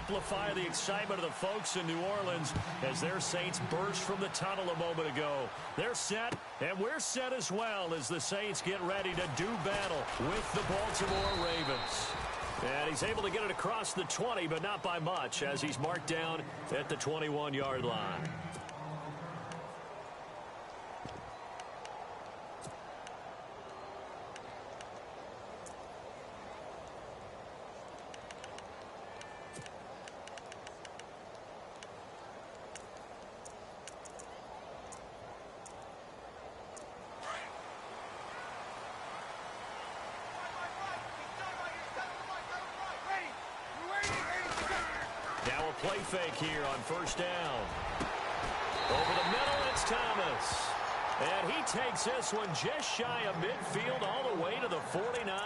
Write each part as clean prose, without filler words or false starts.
amplify the excitement of the folks in New Orleans as their Saints burst from the tunnel a moment ago. They're set, and we're set as well as the Saints get ready to do battle with the Baltimore Ravens. And he's able to get it across the 20, but not by much, as he's marked down at the 21-yard line. Play fake here on first down. Over the middle, it's Thomas. And he takes this one just shy of midfield all the way to the 49.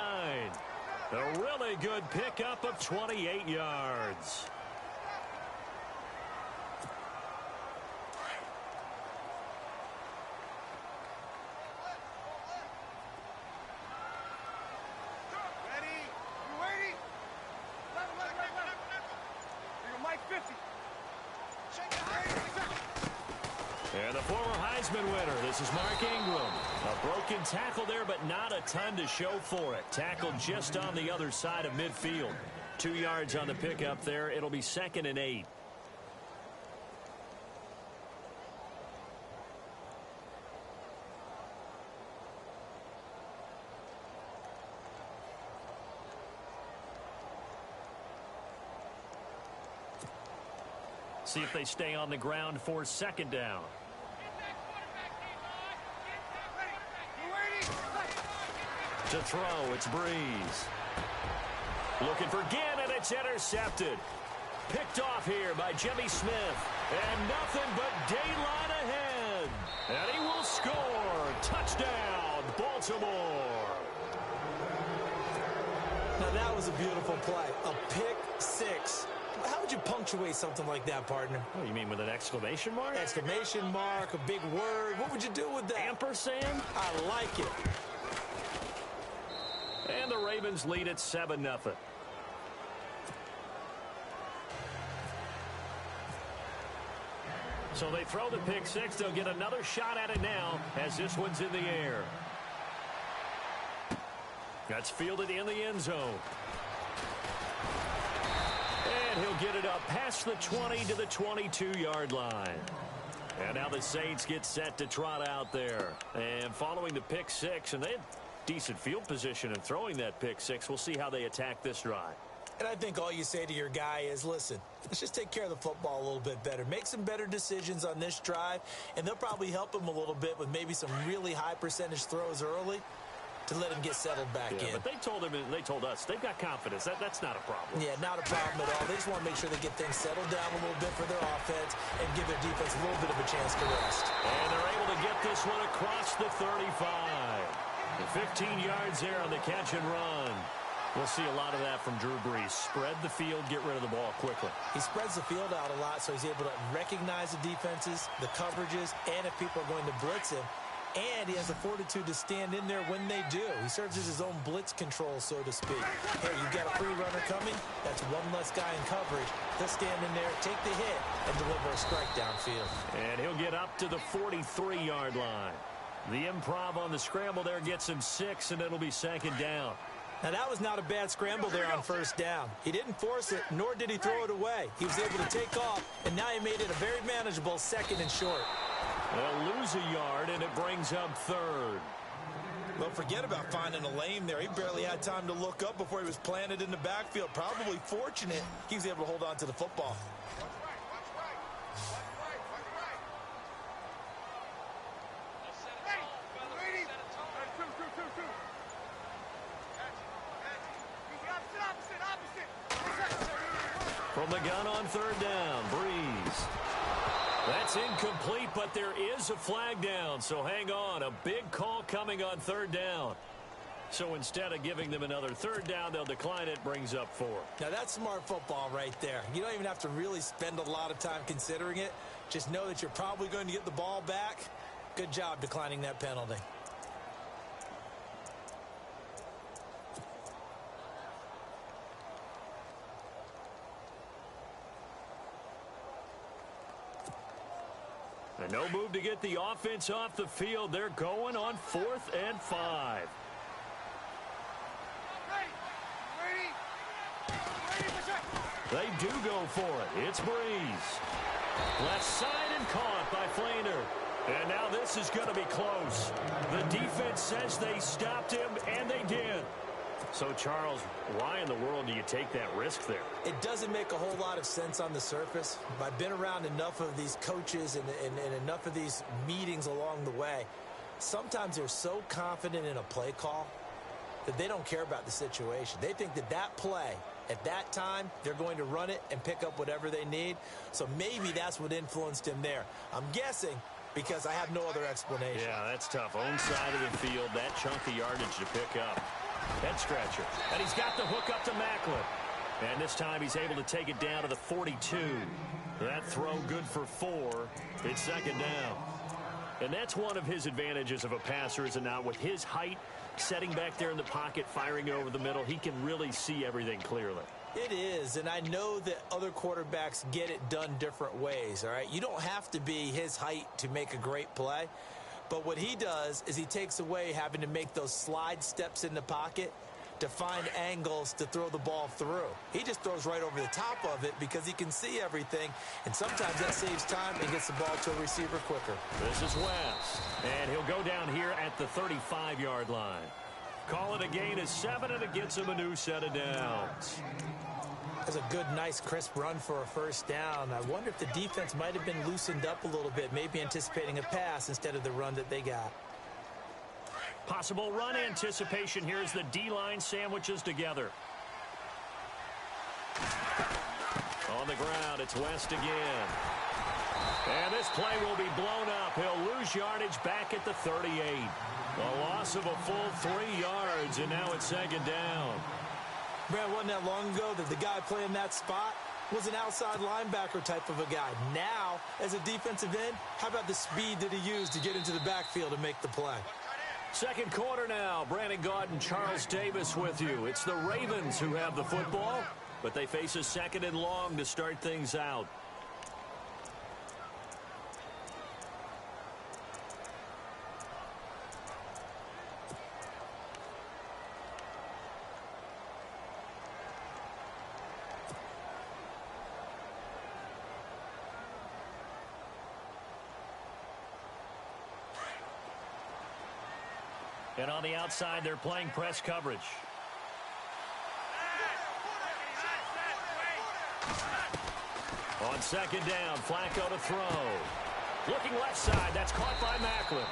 A really good pickup of 28 yards. And the former Heisman winner, this is Mark Ingram. A broken tackle there, but not a ton to show for it. Tackled just on the other side of midfield. 2 yards on the pickup there. It'll be 2nd and 8. See if they stay on the ground for 2nd down. To throw, it's Breeze. Looking for Ginn, and it's intercepted. Picked off here by Jimmy Smith. And nothing but daylight ahead. And he will score. Touchdown, Baltimore. Now that was a beautiful play. A pick six. How would you punctuate something like that, partner? Oh, you mean with an exclamation mark? Exclamation mark, a big word. What would you do with that? Ampersand? I like it. And the Ravens lead at 7-0. So they throw the pick six. They'll get another shot at it now as this one's in the air. That's fielded in the end zone. And he'll get it up past the 20 to the 22-yard line. And now the Saints get set to trot out there. And following the pick six, and they had decent field position in throwing that pick six. We'll see how they attack this drive. And I think all you say to your guy is, listen, let's just take care of the football a little bit better. Make some better decisions on this drive, and they'll probably help him a little bit with maybe some really high percentage throws early to let him get settled back in. But they told us they've got confidence. That's not a problem. Yeah, not a problem at all. They just want to make sure they get things settled down a little bit for their offense and give their defense a little bit of a chance to rest. And they're able to get this one across the 35. And 15 yards there on the catch and run. We'll see a lot of that from Drew Brees. Spread the field, get rid of the ball quickly. He spreads the field out a lot, so he's able to recognize the defenses, the coverages, and if people are going to blitz him. And he has the fortitude to stand in there when they do. He serves as his own blitz control, so to speak. Hey, you've got a free runner coming. That's one less guy in coverage. He'll stand in there, take the hit, and deliver a strike downfield. And he'll get up to the 43-yard line. The improv on the scramble there gets him 6, and it'll be 2nd down. Now, that was not a bad scramble there on first down. He didn't force it, nor did he throw it away. He was able to take off, and now he made it a very manageable 2nd and short. They'll lose a yard, and it brings up 3rd. Well, forget about finding a lane there. He barely had time to look up before he was planted in the backfield. Probably fortunate he was able to hold on to the football. From the gun on 3rd down, Breeze. That's incomplete, but there is a flag down, so hang on. A big call coming on 3rd down. So instead of giving them another 3rd down, they'll decline it, brings up 4. Now, that's smart football right there. You don't even have to really spend a lot of time considering it. Just know that you're probably going to get the ball back. Good job declining that penalty. No move to get the offense off the field. They're going on 4th and 5. They do go for it. It's Breeze. Left side and caught by Flainer. And now this is going to be close. The defense says they stopped him, and they did. So, Charles, why in the world do you take that risk there? It doesn't make a whole lot of sense on the surface. I've been around enough of these coaches and enough of these meetings along the way. Sometimes they're so confident in a play call that they don't care about the situation. They think that that play, at that time, they're going to run it and pick up whatever they need. So maybe that's what influenced him there. I'm guessing because I have no other explanation. Yeah, that's tough. Own side of the field, that chunk of yardage to pick up. Head stretcher. And he's got the hook up to Macklin. And this time he's able to take it down to the 42. That throw good for 4. It's 2nd down. And that's one of his advantages of a passer, is it not? With his height, setting back there in the pocket, firing over the middle, he can really see everything clearly. It is, and I know that other quarterbacks get it done different ways, all right? You don't have to be his height to make a great play, but what he does is he takes away having to make those slide steps in the pocket to find angles to throw the ball through. He just throws right over the top of it because he can see everything, and sometimes that saves time and gets the ball to a receiver quicker. This is West, and he'll go down here at the 35-yard line. Call it a gain of 7, and it gets him a new set of downs. That's a good, nice, crisp run for a 1st down. I wonder if the defense might have been loosened up a little bit, maybe anticipating a pass instead of the run that they got. Possible run anticipation. Here's the D-line sandwiches together. On the ground, it's West again. And this play will be blown up. He'll lose yardage back at the 38. A loss of a full 3 yards, and now it's 2nd down. Brad, wasn't that long ago that the guy playing that spot was an outside linebacker type of a guy. Now, as a defensive end, how about the speed that he used to get into the backfield and make the play? 2nd quarter now. Brandon Gaudin, Charles Davis with you. It's the Ravens who have the football, but they face a 2nd and long to start things out. And on the outside, they're playing press coverage. On 2nd down, Flacco to throw. Looking left side, that's caught by Macklin.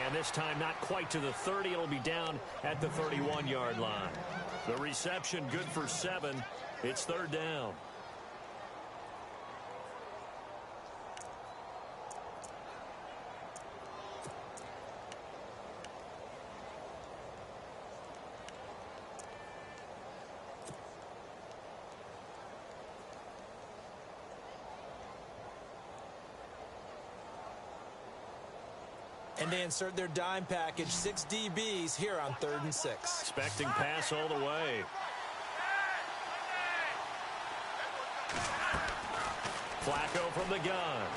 And this time not quite to the 30. It'll be down at the 31-yard line. The reception good for 7. It's 3rd down. And they insert their dime package, 6 DBs here on 3rd and 6. Expecting pass all the way. Flacco from the gun.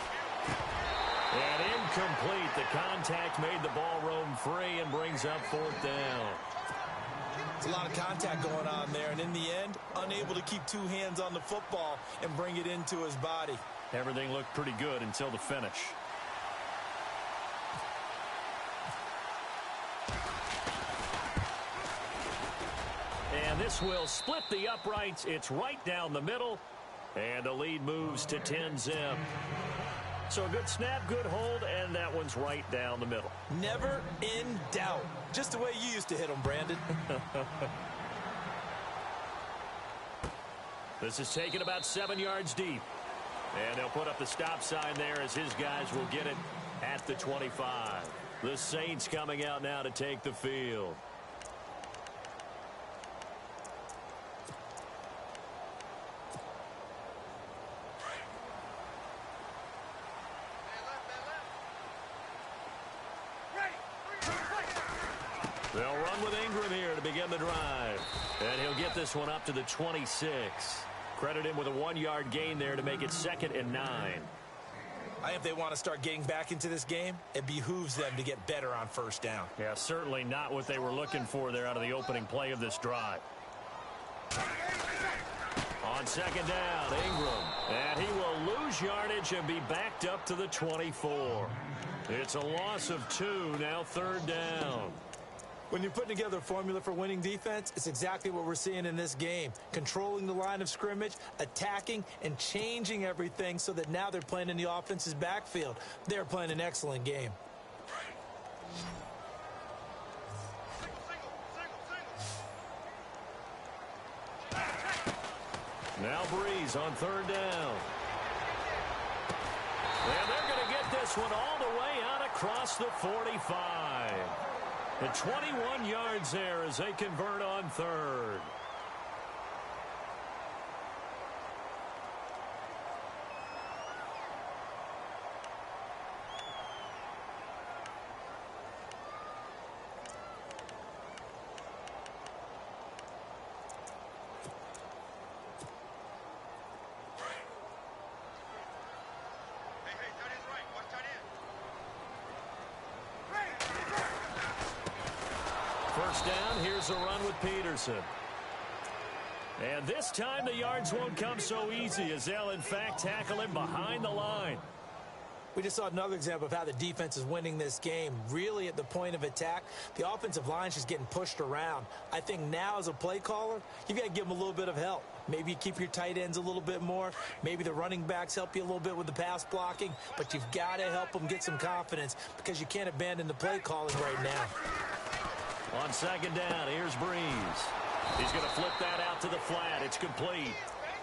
And incomplete. The contact made the ball roam free and brings up 4th down. There's a lot of contact going on there, and in the end, unable to keep 2 hands on the football and bring it into his body. Everything looked pretty good until the finish. And this will split the uprights. It's right down the middle. And the lead moves to 10-zip. So a good snap, good hold, and that one's right down the middle. Never in doubt. Just the way you used to hit them, Brandon. This is taken about 7 yards deep. And they'll put up the stop sign there as his guys will get it at the 25. The Saints coming out now to take the field. They'll run with Ingram here to begin the drive. And he'll get this one up to the 26. Credit him with a 1-yard gain there to make it 2nd and 9. If they want to start getting back into this game, it behooves them to get better on first down. Yeah, certainly not what they were looking for there out of the opening play of this drive. On second down, Ingram. And he will lose yardage and be backed up to the 24. It's a loss of 2, now third down. When you're putting together a formula for winning defense, it's exactly what we're seeing in this game. Controlling the line of scrimmage, attacking, and changing everything so that now they're playing in the offense's backfield. They're playing an excellent game. Now Breeze on third down. And they're going to get this one all the way out across the 45. And 21 yards there as they convert on third. First down, here's a run with Peterson. And this time the yards won't come so easy as they'll, in fact, tackle him behind the line. We just saw another example of how the defense is winning this game. Really at the point of attack, the offensive line's just getting pushed around. I think now as a play caller, you've got to give them a little bit of help. Maybe you keep your tight ends a little bit more. Maybe the running backs help you a little bit with the pass blocking. But you've got to help them get some confidence because you can't abandon the play calling right now. On second down, here's Breeze. He's going to flip that out to the flat. It's complete.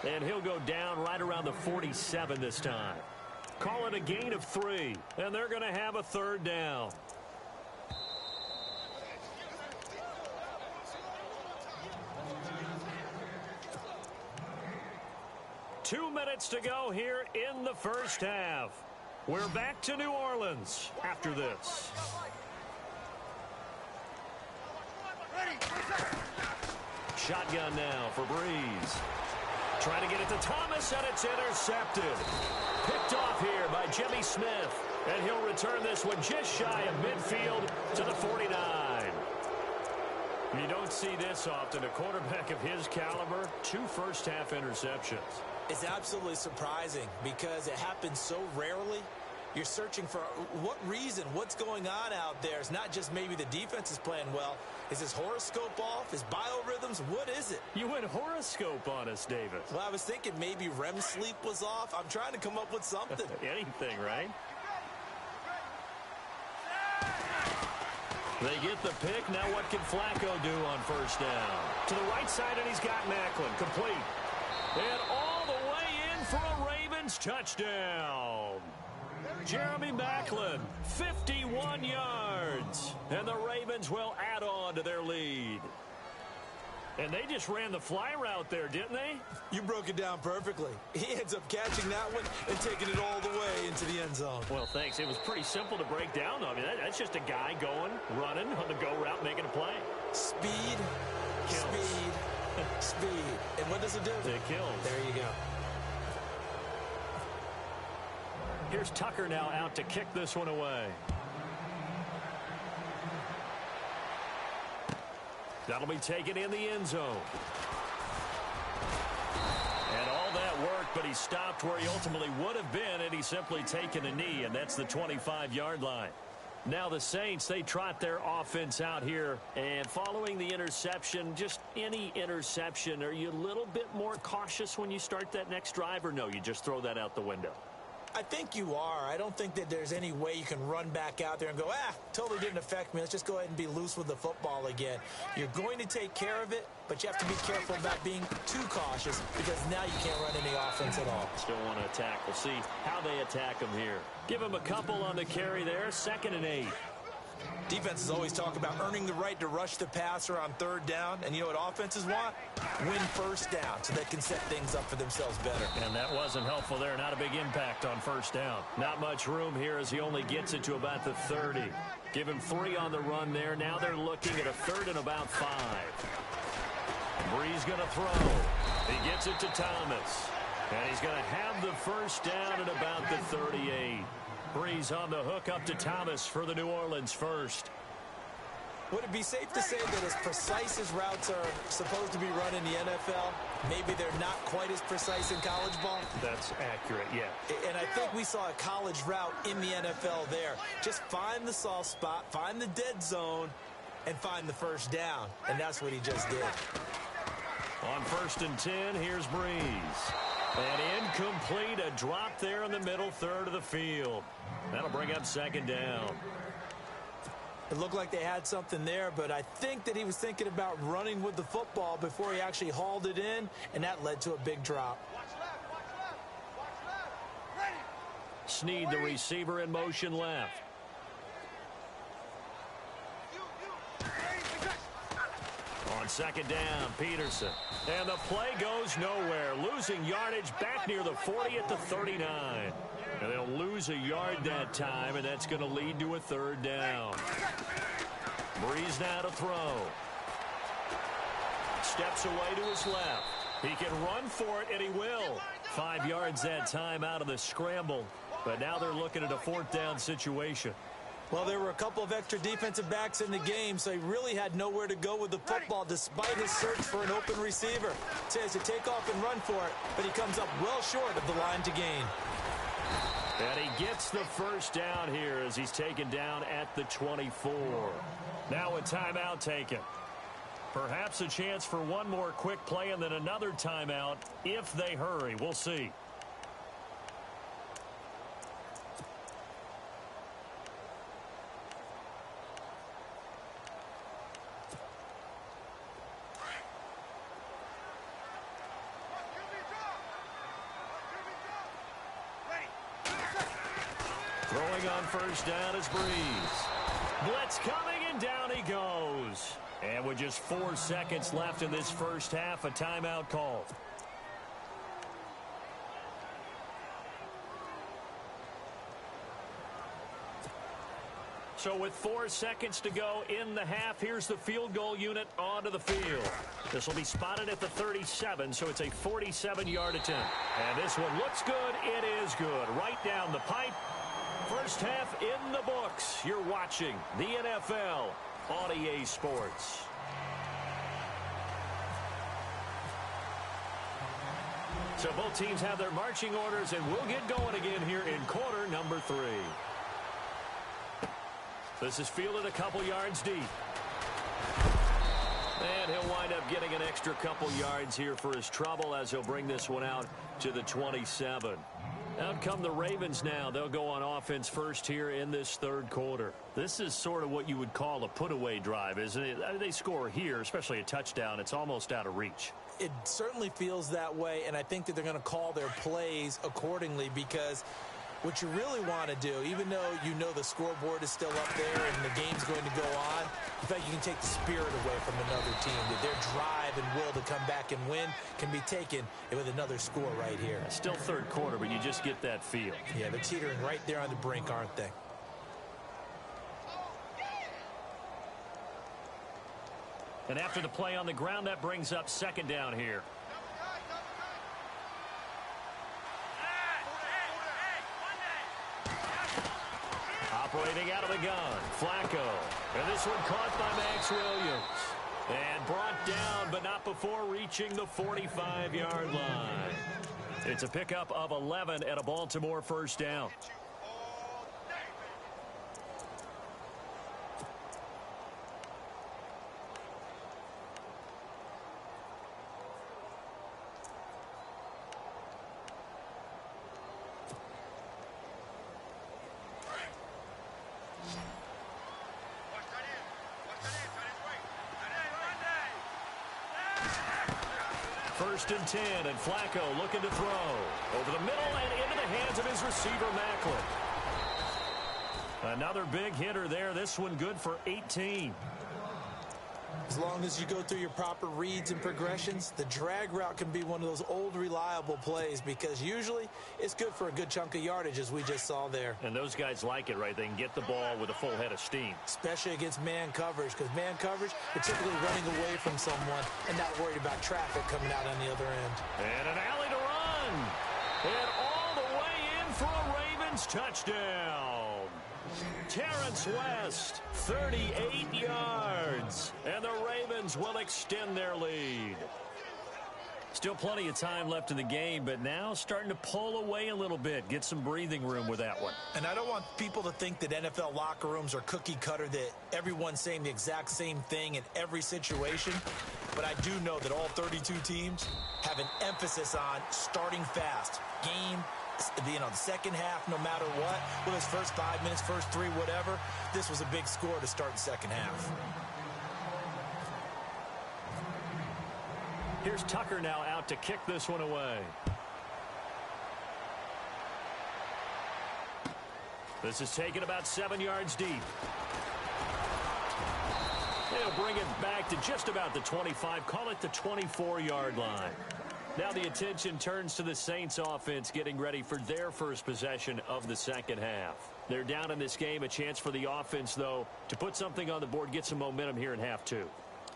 And he'll go down right around the 47 this time. Call it a gain of 3. And they're going to have a third down. Two minutes to go here in the first half. We're back to New Orleans after this. Shotgun now for Breeze. Trying to get it to Thomas, and it's intercepted. Picked off here by Jimmy Smith. And he'll return this one just shy of midfield to the 49. You don't see this often. A quarterback of his caliber, 2 first-half interceptions. It's absolutely surprising because it happens so rarely. You're searching for what reason, what's going on out there. It's not just maybe the defense is playing well. Is his horoscope off? His biorhythms? What is it? You went horoscope on us, David. Well, I was thinking maybe REM sleep was off. I'm trying to come up with something. Anything, right? They get the pick. Now what can Flacco do on first down? To the right side, and he's got Macklin. Complete. And all the way in for a Ravens touchdown. Jeremy Macklin, 51 yards. And the Ravens will add on to their lead. And they just ran the fly route there, didn't they? You broke it down perfectly. He ends up catching that one and taking it all the way into the end zone. Well, thanks. It was pretty simple to break down, though. I mean, that's just a guy going, running on the go route, making a play. Speed, kills. Speed, speed. And what does it do? It kills. There you go. Here's Tucker now out to kick this one away. That'll be taken in the end zone. And all that work, but he stopped where he ultimately would have been, and he's simply taken a knee, and that's the 25-yard line. Now the Saints, they trot their offense out here, and following the interception, just any interception, are you a little bit more cautious when you start that next drive, or no, you just throw that out the window? I think you are. I don't think that there's any way you can run back out there and go, totally didn't affect me. Let's just go ahead and be loose with the football again. You're going to take care of it, but you have to be careful about being too cautious because now you can't run any offense at all. Still want to attack. We'll see how they attack them here. Give them a couple on the carry there. 2nd and 8. Defenses always talk about earning the right to rush the passer on third down. And you know what offenses want? Win first down so they can set things up for themselves better. And that wasn't helpful there. Not a big impact on first down. Not much room here as he only gets it to about the 30. Give him 3 on the run there. Now they're looking at a 3rd and about 5. Breeze going to throw. He gets it to Thomas. And he's going to have the first down at about the 38. Breeze on the hook up to Thomas for the New Orleans first. Would it be safe to say that as precise as routes are supposed to be run in the NFL, maybe they're not quite as precise in college ball? That's accurate, yeah. And I think we saw a college route in the NFL there. Just find the soft spot, find the dead zone, and find the first down. And that's what he just did. On 1st and 10, here's Breeze. And incomplete, a drop there in the middle third of the field. That'll bring up 2nd down. It looked like they had something there, but I think that he was thinking about running with the football before he actually hauled it in, and that led to a big drop. Snead, the receiver, in motion left. On 2nd down, Peterson. And the play goes nowhere. Losing yardage back near the 40 at the 39. And they'll lose a yard that time, and that's going to lead to a 3rd down. Breeze now to throw. Steps away to his left. He can run for it, and he will. 5 yards that time out of the scramble. But now they're looking at a 4th down situation. Well, there were a couple of extra defensive backs in the game, so he really had nowhere to go with the football despite his search for an open receiver. So he has to take off and run for it, but he comes up well short of the line to gain. And he gets the first down here as he's taken down at the 24. Now a timeout taken. Perhaps a chance for one more quick play and then another timeout if they hurry. We'll see. Throwing on first down is Breeze. Blitz coming, and down he goes. And with just 4 seconds left in this first half, a timeout call. So with 4 seconds to go in the half, here's the field goal unit onto the field. This will be spotted at the 37, so it's a 47-yard attempt. And this one looks good. It is good. Right down the pipe. First half in the books. You're watching the NFL on EA Sports. So both teams have their marching orders, and we'll get going again here in quarter number 3. This is fielded a couple yards deep. And he'll wind up getting an extra couple yards here for his trouble as he'll bring this one out to the 27. Out come the Ravens now. They'll go on offense first here in this 3rd quarter. This is sort of what you would call a put-away drive, isn't it? They score here, especially a touchdown. It's almost out of reach. It certainly feels that way, and I think that they're going to call their plays accordingly because what you really want to do, even though you know the scoreboard is still up there and the game's going to go on, in fact, you can take the spirit away from another team. That their drive and will to come back and win can be taken with another score right here. Still 3rd quarter, but you just get that feel. Yeah, they're teetering right there on the brink, aren't they? And after the play on the ground, that brings up 2nd down here. Operating out of the gun, Flacco. And this one caught by Max Williams. And brought down, but not before reaching the 45-yard line. It's a pickup of 11 at a Baltimore first down. First and 10, and Flacco looking to throw. Over the middle and into the hands of his receiver, Macklin. Another big hitter there. This one good for 18. As long as you go through your proper reads and progressions, the drag route can be one of those old reliable plays because usually it's good for a good chunk of yardage, as we just saw there. And those guys like it, right? They can get the ball with a full head of steam. Especially against man coverage, because man coverage, you're typically running away from someone and not worried about traffic coming out on the other end. And an alley to run. Ravens touchdown. Terrence West, 38 yards. And the Ravens will extend their lead. Still plenty of time left in the game, but now starting to pull away a little bit. Get some breathing room with that one. And I don't want people to think that NFL locker rooms are cookie cutter, that everyone's saying the exact same thing in every situation. But I do know that all 32 teams have an emphasis on starting fast. Game, the second half, no matter what. Whether it's first 5 minutes, first 3, whatever. This was a big score to start the second half. Here's Tucker now out to kick this one away. This is taken about 7 yards deep. They'll bring it back to just about the 25, call it the 24-yard line. Now the attention turns to the Saints offense getting ready for their first possession of the second half. They're down in this game, a chance for the offense, though, to put something on the board, get some momentum here in half two.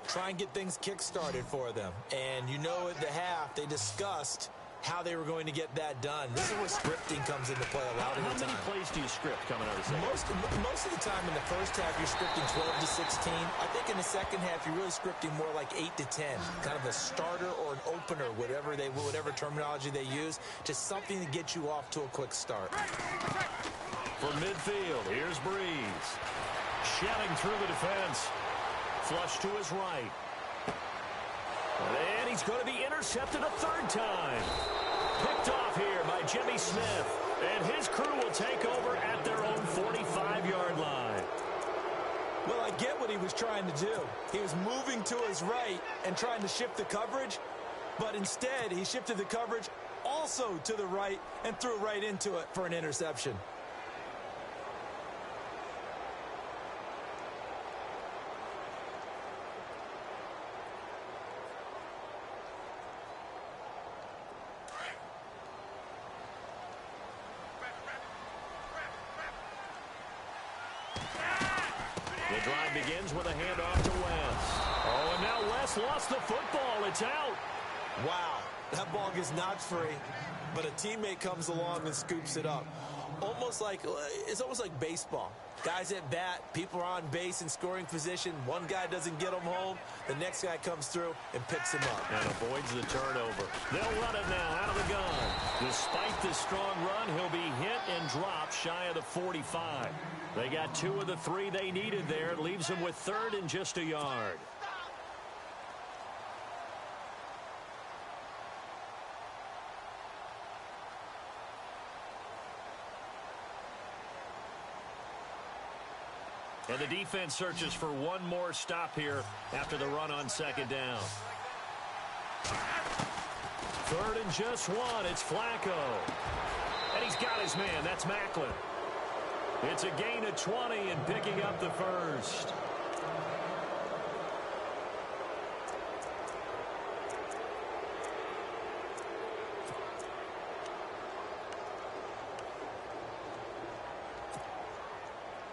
Try and get things kick-started for them. And you know at the half, they discussed how they were going to get that done. This is where scripting comes into play a lot of the time. How many plays do you script coming out of the second? Most of the time in the first half, you're scripting 12 to 16. I think in the second half, you're really scripting more like 8 to 10. Kind of a starter or an opener, whatever terminology they use. Just something to get you off to a quick start. From midfield, here's Breeze. Shedding through the defense. Flush to his right. And he's going to be intercepted a third time. Picked off here by Jimmy Smith. And his crew will take over at their own 45-yard line. Well, I get what he was trying to do. He was moving to his right and trying to shift the coverage. But instead, he shifted the coverage also to the right and threw right into it for an interception. The drive begins with a handoff to West. Oh, and now West lost the football. It's out. Wow, that ball gets knocked free, but a teammate comes along and scoops it up. It's almost like baseball. Guys at bat, people are on base in scoring position. One guy doesn't get him home. The next guy comes through and picks him up. And avoids the turnover. They'll run it now out of the gun. Despite this strong run, he'll be hit and dropped shy of the 45. They got 2 of the 3 they needed there. It leaves them with third and just a yard. And the defense searches for one more stop here after the run on second down. Third and just 1. It's Flacco. And he's got his man. That's Macklin. It's a gain of 20 and picking up the first.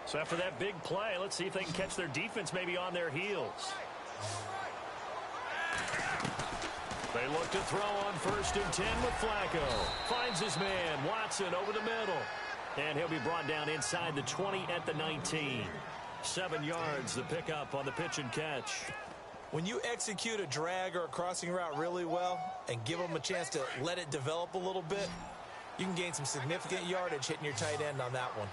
So after that big play, let's see if they can catch their defense maybe on their heels. They look to throw on 1st and 10 with Flacco. Finds his man, Watson, over the middle. And he'll be brought down inside the 20 at the 19. 7 yards, the pickup on the pitch and catch. When you execute a drag or a crossing route really well and give them a chance to let it develop a little bit, you can gain some significant yardage hitting your tight end on that one.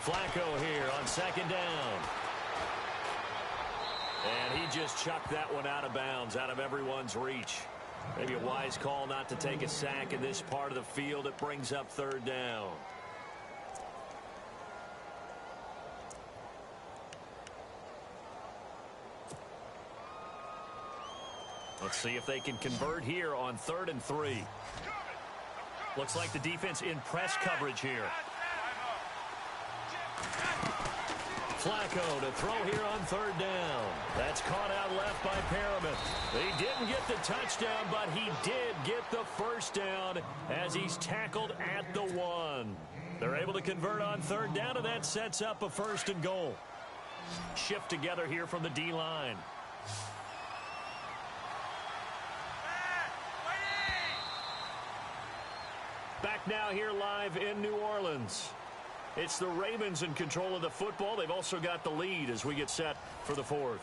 Flacco here on second down. And he just chucked that one out of bounds, out of everyone's reach. Maybe a wise call not to take a sack in this part of the field. It brings up third down. Let's see if they can convert here on 3rd and 3. Looks like the defense in press coverage here. Flacco to throw here on 3rd down. That's caught out left by Perriman. He didn't get the touchdown, but he did get the first down as he's tackled at the 1. They're able to convert on 3rd down, and that sets up a 1st and goal. Shift together here from the D-line. now here live in New Orleans. It's the Ravens in control of the football. They've also got the lead as we get set for the fourth.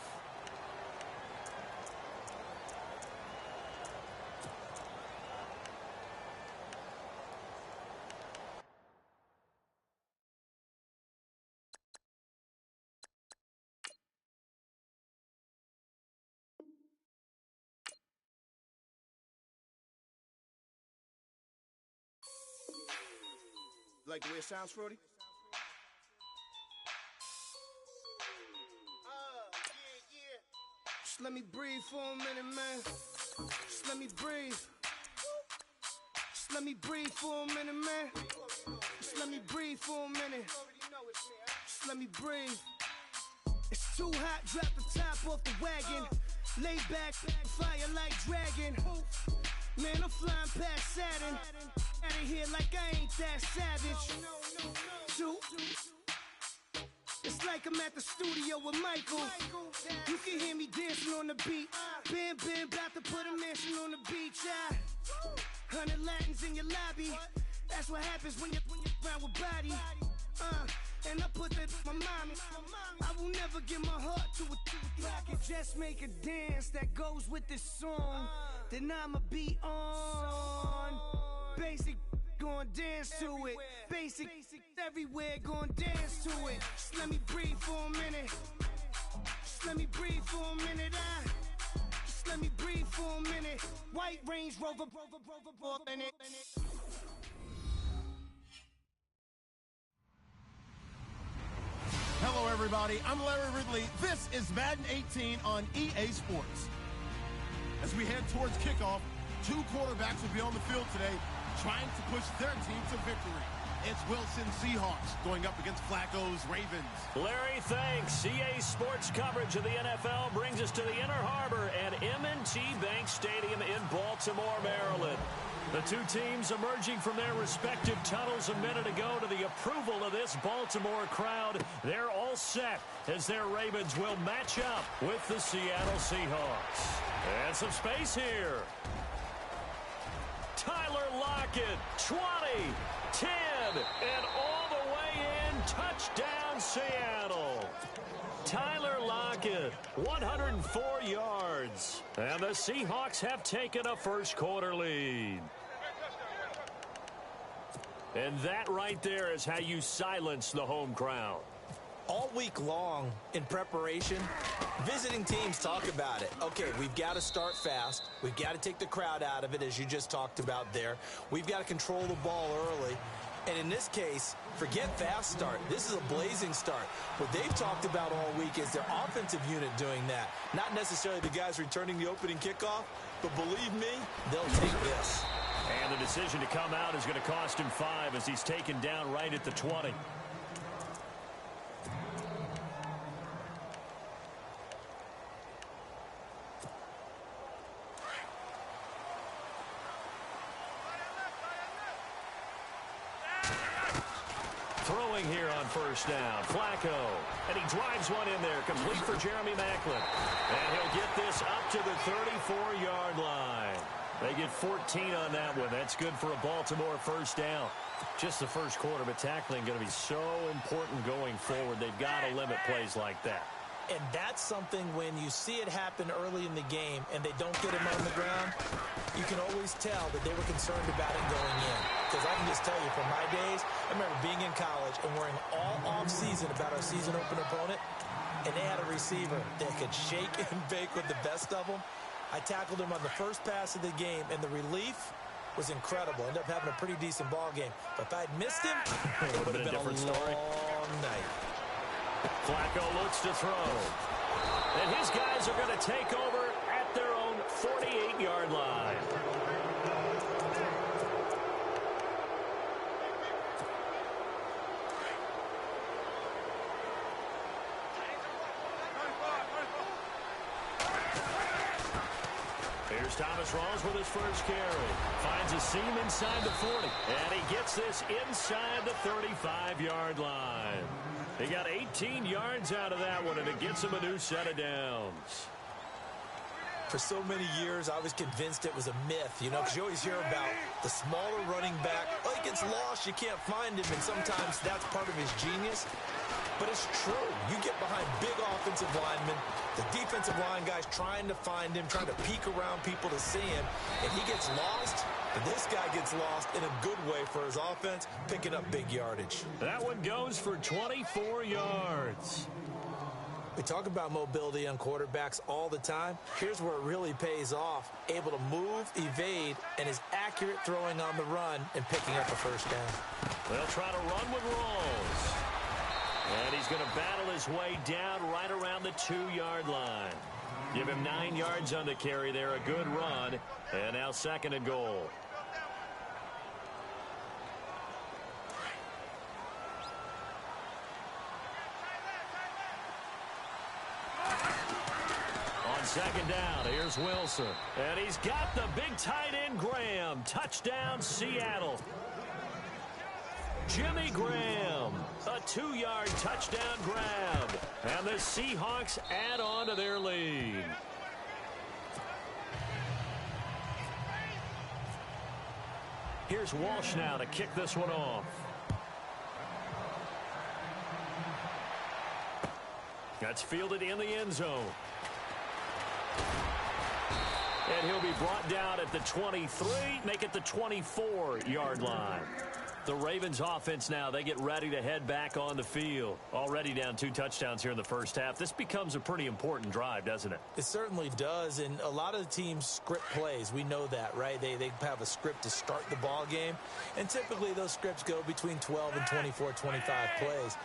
Like the way it sounds, Frody? Yeah. Just let me breathe for a minute, man. Just let me breathe. Just let me breathe for a minute, man. Just let me breathe for a minute. Just let me breathe. It's too hot, drop the top off the wagon. Lay back, fire like dragon. Man, I'm flying past Saturn. Out of here like I ain't that savage. Two. It's like I'm at the studio with Michael. You can hear me dancing on the beat. Bam, about to put a mansion on the beach. 100 Latins in your lobby. That's what happens when you're around with body. And I put that in my mommy. I will never give my heart to it. If I could just make a dance that goes with this song, then I'ma be on. Basic, gon' dance to it. Basic, everywhere, gon' dance to it. Just let me breathe for a minute. Just let me breathe for a minute. Just let me breathe for a minute. White Range Rover, in it. Hello, everybody. I'm Larry Ridley. This is Madden 18 on EA Sports. As we head towards kickoff, two quarterbacks will be on the field today trying to push their team to victory. It's Wilson Seahawks going up against Flacco's Ravens. Larry, thanks. EA Sports coverage of the NFL brings us to the Inner Harbor at M&T Bank Stadium in Baltimore, Maryland. The two teams emerging from their respective tunnels a minute ago to the approval of this Baltimore crowd. They're all set as their Ravens will match up with the Seattle Seahawks. And some space here. Tyler Lockett, 20, 10, and all the way in. Touchdown, Seattle. Tyler Lockett, 104 yards. And the Seahawks have taken a first-quarter lead. And that right there is how you silence the home crowd. All week long in preparation, visiting teams talk about it. Okay, we've got to start fast. We've got to take the crowd out of it, as you just talked about there. We've got to control the ball early. And in this case, forget fast start. This is a blazing start. What they've talked about all week is their offensive unit doing that. Not necessarily the guys returning the opening kickoff, but believe me, they'll take this. And the decision to come out is going to cost him 5 as he's taken down right at the 20. Throwing here on first down, Flacco. And he drives one in there, complete for Jeremy Maclin. And he'll get this up to the 34-yard line. They get 14 on that one. That's good for a Baltimore first down. Just the first quarter, but tackling going to be so important going forward. They've got to limit plays like that. And that's something when you see it happen early in the game and they don't get him on the ground, you can always tell that they were concerned about it going in. Because I can just tell you from my days, I remember being in college and worrying all off-season about our season open opponent, and they had a receiver that could shake and bake with the best of them. I tackled him on the first pass of the game, and the relief was incredible. Ended up having a pretty decent ball game. But if I'd missed him, it would have been a long night. Flacco looks to throw. And his guys are going to take over at their own 48-yard line. Here's Thomas Rawls with his first carry. Finds a seam inside the 40. And he gets this inside the 35-yard line. He got 18 yards out of that one, and it gets him a new set of downs. For so many years, I was convinced it was a myth, you know, because you always hear about the smaller running back. Oh, he gets lost, you can't find him, and sometimes that's part of his genius. But it's true. You get behind big offensive linemen, the defensive line guys trying to find him, trying to peek around people to see him, and he gets lost. And this guy gets lost in a good way for his offense, picking up big yardage. That one goes for 24 yards. We talk about mobility on quarterbacks all the time. Here's where it really pays off. Able to move, evade, and is accurate throwing on the run and picking up a first down. They'll try to run with Rolls. And he's going to battle his way down right around the 2-yard line. Give him 9 yards on the carry there. A good run. And now 2nd and goal. On 2nd down, here's Wilson. And he's got the big tight end Graham. Touchdown, Seattle. Jimmy Graham, a 2-yard touchdown grab. And the Seahawks add on to their lead. Here's Walsh now to kick this one off. That's fielded in the end zone. And he'll be brought down at the 23, make it the 24-yard line. The Ravens offense now, they get ready to head back on the field. Already down 2 touchdowns here in the first half. This becomes a pretty important drive, doesn't it? It certainly does, and a lot of the teams script plays. We know that, right? They have a script to start the ball game, and typically those scripts go between 12 and 24, 25 plays.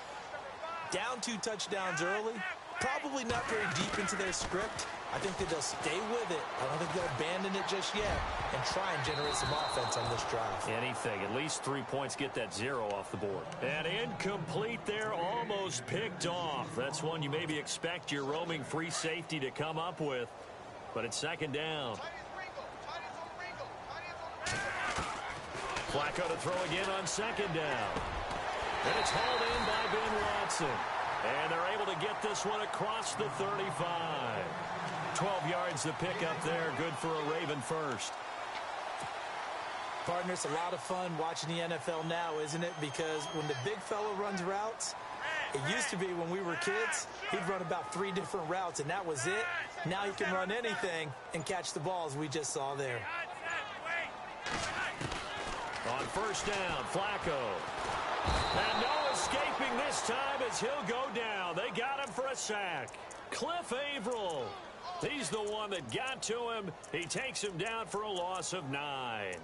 Down 2 touchdowns early, probably not very deep into their script. I think that they'll stay with it. I don't think they'll abandon it just yet and try and generate some offense on this drive. Anything. At least 3 points, get that 0 off the board. And incomplete there, almost picked off. That's one you maybe expect your roaming free safety to come up with. But it's 2nd down. Flacco to throw again on 2nd down. And it's hauled in by Ben Watson. And they're able to get this one across the 35. 12 yards to pick up there. Good for a Raven first. Partner, it's a lot of fun watching the NFL now, isn't it? Because when the big fella runs routes, it used to be when we were kids, he'd run about 3 different routes, and that was it. Now he can run anything and catch the balls we just saw there. On 1st down, Flacco. And no escaping this time as he'll go down. They got him for a sack. Cliff Averill. He's the one that got to him. He takes him down for a loss of 9.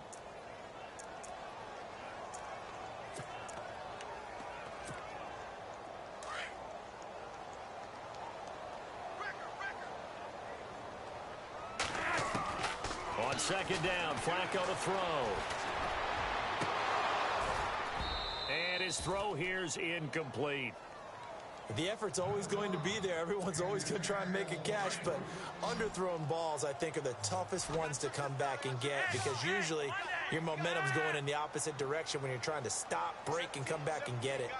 On 2nd down, Flacco to throw. And his throw here's incomplete. The effort's always going to be there. Everyone's always going to try and make a catch, but underthrown balls, I think, are the toughest ones to come back and get because usually your momentum's going in the opposite direction when you're trying to stop, break, and come back and get it.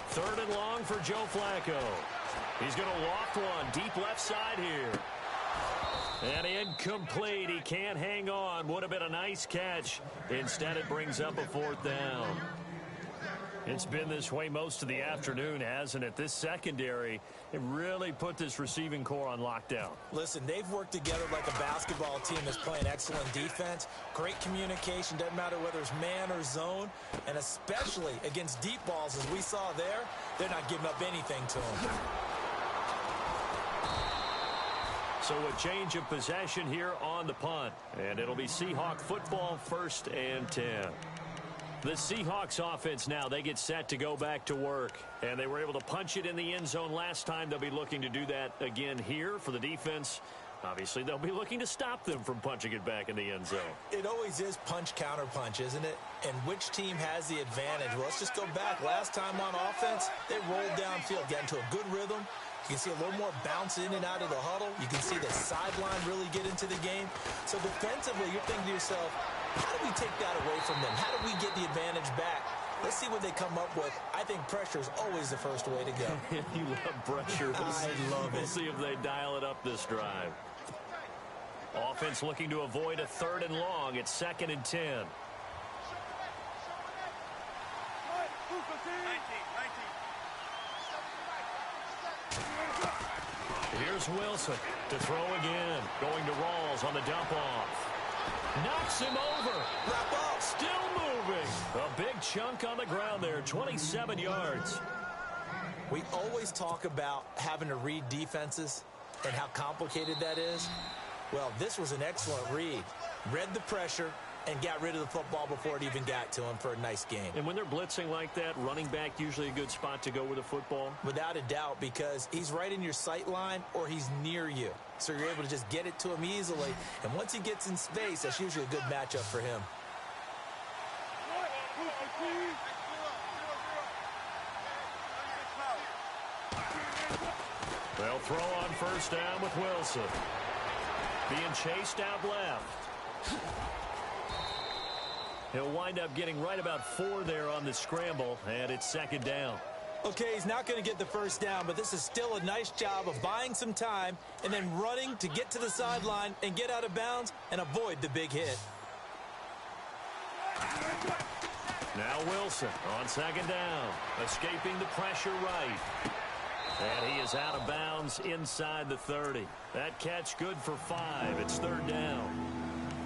3rd and long for Joe Flacco. He's going to loft one deep left side here. And incomplete. He can't hang on. Would have been a nice catch. Instead, it brings up a 4th down. It's been this way most of the afternoon, hasn't it? This secondary, it really put this receiving core on lockdown. Listen, they've worked together like a basketball team that's playing excellent defense. Great communication, doesn't matter whether it's man or zone. And especially against deep balls, as we saw there, they're not giving up anything to them. So a change of possession here on the punt. And it'll be Seahawk football, 1st and 10. The Seahawks offense now, they get set to go back to work. And they were able to punch it in the end zone last time. They'll be looking to do that again here for the defense. Obviously, they'll be looking to stop them from punching it back in the end zone. It always is punch, counter punch, isn't it? And which team has the advantage? Well, let's just go back. Last time on offense, they rolled downfield, got into a good rhythm. You can see a little more bounce in and out of the huddle. You can see the sideline really get into the game. So defensively, you're thinking to yourself, how do we take that away from them? How do we get the advantage back? Let's see what they come up with. I think pressure is always the first way to go. You love pressure. I love it. We'll see if they dial it up this drive. Offense looking to avoid a 3rd and long. It's 2nd and 10. Here's Wilson to throw again. Going to Rawls on the dump off. Knocks him over. Wrap up. Still moving. A big chunk on the ground there. 27 yards. We always talk about having to read defenses and how complicated that is. Well, this was an excellent read. Read the pressure and got rid of the football before it even got to him for a nice game. And when they're blitzing like that, running back usually a good spot to go with the football? Without a doubt, because he's right in your sight line or he's near you. So you're able to just get it to him easily. And once he gets in space, that's usually a good matchup for him. They'll throw on 1st down with Wilson. Being chased out left. He'll wind up getting right about 4 there on the scramble, and it's 2nd down. Okay, he's not going to get the 1st down, but this is still a nice job of buying some time and then running to get to the sideline and get out of bounds and avoid the big hit. Now Wilson on 2nd down, escaping the pressure right. And he is out of bounds inside the 30. That catch good for 5. It's 3rd down.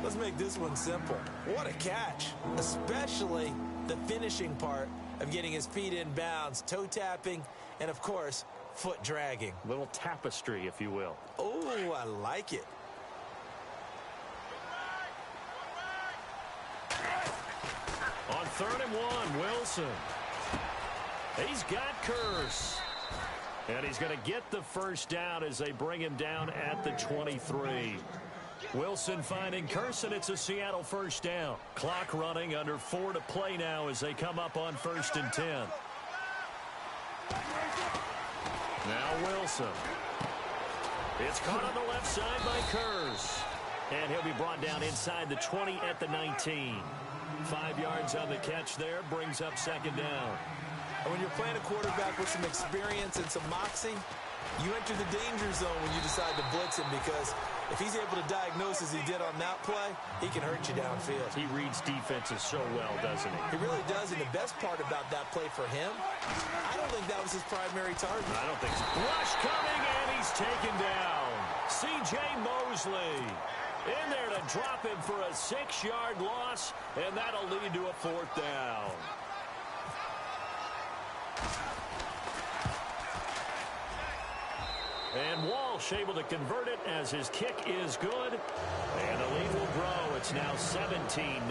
Let's make this one simple. What a catch, especially the finishing part of getting his feet in bounds, toe tapping, and, of course, foot dragging. Little tapestry, if you will. Oh, I like it. On 3rd and 1, Wilson. He's got Curse. And he's going to get the 1st down as they bring him down at the 23. Wilson finding Curse, and it's a Seattle 1st down. Clock running, under 4 to play now as they come up on 1st and 10. Now Wilson. It's caught on the left side by Curse. And he'll be brought down inside the 20 at the 19. 5 yards on the catch there, brings up 2nd down. And when you're playing a quarterback with some experience and some moxie, you enter the danger zone when you decide to blitz him, because if he's able to diagnose as he did on that play, he can hurt you downfield. He reads defenses so well, doesn't he? He really does, and the best part about that play for him, I don't think that was his primary target. I don't think so. Rush coming, and he's taken down. C.J. Mosley in there to drop him for a 6-yard loss, and that'll lead to a 4th down. And Walsh able to convert it as his kick is good. And the lead will grow. It's now 17-0.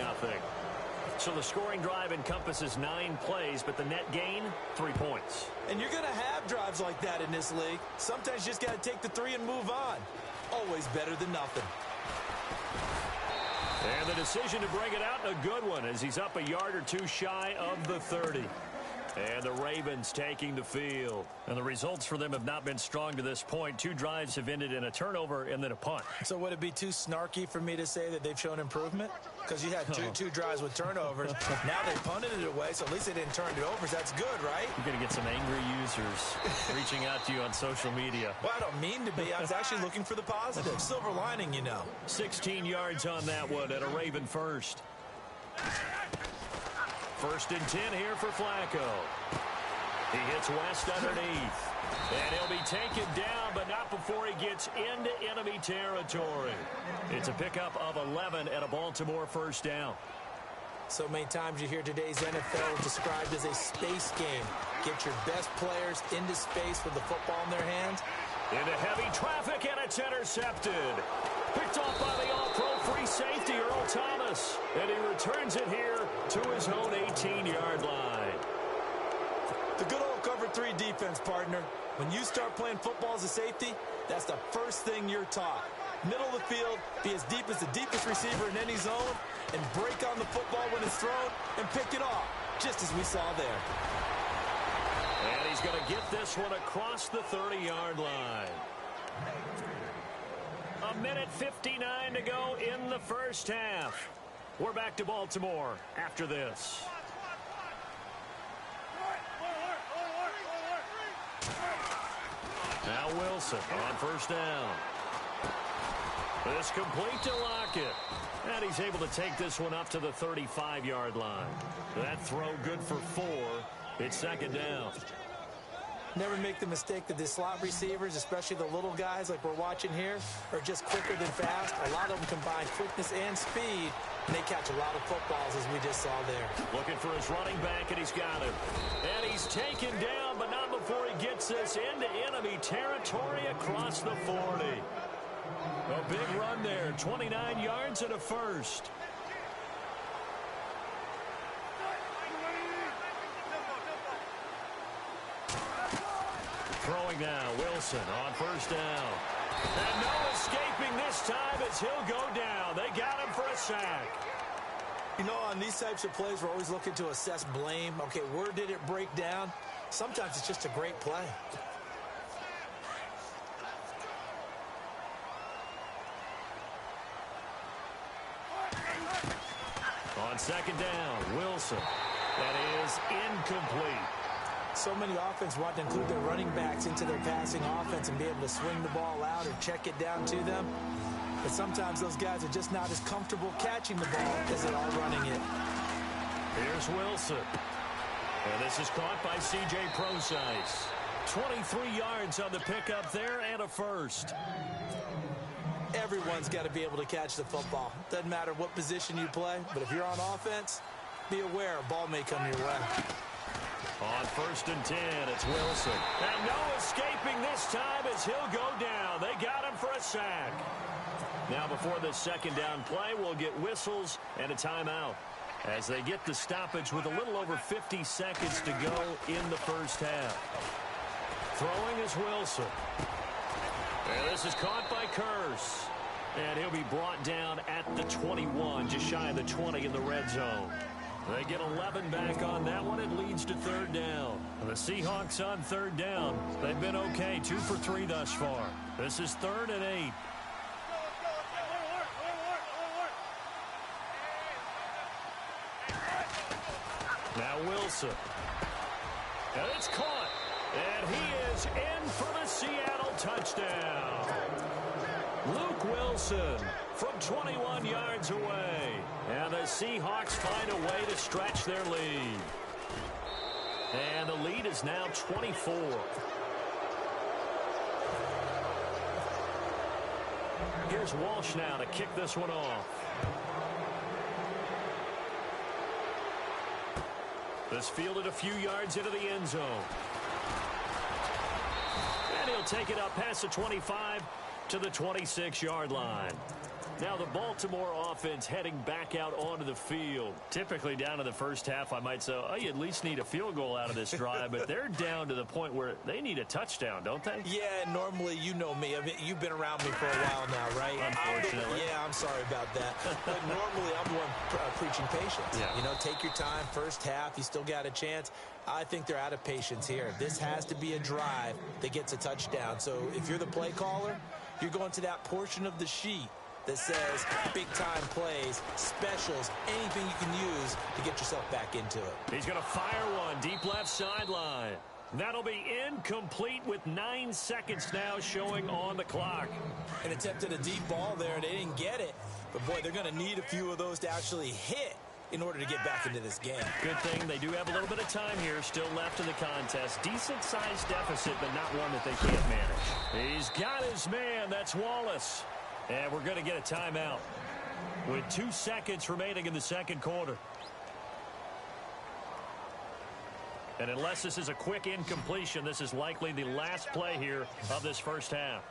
So the scoring drive encompasses 9 plays, but the net gain, 3 points. And you're going to have drives like that in this league. Sometimes you just got to take the 3 and move on. Always better than nothing. And the decision to bring it out, a good one, as he's up a yard or 2 shy of the 30. And the Ravens taking the field. And the results for them have not been strong to this point. 2 drives have ended in a turnover and then a punt. So would it be too snarky for me to say that they've shown improvement? Because you had two drives with turnovers. Now they punted it away, so at least they didn't turn it over. So that's good, right? You're going to get some angry users reaching out to you on social media. Well, I don't mean to be. I was actually looking for the positive. Silver lining, you know. 16 yards on that one at a Raven first. 1st and 10 here for Flacco. He hits West underneath. And he'll be taken down, but not before he gets into enemy territory. It's a pickup of 11 and a Baltimore 1st down. So many times you hear today's NFL described as a space game. Get your best players into space with the football in their hands. Into heavy traffic, and it's intercepted. Picked off by the all-pro free safety, Earl Thomas. And he returns it here to his own 18-yard line. The good old cover 3 defense, partner. When you start playing football as a safety, that's the first thing you're taught. Middle of the field, be as deep as the deepest receiver in any zone, and break on the football when it's thrown and pick it off, just as we saw there. And he's going to get this one across the 30-yard line. 1:59 to go in the 1st half. We're back to Baltimore after this. Now Wilson on first down. This complete to Lockett. And he's able to take this one up to the 35-yard line. That throw good for 4. It's second down. Never make the mistake that the slot receivers, especially the little guys like we're watching here, are just quicker than fast. A lot of them combine quickness and speed, and they catch a lot of footballs, as we just saw there. Looking for his running back, and he's got him. And he's taken down, but not before he gets this into enemy territory across the 40. A big run there, 29 yards and a first. Throwing now, Wilson on first down. And no escaping this time as he'll go down. They got him for a sack. You know, on these types of plays, we're always looking to assess blame. Okay, where did it break down? Sometimes it's just a great play. On second down, Wilson. That is incomplete. So many offenses want to include their running backs into their passing offense and be able to swing the ball out or check it down to them. But sometimes those guys are just not as comfortable catching the ball as they are running it. Here's Wilson. And this is caught by C.J. Procise. 23 yards on the pickup there and a first. Everyone's got to be able to catch the football. Doesn't matter what position you play, but if you're on offense, be aware a ball may come your way. On first and 10, it's Wilson. And no escaping this time as he'll go down. They got him for a sack. Now before this second down play, we'll get whistles and a timeout as they get the stoppage with a little over 50 seconds to go in the first half. Throwing is Wilson. And this is caught by Curse. And he'll be brought down at the 21, just shy of the 20 in the red zone. They get 11 back on that one. It leads to third down. The Seahawks on third down. They've been okay, 2 for 3 thus far. This is 3rd and 8. Now Wilson. And it's caught. And he is in for the Seattle touchdown. Luke Wilson from 21 yards away. And the Seahawks find a way to stretch their lead. And the lead is now 24. Here's Walsh now to kick this one off. This fielded a few yards into the end zone. And he'll take it up past the 25 to the 26-yard line. Now the Baltimore offense heading back out onto the field. Typically down to the first half, I might say, oh, you at least need a field goal out of this drive. But they're down to the point where they need a touchdown, don't they? Yeah, normally, you know me. I mean, you've been around me for a while now, right? Unfortunately. I'm sorry about that. But normally, I'm the one preaching patience. Yeah. You know, take your time. First half, you still got a chance. I think they're out of patience here. This has to be a drive that gets a touchdown. So if you're the play caller, you're going to that portion of the sheet that says big-time plays, specials, anything you can use to get yourself back into it. He's going to fire one deep left sideline. That'll be incomplete with 9 seconds now showing on the clock. And attempted a deep ball there, and they didn't get it. But, boy, they're going to need a few of those to actually hit in order to get back into this game. Good thing they do have a little bit of time here still left in the contest. Decent-sized deficit, but not one that they can't manage. He's got his man. That's Wallace. And we're going to get a timeout with 2 seconds remaining in the second quarter. And unless this is a quick incompletion, this is likely the last play here of this first half.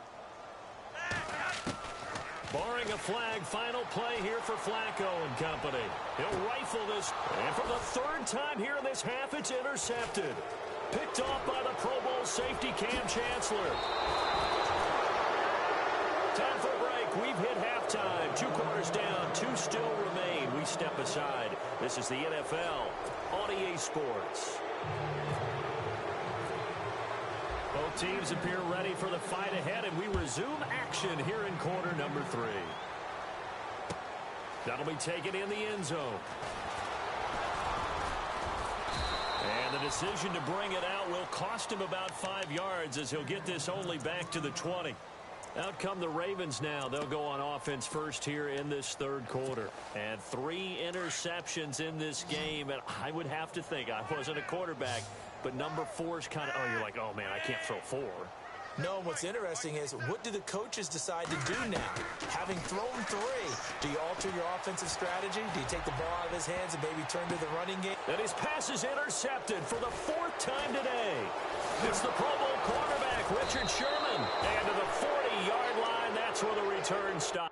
Barring a flag, final play here for Flacco and company. He'll rifle this. And for the 3rd time here in this half, it's intercepted. Picked off by the Pro Bowl safety Cam Chancellor. Time for a break. We've hit halftime. 2 quarters down. 2 still remain. We step aside. This is the NFL on EA Sports. Both teams appear ready for the fight ahead, and we resume action here in quarter number 3. That'll be taken in the end zone. And the decision to bring it out will cost him about 5 yards as he'll get this only back to the 20. Out come the Ravens now. They'll go on offense first here in this third quarter. And 3 interceptions in this game. And I would have to think, I wasn't a quarterback, but number 4 is kind of, oh, you're like, oh, man, I can't throw 4. No, what's interesting is what do the coaches decide to do now? Having thrown 3, do you alter your offensive strategy? Do you take the ball out of his hands and maybe turn to the running game? And his pass is intercepted for the 4th time today. It's the Pro Bowl cornerback, Richard Sherman. And to the 40-yard line, that's where the return stops.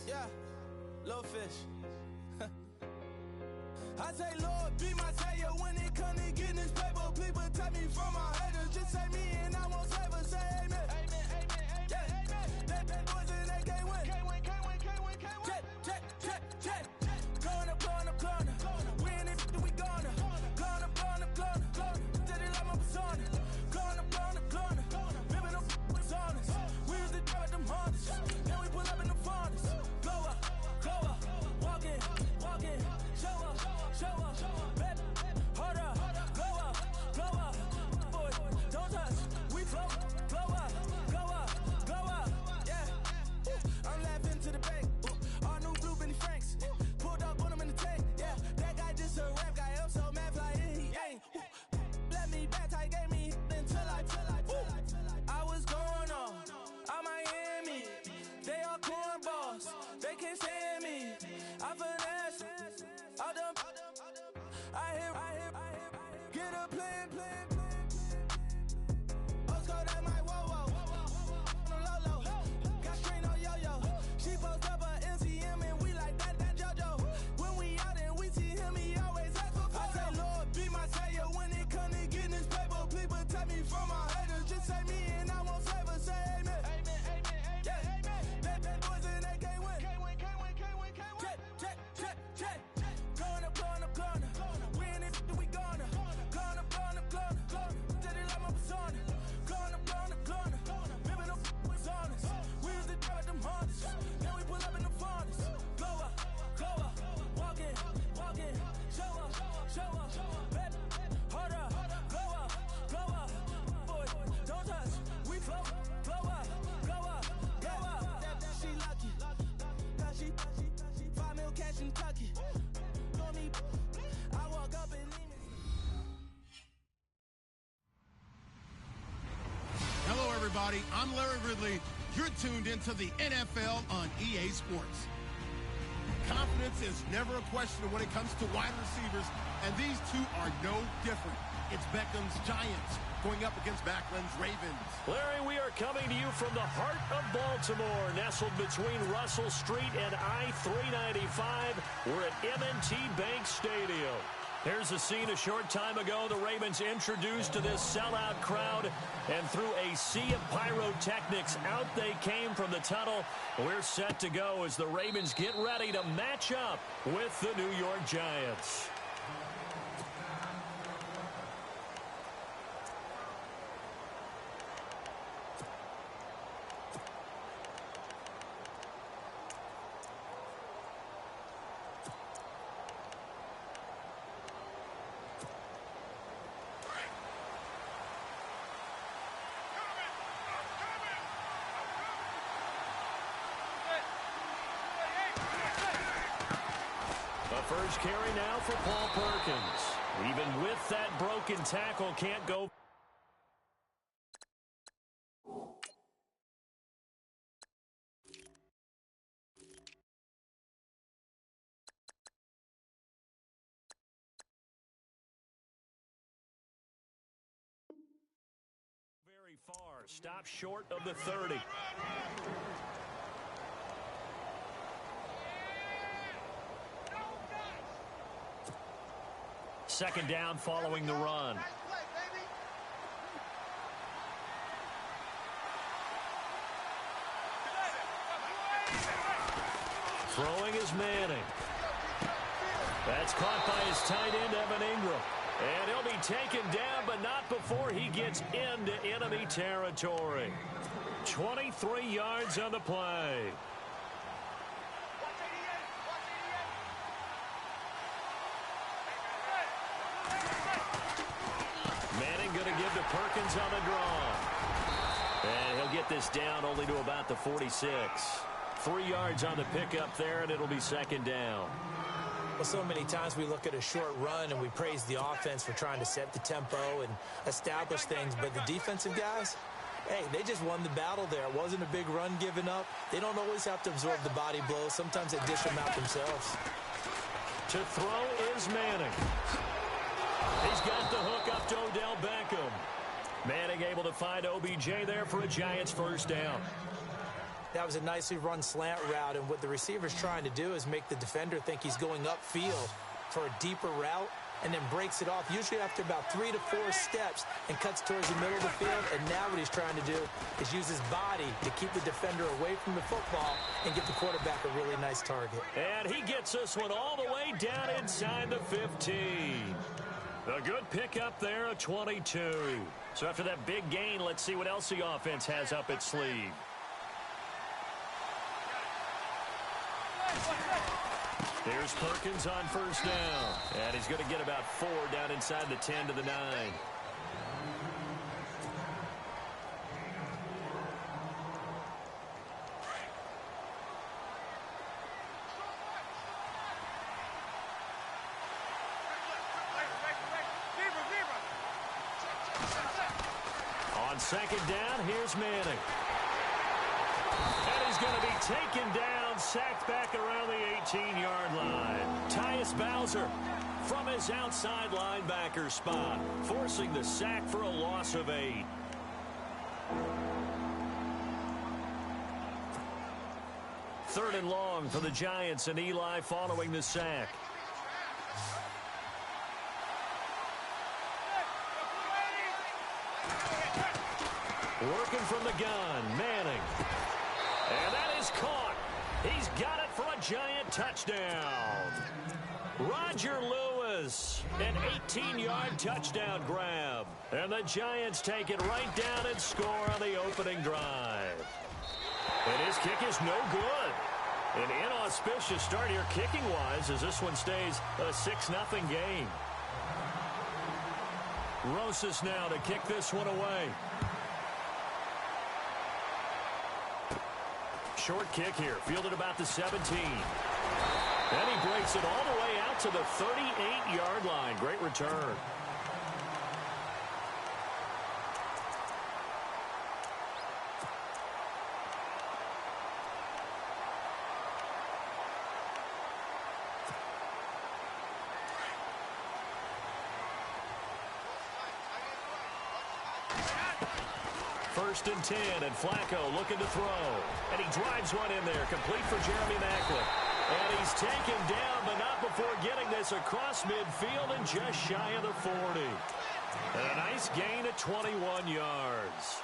Yeah, little fish. I say, Lord, be my savior when it comes to getting this paper. Please protect me from my haters. Just say me and I won't save us. Say amen. Amen, amen, amen, amen. That boys and they can't win. Can't win, can't win, can't win, can't win. Check. Going up. Win it, we gonna. Going up. Did it like my persona. Going up. Ripping up was honest. We was the drive at them Hondas. Then we pull up in the Fondas. Go up. Walking. Show up. Bet. Hold up. Go up. Boy, don't touch. We float. Go up. Yeah. I'm laughing to the bank. All new blue Benny Franks. Pulled up on him in the tank. Yeah. That guy just a rap guy. I'm so mad flying. He ain't. Let me back. I gave me until I was going on. I'm Miami. They all cornballs. They can't stand me. I finesse. All them. I hear. Get a plan. Let's go that my whoa. On the low. Got screen on yo-yo. She post up a MCM and we like that JoJo. When we out and we see him, he always ask for photo. I say, Lord, be my savior when it comes to getting this paper. Please protect me from my haters. Just say me and I won't save us. Say amen. Amen. That boys and they can't win. Can't win. Check. Going up. Win it, we gonna. Going up. Did it like my persona. Going up. Ripping up was honest. We was the drive at them Hondas. Then we pull up in the Fondas. Go up. Walking. Show up. Bet. Hold up. Go up. Boy, don't touch. We float. Go up. She lucky. Cause she 5 mil cash in Kentucky. Know me. I walk up and lean it. Hello, everybody. I'm Larry Ridley. You're tuned into the NFL on EA Sports. Confidence is never a question when it comes to wide receivers, and these two are no different. It's Beckham's Giants going up against Backland's Ravens. Larry, we are coming to you from the heart of Baltimore, nestled between Russell Street and I-395. We're at M&T Bank Stadium. Here's a scene a short time ago. The Ravens introduced to this sellout crowd, and through a sea of pyrotechnics, out they came from the tunnel. We're set to go as the Ravens get ready to match up with the New York Giants. First carry now for Paul Perkins. Even with that broken tackle, can't go. Very far. Stop short of the 30. Second down following the run. Throwing is Manning. That's caught by his tight end, Evan Ingram. And he'll be taken down, but not before he gets into enemy territory. 23 yards on the play. Manning going to give to Perkins on the draw. And he'll get this down only to about the 46. 3 yards on the pickup there, and it'll be second down. Well, so many times we look at a short run and we praise the offense for trying to set the tempo and establish things, but the defensive guys, hey, they just won the battle there. It wasn't a big run given up. They don't always have to absorb the body blows. Sometimes they dish them out themselves. To throw is Manning. He's got the hook up to Odell Beckham. Manning able to find OBJ there for a Giants first down. That was a nicely run slant route, and what the receiver's trying to do is make the defender think he's going upfield for a deeper route and then breaks it off, usually after about 3 to 4 steps, and cuts towards the middle of the field. And now what he's trying to do is use his body to keep the defender away from the football and get the quarterback a really nice target. And he gets this one all the way down inside the 15. A good pickup there, a 22. So after that big gain, let's see what else the offense has up its sleeve. Here's Perkins on first down. And he's going to get about 4 down inside the 10 to the 9. On second down, here's Manning. And he's going to be taken down, sacked back around the 18-yard line. Tyus Bowser from his outside linebacker spot, forcing the sack for a loss of 8. Third and long for the Giants, and Eli following the sack. Working from the gun, Manning. And that is caught. He's got it for a Giant touchdown. Roger Lewis, an 18-yard touchdown grab. And the Giants take it right down and score on the opening drive. And his kick is no good. An inauspicious start here kicking-wise as this one stays a 6-0 game. Rosas now to kick this one away. Short kick here, fielded about the 17. And he breaks it all the way out to the 38-yard line. Great return. First and 10, and Flacco looking to throw. And he drives one in there, complete for Jeremy Maclin. And he's taken down, but not before getting this across midfield and just shy of the 40. And a nice gain of 21 yards.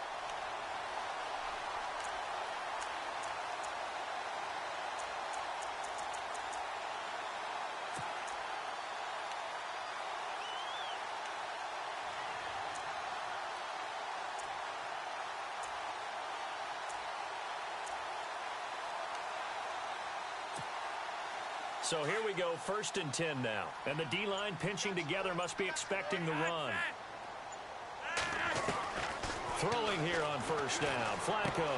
So here we go, first and 10 now. And the D-line pinching together must be expecting the run. Throwing here on first down. Flacco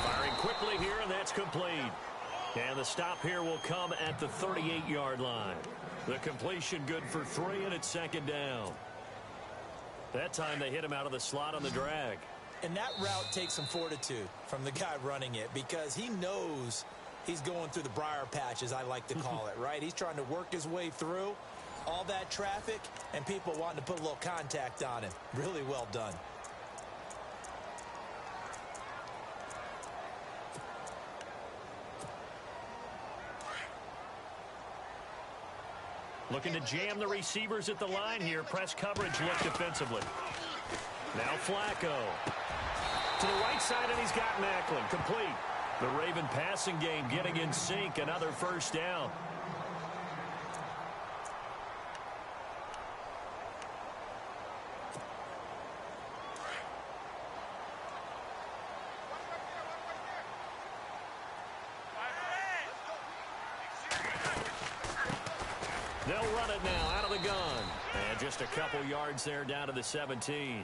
firing quickly here, and that's complete. And the stop here will come at the 38-yard line. The completion good for 3, and it's second down. That time they hit him out of the slot on the drag. And that route takes some fortitude from the guy running it, because he knows he's going through the briar patch, as I like to call it, right? He's trying to work his way through all that traffic and people wanting to put a little contact on him. Really well done. Looking to jam the receivers at the line here. Press coverage look defensively. Now Flacco to the right side, and he's got Maclin. Complete. The Raven passing game getting in sync. Another first down. They'll run it now out of the gun. And just a couple yards there down to the 17.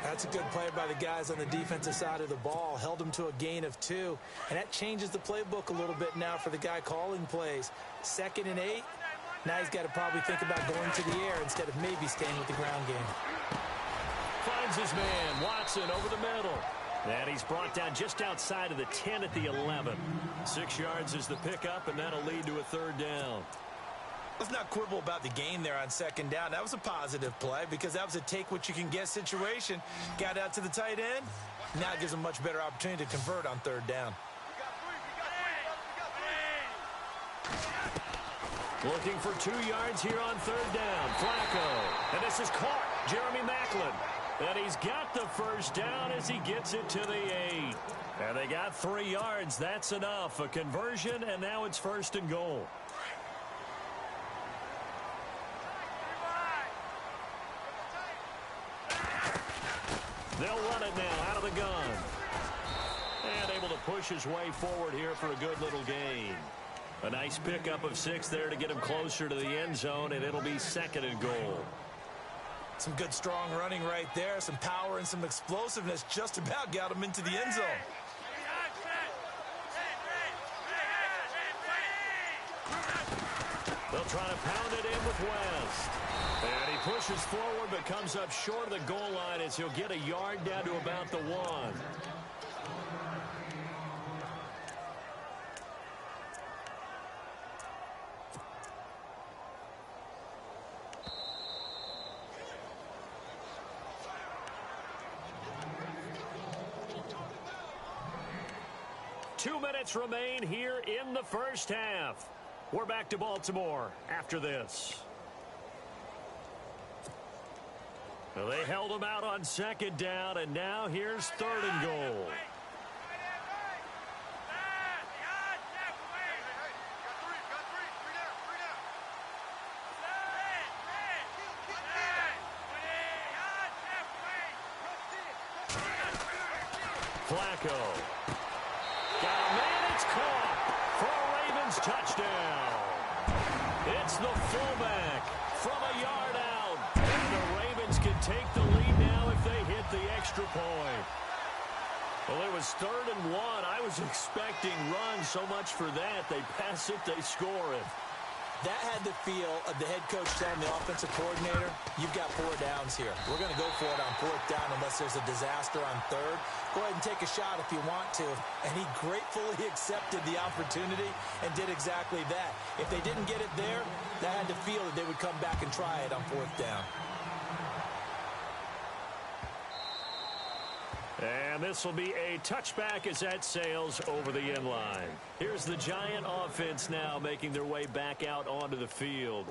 That's a good play by the guys on the defensive side of the ball. Held them to a gain of 2. And that changes the playbook a little bit now for the guy calling plays. 2nd and 8. Now he's got to probably think about going to the air instead of maybe staying with the ground game. Finds his man. Watson over the middle. And he's brought down just outside of the 10 at the 11. 6 yards is the pickup, and that'll lead to a 3rd down. Let's not quibble about the gain there on 2nd down. That was a positive play because that was a take-what-you-can-get situation. Got out to the tight end. Now it gives him a much better opportunity to convert on 3rd down. Looking for 2 yards here on 3rd down. Flacco. And this is caught. Jeremy Maclin. And he's got the first down as he gets it to the 8. And they got 3 yards. That's enough. A conversion, and now it's 1st and goal. They'll run it now out of the gun. And able to push his way forward here for a good little gain. A nice pickup of 6 there to get him closer to the end zone, and it'll be 2nd and goal. Some good, strong running right there. Some power and some explosiveness just about got him into the end zone. They'll try to pound it in with West. And he pushes forward but comes up short of the goal line as he'll get a yard down to about the 1. Two minutes remain here in the first half. We're back to Baltimore after this. Well, they held him out on 2nd down, and now here's 3rd and goal. Flacco. Got a man, it's caught for a Ravens touchdown. It's the fullback from a yard out. And the Ravens can take the lead now if they hit the extra point. Well, it was 3rd and 1. I was expecting runs so much for that. They pass it, they score it. That had the feel of the head coach telling the offensive coordinator, you've got 4 downs here. We're going to go for it on 4th down unless there's a disaster on 3rd. Go ahead and take a shot if you want to. And he gratefully accepted the opportunity and did exactly that. If they didn't get it there, that had the feel that they would come back and try it on 4th down. And this will be a touchback as that sails over the end line. Here's the Giant offense now making their way back out onto the field.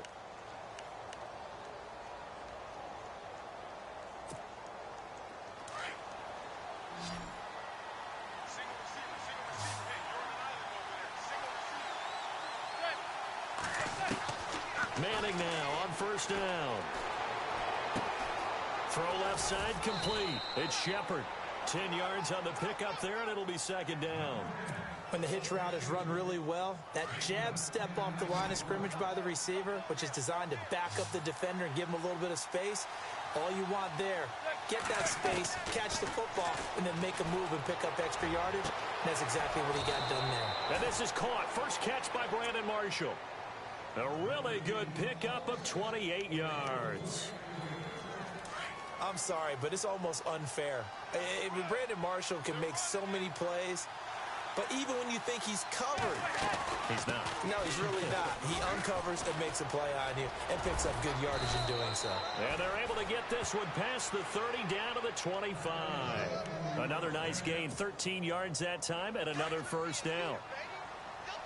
Manning now on 1st down. Throw left side complete. It's Shepard. 10 yards on the pickup there, and it'll be 2nd down. When the hitch route is run really well, that jab step off the line of scrimmage by the receiver, which is designed to back up the defender and give him a little bit of space, all you want there, get that space, catch the football, and then make a move and pick up extra yardage. And that's exactly what he got done there. And this is caught. First catch by Brandon Marshall. A really good pickup of 28 yards. I'm sorry, but it's almost unfair. Brandon Marshall can make so many plays, but even when you think he's covered, he's not. No, he's really not. He uncovers and makes a play on you and picks up good yardage in doing so. And they're able to get this one past the 30 down to the 25. Another nice gain, 13 yards that time, and another first down.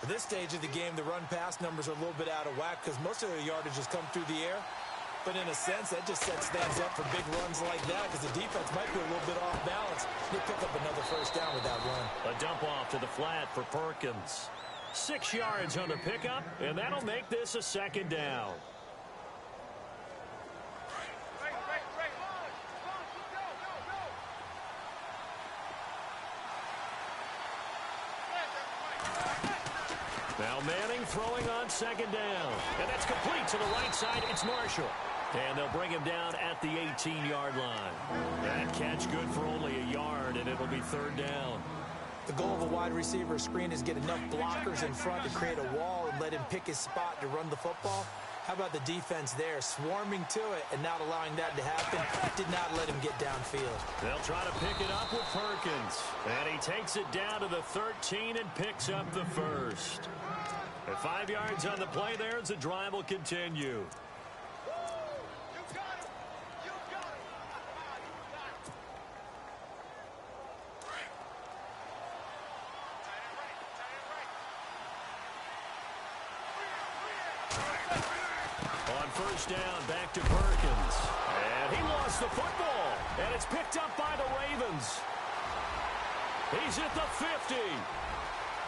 At this stage of the game, the run-pass numbers are a little bit out of whack because most of their yardage has come through the air. But in a sense, that just sets things up for big runs like that because the defense might be a little bit off balance. They pick up another first down with that run. A dump off to the flat for Perkins. 6 yards on the pickup, and that'll make this a second down. Now Manning throwing on second down. And that's complete to the right side. It's Marshall. And they'll bring him down at the 18-yard line. That catch good for only a yard, and it'll be third down. The goal of a wide receiver screen is get enough blockers in front to create a wall and let him pick his spot to run the football. How about the defense there, swarming to it and not allowing that to happen? Did not let him get downfield. They'll try to pick it up with Perkins. And he takes it down to the 13 and picks up the first. At 5 yards on the play there as the drive will continue. On first down, back to Perkins. And he lost the football. And it's picked up by the Ravens. He's at the 50.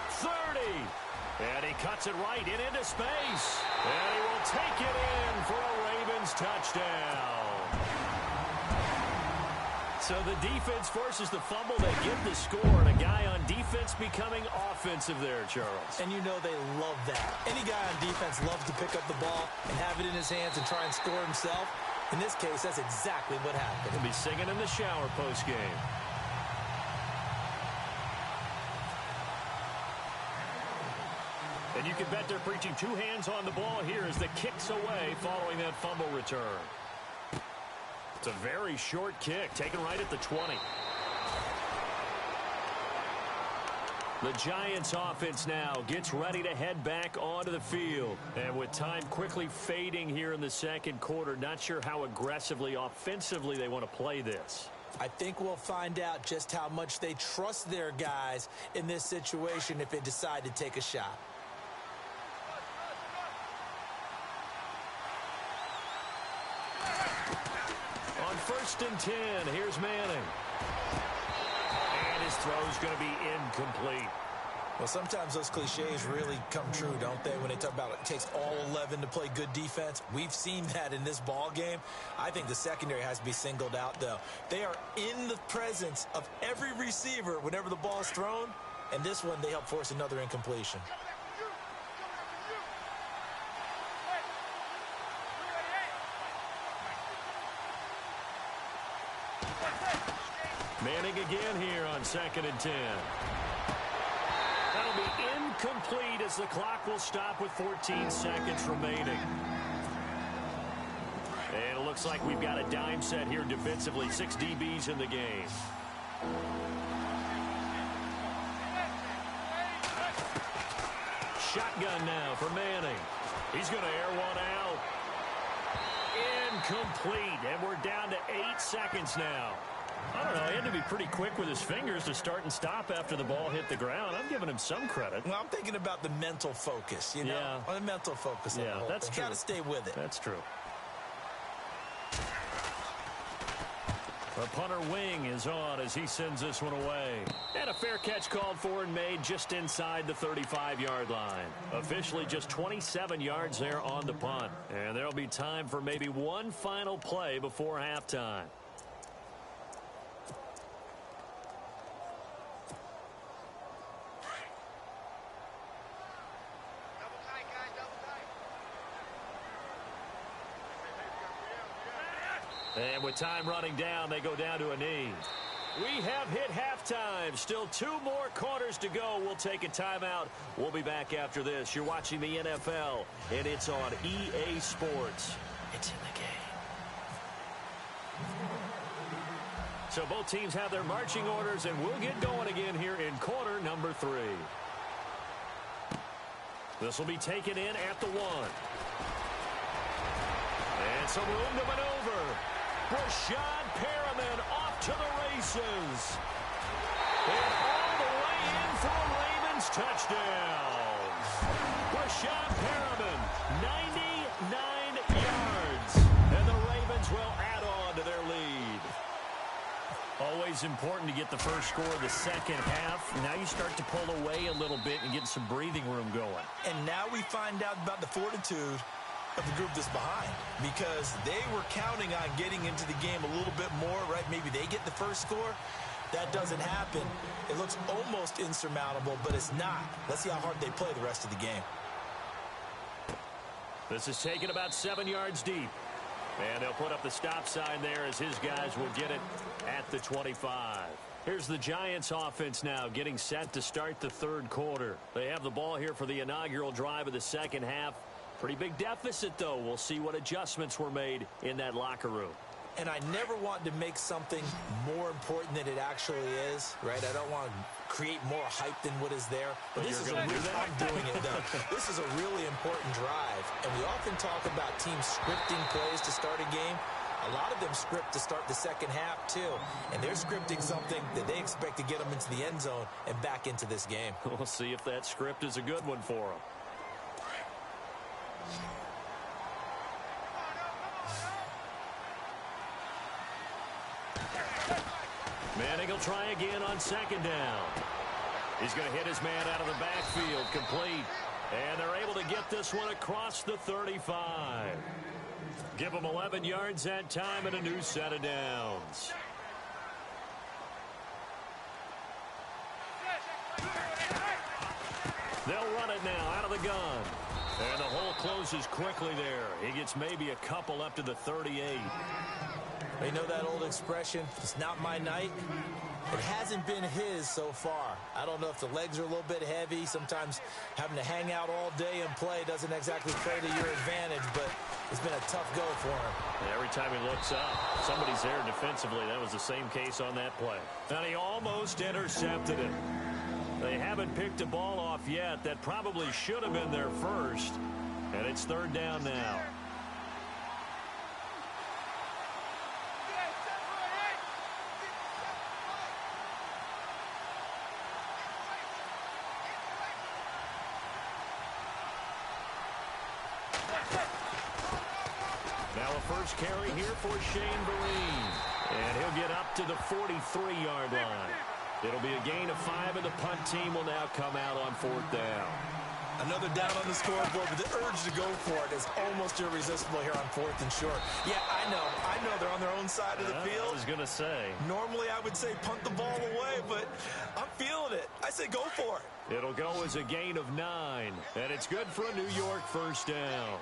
30. And he cuts it right into space. And he will take it in for a Ravens touchdown. So the defense forces the fumble. They get the score. And a guy on defense becoming offensive there, Charles. And you know they love that. Any guy on defense loves to pick up the ball and have it in his hands and try and score himself. In this case, that's exactly what happened. He'll be singing in the shower post-game. And you can bet they're preaching two hands on the ball here as the kick's away following that fumble return. It's a very short kick, taken right at the 20. The Giants offense now gets ready to head back onto the field. And with time quickly fading here in the second quarter, not sure how aggressively, offensively they want to play this. I think we'll find out just how much they trust their guys in this situation if they decide to take a shot. On 1st and 10, here's Manning. And his throw's going to be incomplete. Well, sometimes those cliches really come true, don't they? When they talk about it takes all 11 to play good defense. We've seen that in this ball game. I think the secondary has to be singled out, though. They are in the presence of every receiver whenever the ball's thrown. And this one, they help force another incompletion. Manning again here on 2nd and 10. That'll be incomplete as the clock will stop with 14 seconds remaining. And it looks like we've got a dime set here defensively. 6 DBs in the game. Shotgun now for Manning. He's going to air one out. Incomplete. And we're down to 8 seconds now. I don't know. He had to be pretty quick with his fingers to start and stop after the ball hit the ground. I'm giving him some credit. Well, I'm thinking about the mental focus, you know? Yeah. The mental focus. Yeah, that's true. Got to stay with it. That's true. The punter wing is on as he sends this one away. And a fair catch called for and made just inside the 35-yard line. Officially just 27 yards there on the punt. And there'll be time for maybe one final play before halftime. And with time running down, they go down to a knee. We have hit halftime. Still 2 more quarters to go. We'll take a timeout. We'll be back after this. You're watching the NFL, and it's on EA Sports. It's in the game. So both teams have their marching orders, and we'll get going again here in quarter number 3. This will be taken in at the 1. And some room to maneuver. Rashad Perriman off to the races. And all the way in for a Ravens touchdown. Rashad Perriman, 99 yards. And the always important to get the first score of the second half. Now you start to pull away a little bit and get some breathing room going. And now we find out about the fortitude of the group that's behind, because they were counting on getting into the game a little bit more, right? Maybe they get the first score. That doesn't happen. It looks almost insurmountable, but it's not. Let's see how hard they play the rest of the game. This is taken about 7 yards deep. And they'll put up the stop sign there as his guys will get it at the 25. Here's the Giants offense now getting set to start the third quarter. They have the ball here for the inaugural drive of the second half. Pretty big deficit, though. We'll see what adjustments were made in that locker room. And I never want to make something more important than it actually is, right? I don't want to create more hype than what is there. But this is I'm doing it, though. This is a really important drive. And we often talk about teams scripting plays to start a game. A lot of them script to start the second half, too. And they're scripting something that they expect to get them into the end zone and back into this game. We'll see if that script is a good one for them. Manning will try again on second down. He's going to hit his man out of the backfield, complete. And they're able to get this one across the 35. Give them 11 yards that time and a new set of downs. They'll run it now out of the gun. And the hole closes quickly there. He gets maybe a couple up to the 38. You know that old expression, it's not my night? It hasn't been his so far. I don't know if the legs are a little bit heavy. Sometimes having to hang out all day and play doesn't exactly play to your advantage, but it's been a tough go for him. Every time he looks up, somebody's there defensively. That was the same case on that play. And he almost intercepted it. They haven't picked a ball off yet. That probably should have been their first. And it's third down now. Now a first carry here for Shane Vereen. And he'll get up to the 43-yard line. It'll be a gain of 5, and the punt team will now come out on fourth down. Another down on the scoreboard, but the urge to go for it is almost irresistible here on fourth and short. Yeah, I know they're on their own side of the field. I was going to say. Normally I would say punt the ball away, but I'm feeling it. I say go for it. It'll go as a gain of 9, and it's good for a New York first down.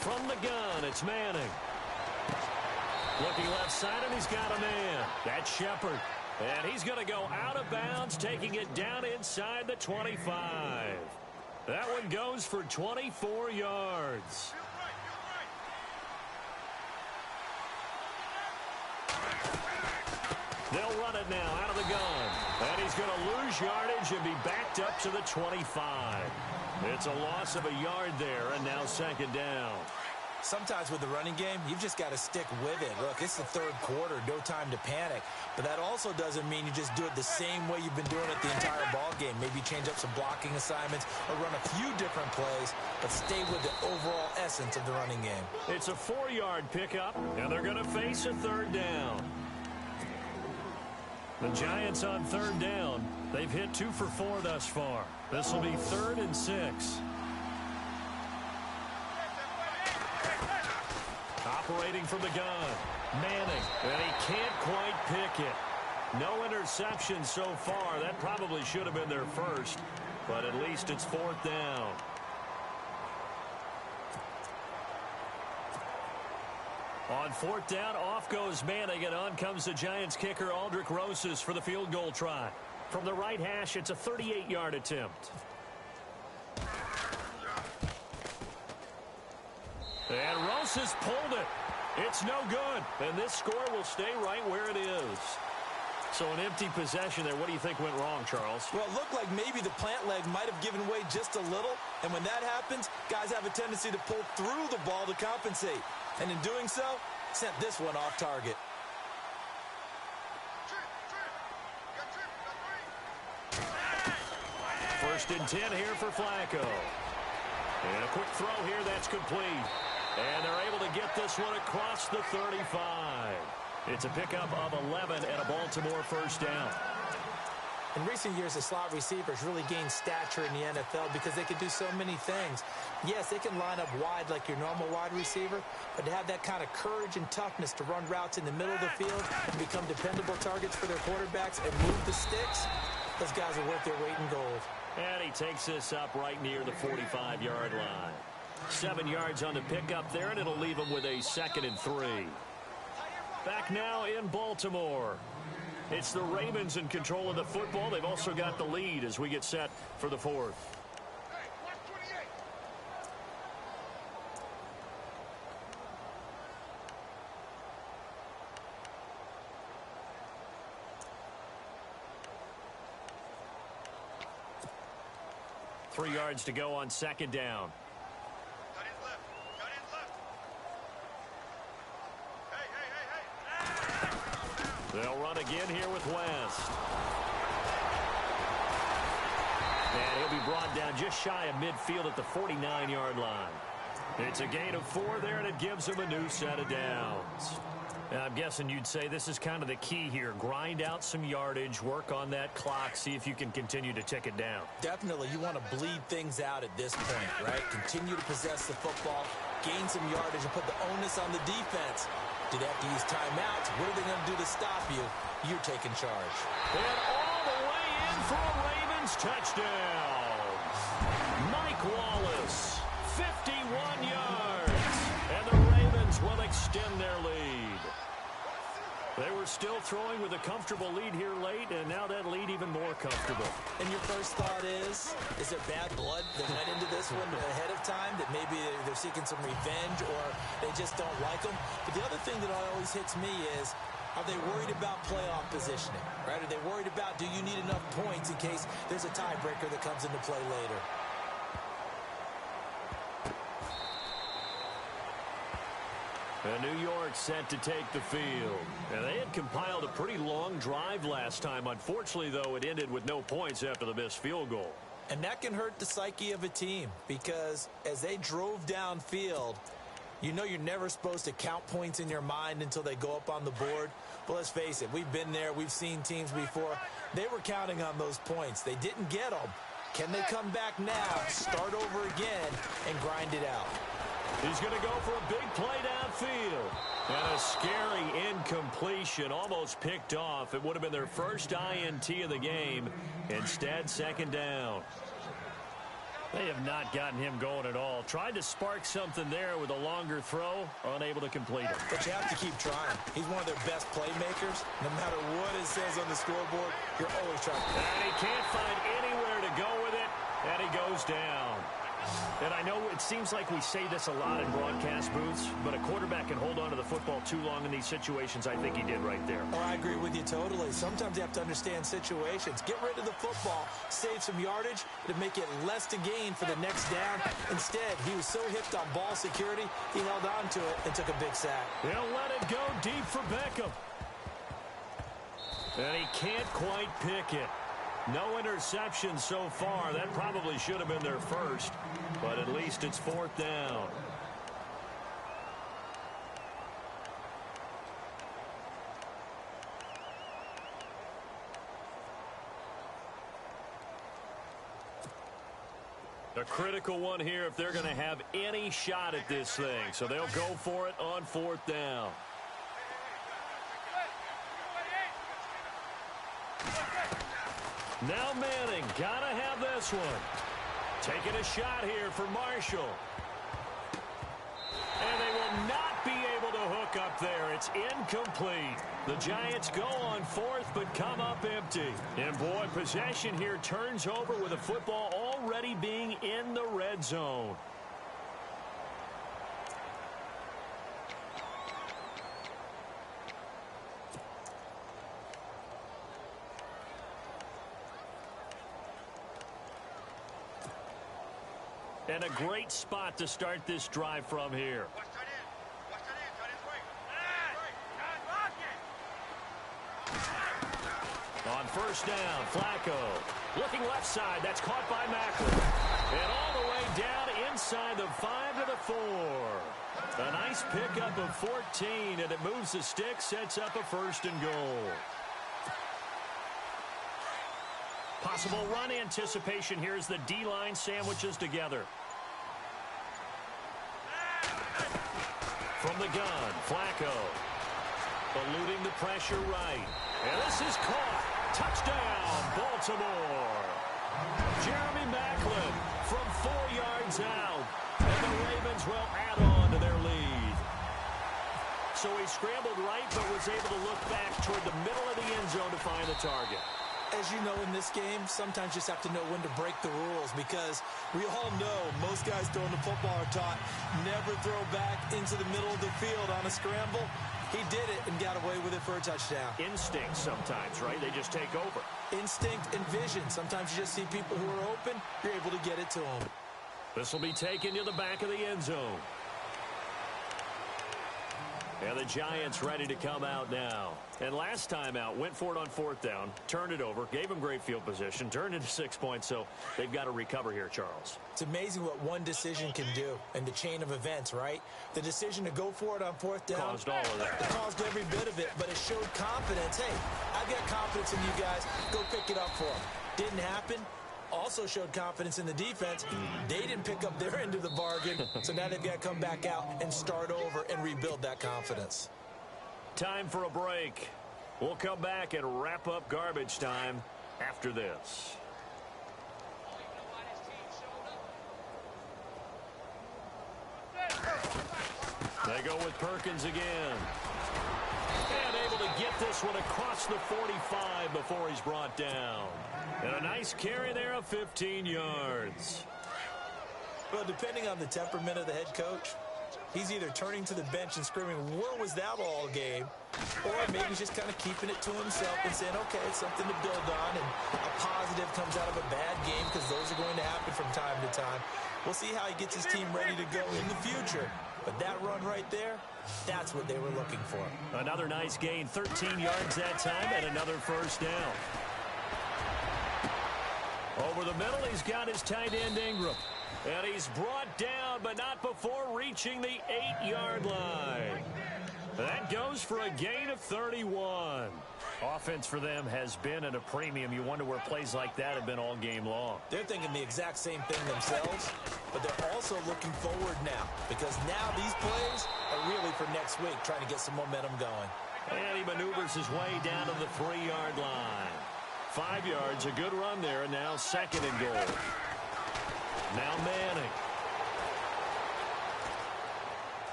From the gun, it's Manning. Looking left side, and he's got a man. That's Shepard. And he's going to go out of bounds, taking it down inside the 25. That one goes for 24 yards. They'll run it now out of the gun. And he's going to lose yardage and be backed up to the 25. It's a loss of a yard there, and now second down. Sometimes with the running game, you've just got to stick with it. Look, it's the third quarter, no time to panic. But that also doesn't mean you just do it the same way you've been doing it the entire ball game. Maybe change up some blocking assignments or run a few different plays, but stay with the overall essence of the running game. It's a 4-yard pickup, and they're going to face a third down. The Giants on third down. They've hit 2 for 4 thus far. This will be 3rd and 6. Operating from the gun, Manning, and he can't quite pick it. No interception so far. That probably should have been their first, but at least it's 4th down. On 4th down, off goes Manning, and on comes the Giants kicker, Aldrich Rosas, for the field goal try. From the right hash, it's a 38-yard attempt. And Rosas pulled it. It's no good. And this score will stay right where it is. So an empty possession there. What do you think went wrong, Charles? Well, it looked like maybe the plant leg might have given way just a little. And when that happens, guys have a tendency to pull through the ball to compensate. And in doing so, sent this one off target. First and 10 here for Flacco. And a quick throw here that's complete. And they're able to get this one across the 35. It's a pickup of 11 and a Baltimore first down. In recent years, the slot receivers really gained stature in the NFL because they can do so many things. Yes, they can line up wide like your normal wide receiver, but to have that kind of courage and toughness to run routes in the middle of the field and become dependable targets for their quarterbacks and move the sticks, those guys are worth their weight in gold. And he takes this up right near the 45-yard line. 7 yards on the pickup there, and it'll leave him with a 2nd and 3. Back now in Baltimore. It's the Ravens in control of the football. They've also got the lead as we get set for the 4th. Three yards to go on 2nd down. They'll run again here with West. And he'll be brought down just shy of midfield at the 49-yard line. It's a gain of 4 there, and it gives him a new set of downs. Now, I'm guessing you'd say this is kind of the key here. Grind out some yardage, work on that clock, see if you can continue to tick it down. Definitely, you want to bleed things out at this point, right? Continue to possess the football, gain some yardage, and put the onus on the defense. Do they have to use timeouts? What are they going to do to stop you? You're taking charge. And all the way in for a Ravens touchdown. Mike Wallace, 51 yards. And the Ravens will extend their lead. They were still throwing with a comfortable lead here late, and now that lead even more comfortable. And your first thought is there bad blood that went into this one ahead of time, that maybe they're seeking some revenge or they just don't like them? But the other thing that always hits me is, are they worried about playoff positioning, right? Are they worried about, do you need enough points in case there's a tiebreaker that comes into play later? And New York set to take the field. And they had compiled a pretty long drive last time. Unfortunately, though, it ended with no points after the missed field goal. And that can hurt the psyche of a team because as they drove downfield, you know you're never supposed to count points in your mind until they go up on the board. But let's face it, we've been there. We've seen teams before. They were counting on those points. They didn't get them. Can they come back now, start over again, and grind it out? He's going to go for a big play downfield. And a scary incompletion, almost picked off. It would have been their first INT of the game. Instead, 2nd down. They have not gotten him going at all. Tried to spark something there with a longer throw, unable to complete it. But you have to keep trying. He's one of their best playmakers. No matter what it says on the scoreboard, you're always trying. And he can't find anywhere to go with it, and he goes down. And I know it seems like we say this a lot in broadcast booths, but a quarterback can hold on to the football too long in these situations. I think he did right there. Oh, I agree with you totally. Sometimes you have to understand situations. Get rid of the football, save some yardage to make it less to gain for the next down. Instead, he was so hipped on ball security, he held on to it and took a big sack. He'll let it go deep for Beckham. And he can't quite pick it. No interception so far. That probably should have been their first, but at least it's 4th down. A critical one here if they're going to have any shot at this thing, so they'll go for it on 4th down. Now Manning, gotta have this one. Taking a shot here for Marshall. And they will not be able to hook up there. It's incomplete. The Giants go on 4th, but come up empty. And boy, possession here turns over with the football already being in the red zone. And a great spot to start this drive from here. On 1st down, Flacco. Looking left side, that's caught by Macklin. And all the way down inside the 5 to the 4. A nice pickup of 14, and it moves the stick, sets up a first and goal. Possible run anticipation here as the D-line sandwiches together. From the gun, Flacco. Eluding the pressure right. And this is caught. Touchdown, Baltimore. Jeremy Maclin from 4 yards out. And the Ravens will add on to their lead. So he scrambled right, but was able to look back toward the middle of the end zone to find the target. As you know, in this game, sometimes you just have to know when to break the rules, because we all know most guys throwing the football are taught never throw back into the middle of the field on a scramble. He did it and got away with it for a touchdown. Instinct sometimes, right? They just take over. Instinct and vision. Sometimes you just see people who are open, you're able to get it to them. This will be taken to the back of the end zone. And the Giants ready to come out now. And last time out, went for it on 4th down, turned it over, gave them great field position, turned into 6 points, so they've got to recover here, Charles. It's amazing what one decision can do in the chain of events, right? The decision to go for it on 4th down caused all of that. It caused every bit of it, but it showed confidence. Hey, I've got confidence in you guys. Go pick it up for them. Didn't happen. Also showed confidence in the defense. They didn't pick up their end of the bargain, so now they've got to come back out and start over and rebuild that confidence. Time for a break. We'll come back and wrap up garbage time after this. They go with Perkins again. And able to get this one across the 45 before he's brought down. And a nice carry there of 15 yards. Well, depending on the temperament of the head coach, he's either turning to the bench and screaming, where was that all game? Or maybe he's just kind of keeping it to himself and saying, okay, it's something to build on, and a positive comes out of a bad game, because those are going to happen from time to time. We'll see how he gets his team ready to go in the future. But that run right there, that's what they were looking for. Another nice gain, 13 yards that time, and another first down. Over the middle, he's got his tight end, Ingram. And he's brought down, but not before reaching the 8-yard line. That goes for a gain of 31. Offense for them has been at a premium. You wonder where plays like that have been all game long. They're thinking the exact same thing themselves, but they're also looking forward now, because now these plays are really for next week, trying to get some momentum going. And he maneuvers his way down to the 3-yard line. 5 yards, a good run there, and now 2nd and goal. Now Manning.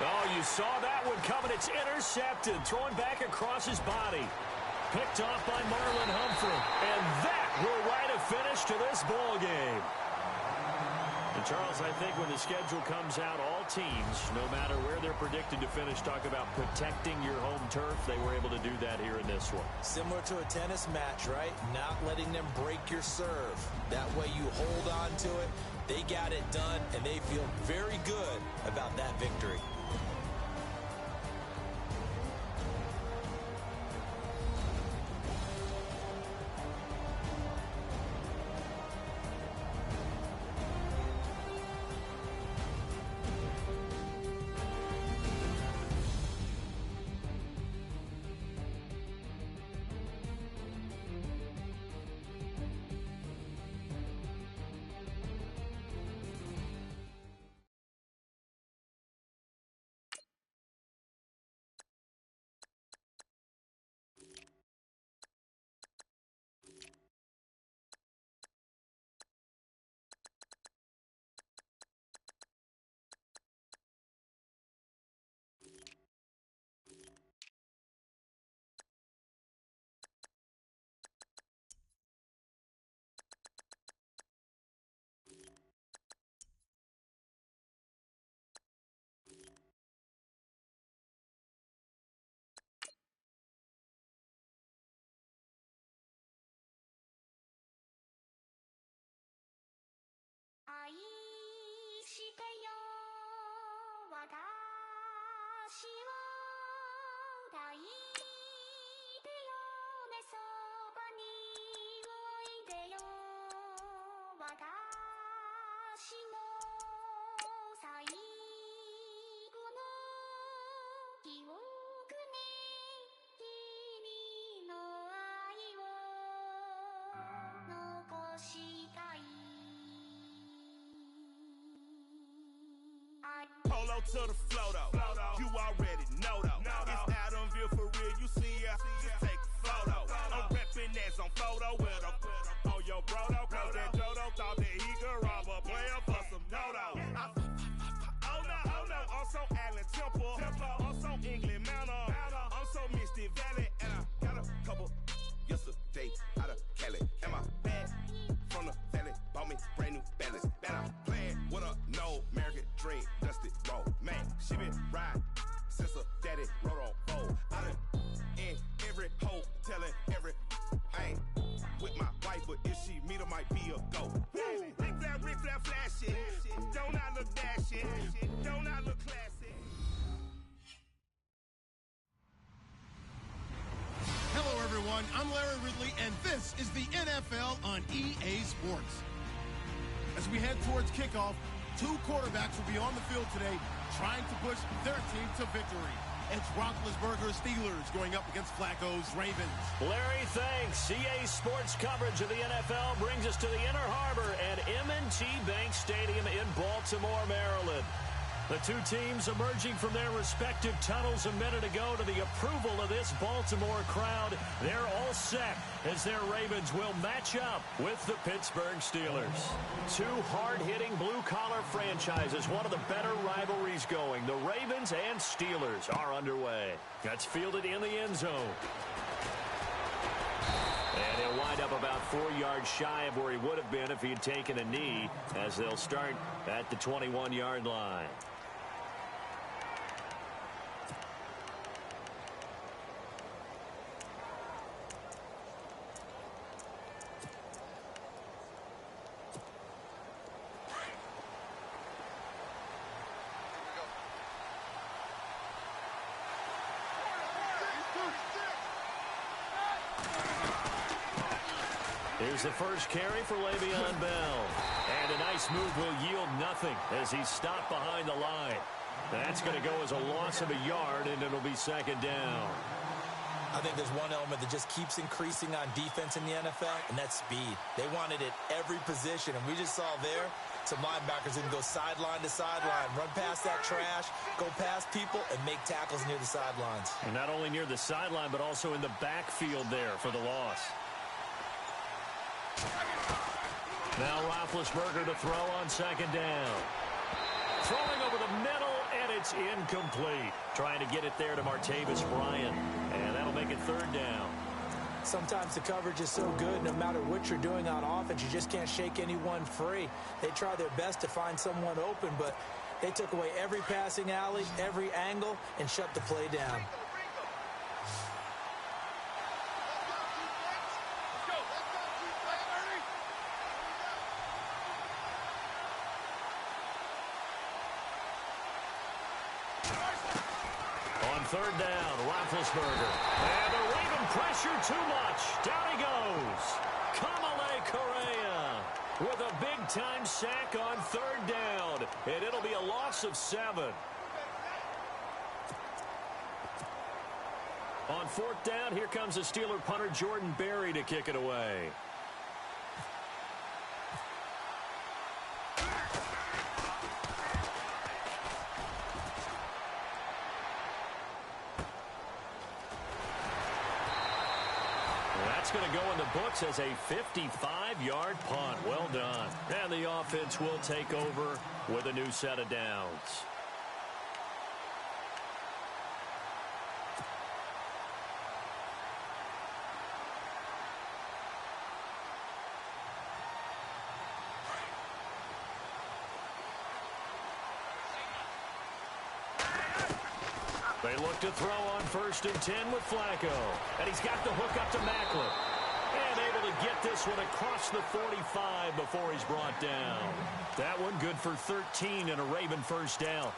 Oh, you saw that one coming. It's intercepted. Thrown back across his body. Picked off by Marlon Humphrey. And that will write a finish to this ball game. And Charles, I think when the schedule comes out, all teams, no matter where they're predicted to finish, talk about protecting your home turf. They were able to do that here in this one. Similar to a tennis match, right? Not letting them break your serve. That way you hold on to it. They got it done, and they feel very good about that victory. to the flow, though. You already know, though. It's Adamville for real. You see ya, just take a photo. I'm reppin' that's on photo with a on your bro, though. Cause that Jodo thought that he could rob a player for some no-no. Oh no, I'm so Allen Temple. I'm so England Manor. I'm so Mystic Valley. And I got a couple yesterday out of Cali. And my bag from the valley bought me brand new balance. And I'm playing with a no American dream, dusty roll. Man, she been riding since her daddy rode on roll. I done in every hole, telling every I ain't with my wife, but if she meet her, might be a go. Rick Flair flashing. Don't I look dashing? Don't I look classy? Hello, everyone. I'm Larry Ridley, and this is the NFL on EA Sports. As we head towards kickoff, two quarterbacks will be on the field today trying to push their team to victory. It's Roethlisberger's Steelers going up against Flacco's Ravens. Larry, thanks. EA Sports coverage of the NFL brings us to the Inner Harbor at M&T Bank Stadium in Baltimore, Maryland. The two teams emerging from their respective tunnels a minute ago to the approval of this Baltimore crowd. They're all set as their Ravens will match up with the Pittsburgh Steelers. Two hard-hitting blue-collar franchises, one of the better rivalries going. The Ravens and Steelers are underway. That's fielded in the end zone. And he'll wind up about 4 yards shy of where he would have been if he had taken a knee, as they'll start at the 21-yard line. Here's the first carry for Le'Veon Bell. And a nice move will yield nothing as he's stopped behind the line. That's going to go as a loss of a yard, and it'll be second down. I think there's one element that just keeps increasing on defense in the NFL, and that's speed. They want it at every position, and we just saw there some linebackers that can go sideline to sideline, run past that trash, go past people, and make tackles near the sidelines. And not only near the sideline, but also in the backfield there for the loss. Now Roethlisberger to throw on second down. Throwing over the middle, and it's incomplete. Trying to get it there to Martavis Bryant, and that'll make it third down. Sometimes the coverage is so good, no matter what you're doing on offense, you just can't shake anyone free. They try their best to find someone open, but they took away every passing alley, every angle, and shut the play down. Third down, Roethlisberger. And the Raven pressure too much. Down he goes. Kamale Correa with a big-time sack on third down. And it'll be a loss of 7. On fourth down, here comes the Steeler punter Jordan Berry to kick it away. That's going to go in the books as a 55-yard punt. Well done. And the offense will take over with a new set of downs. They look to throw on 1st and 10 with Flacco. And he's got the hook up to Macklin. And able to get this one across the 45 before he's brought down. That one good for 13 and a Raven first down.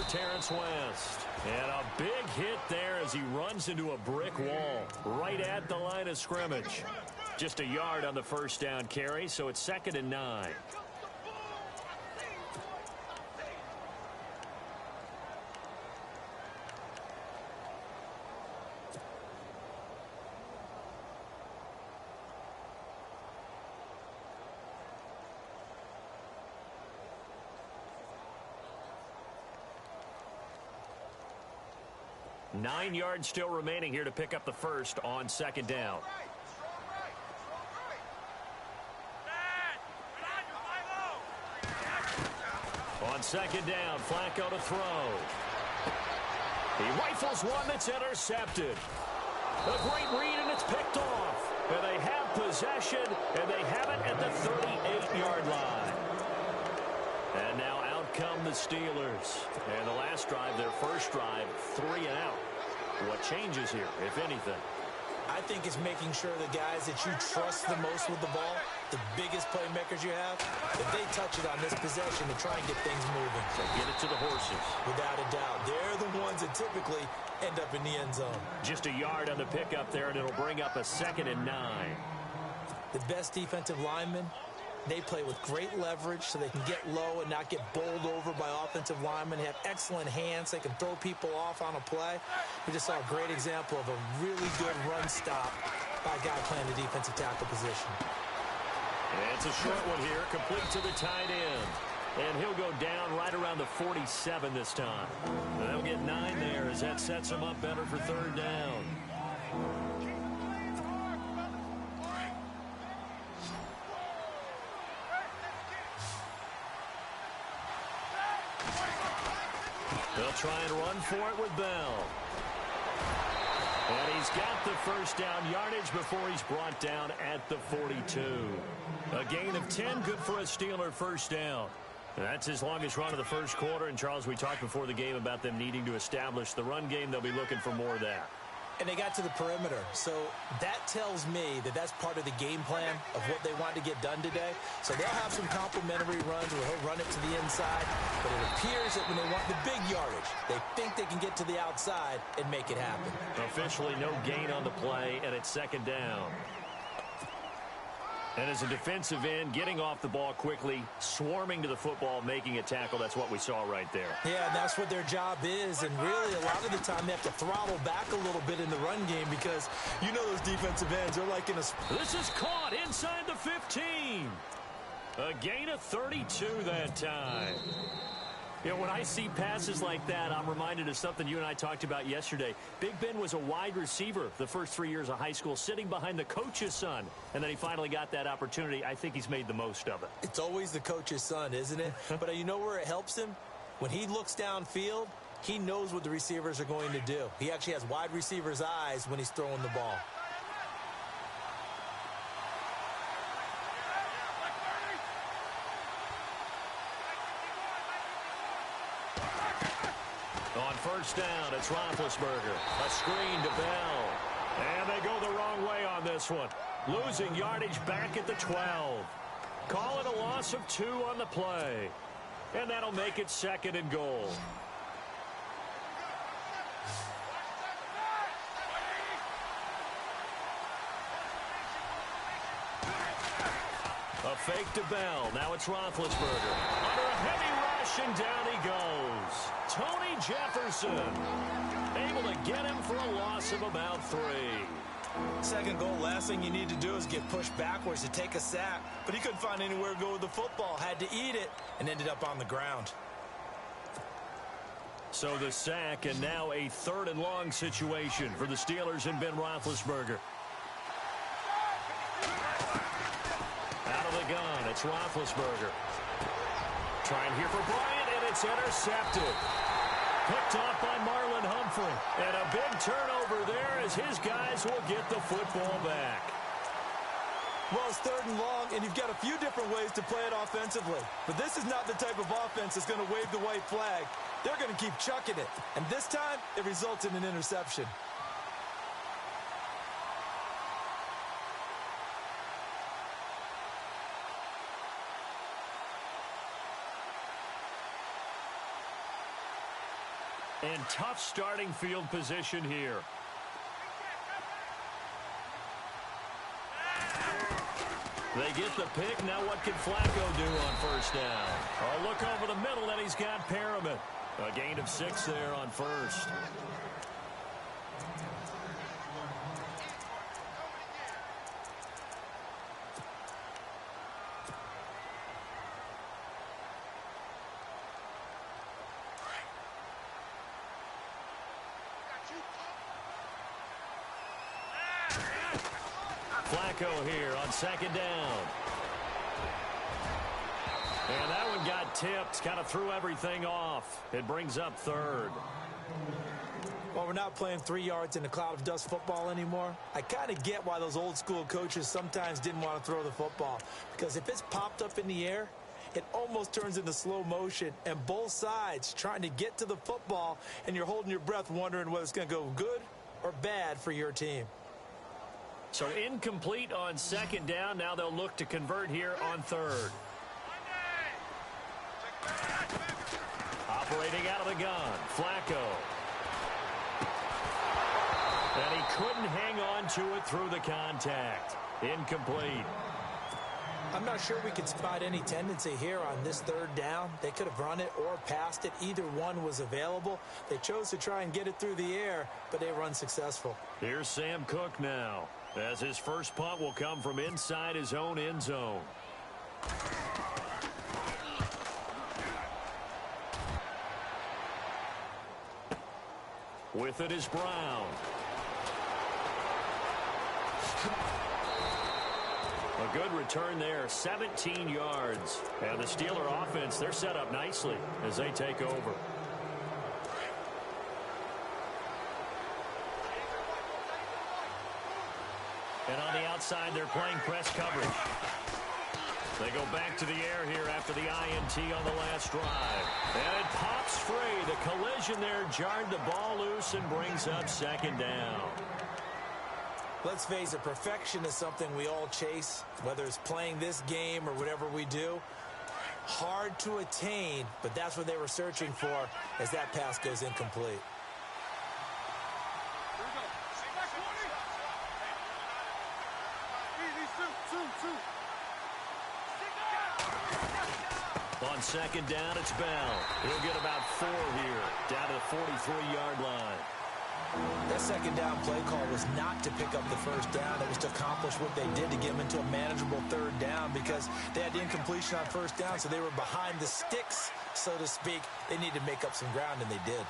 Terrence West. And a big hit there as he runs into a brick wall right at the line of scrimmage. Just a yard on the first down carry, so it's 2nd and 9. Nine yards still remaining here to pick up the first on 2nd down. On 2nd down, Flacco to throw. He rifles one that's intercepted. A great read, and it's picked off. And they have possession, and they have it at the 38-yard line. And now out come the Steelers. And the last drive, their first drive, 3 and out. What changes here, if anything? I think it's making sure the guys that you trust the most with the ball, the biggest playmakers you have, if they touch it on this possession to try and get things moving. So get it to the horses. Without a doubt. They're the ones that typically end up in the end zone. Just a yard on the pickup there, and it'll bring up a 2nd and 9. The best defensive linemen, they play with great leverage so they can get low and not get bowled over by offensive linemen. They have excellent hands. They can throw people off on a play. We just saw a great example of a really good run stop by a guy playing the defensive tackle position. And it's a short one here, complete to the tight end. And he'll go down right around the 47 this time. And they'll get 9 there as that sets him up better for 3rd down. They'll try and run for it with Bell. And he's got the first down yardage before he's brought down at the 42. A gain of 10, good for a Steeler first down. And that's his longest run of the first quarter. And, Charles, we talked before the game about them needing to establish the run game. They'll be looking for more of that. And they got to the perimeter. So that tells me that that's part of the game plan of what they want to get done today. So they'll have some complementary runs where he'll run it to the inside. But it appears that when they want the big yardage, they think they can get to the outside and make it happen. Officially no gain on the play, and it's 2nd down. And as a defensive end, getting off the ball quickly, swarming to the football, making a tackle, that's what we saw right there. Yeah, and that's what their job is. And really, a lot of the time, they have to throttle back a little bit in the run game because you know those defensive ends, they're like in a... This is caught inside the 15. A gain of 32 that time. You know, when I see passes like that, I'm reminded of something you and I talked about yesterday. Big Ben was a wide receiver the first 3 years of high school, sitting behind the coach's son. And then he finally got that opportunity. I think he's made the most of it. It's always the coach's son, isn't it? But you know where it helps him? When he looks downfield, he knows what the receivers are going to do. He actually has wide receivers' eyes when he's throwing the ball. On first down, it's Roethlisberger. A screen to Bell. And they go the wrong way on this one. Losing yardage back at the 12. Call it a loss of 2 on the play. And that'll make it 2nd and goal. A fake to Bell. Now it's Roethlisberger. Under a heavy rush, and down he goes. Tony Jefferson able to get him for a loss of about 3. Second goal, last thing you need to do is get pushed backwards to take a sack. But he couldn't find anywhere to go with the football. Had to eat it and ended up on the ground. So the sack, and now a 3rd and long situation for the Steelers and Ben Roethlisberger. Out of the gun, it's Roethlisberger. Trying here for Bryant, and it's intercepted. Picked off by Marlon Humphrey. And a big turnover there as his guys will get the football back. Well, it's 3rd and long, and you've got a few different ways to play it offensively. But this is not the type of offense that's going to wave the white flag. They're going to keep chucking it. And this time, it results in an interception. And tough starting field position here. They get the pick. Now what can Flacco do on first down? Oh, look over the middle, and he's got Perriman. A gain of 6 there on first. Flacco here on second down. And that one got tipped, kind of threw everything off. It brings up third. Well, we're not playing 3 yards in a cloud of dust football anymore. I kind of get why those old school coaches sometimes didn't want to throw the football. Because if it's popped up in the air, it almost turns into slow motion. And both sides trying to get to the football, and you're holding your breath wondering whether it's going to go good or bad for your team. So incomplete on second down. Now they'll look to convert here on third. Operating out of the gun, Flacco. And he couldn't hang on to it through the contact. Incomplete. I'm not sure we can spot any tendency here on this third down. They could have run it or passed it. Either one was available. They chose to try and get it through the air, but they were unsuccessful. Here's Sam Cook now, as his first punt will come from inside his own end zone. With it is Brown. A good return there, 17 yards. And the Steeler offense, they're set up nicely as they take over. And on the outside, they're playing press coverage. They go back to the air here after the INT on the last drive. And it pops free. The collision there jarred the ball loose and brings up second down. Let's face it, perfection is something we all chase, whether it's playing this game or whatever we do. Hard to attain, but that's what they were searching for as that pass goes incomplete. On second down, it's Bell. He'll get about 4 here, down to the 43-yard line. That second down play call was not to pick up the first down. It was to accomplish what they did to get them into a manageable third down because they had the incompletion on first down, so they were behind the sticks, so to speak. They needed to make up some ground, and they did.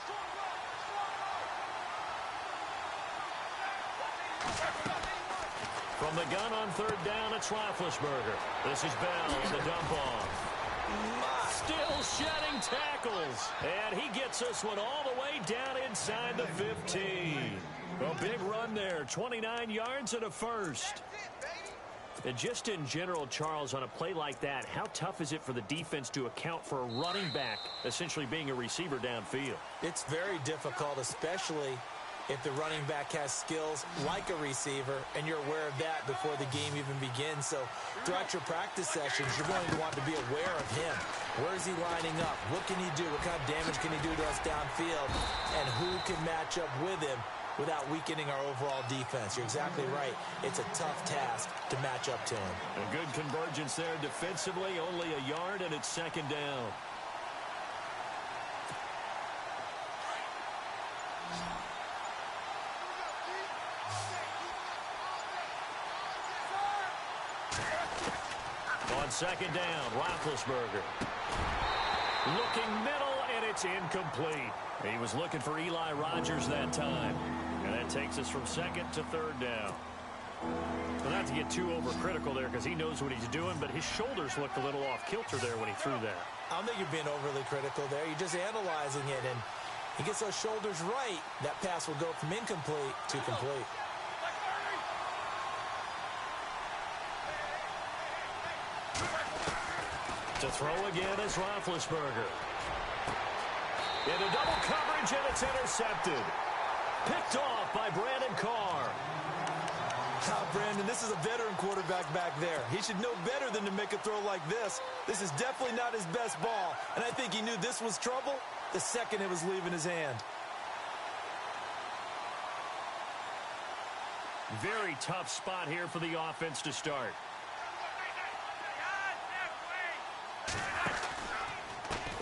From the gun on third down, it's Roethlisberger. This is Bell in the dump off. Still shedding tackles. And he gets this one all the way down inside the 15. A big run there, 29 yards and a first. And just in general, Charles, on a play like that, how tough is it for the defense to account for a running back essentially being a receiver downfield? It's very difficult, especially if the running back has skills like a receiver, and you're aware of that before the game even begins. So throughout your practice sessions, you're going to want to be aware of him. Where is he lining up? What can he do? What kind of damage can he do to us downfield? And who can match up with him without weakening our overall defense? You're exactly right. It's a tough task to match up to him. A good convergence there defensively, only a yard, and it's second down. On second down, Roethlisberger. Looking middle, and it's incomplete. He was looking for Eli Rogers that time. And that takes us from second to third down. Well, not to get too overcritical there because he knows what he's doing, but his shoulders looked a little off kilter there when he threw that. I don't think you're being overly critical there. You're just analyzing it, and he gets those shoulders right. That pass will go from incomplete to complete. To throw again is Roethlisberger. Into double coverage, and it's intercepted. Picked off by Brandon Carr. Brandon, this is a veteran quarterback back there. He should know better than to make a throw like this. This is definitely not his best ball, and I think he knew this was trouble the second it was leaving his hand. Very tough spot here for the offense to start.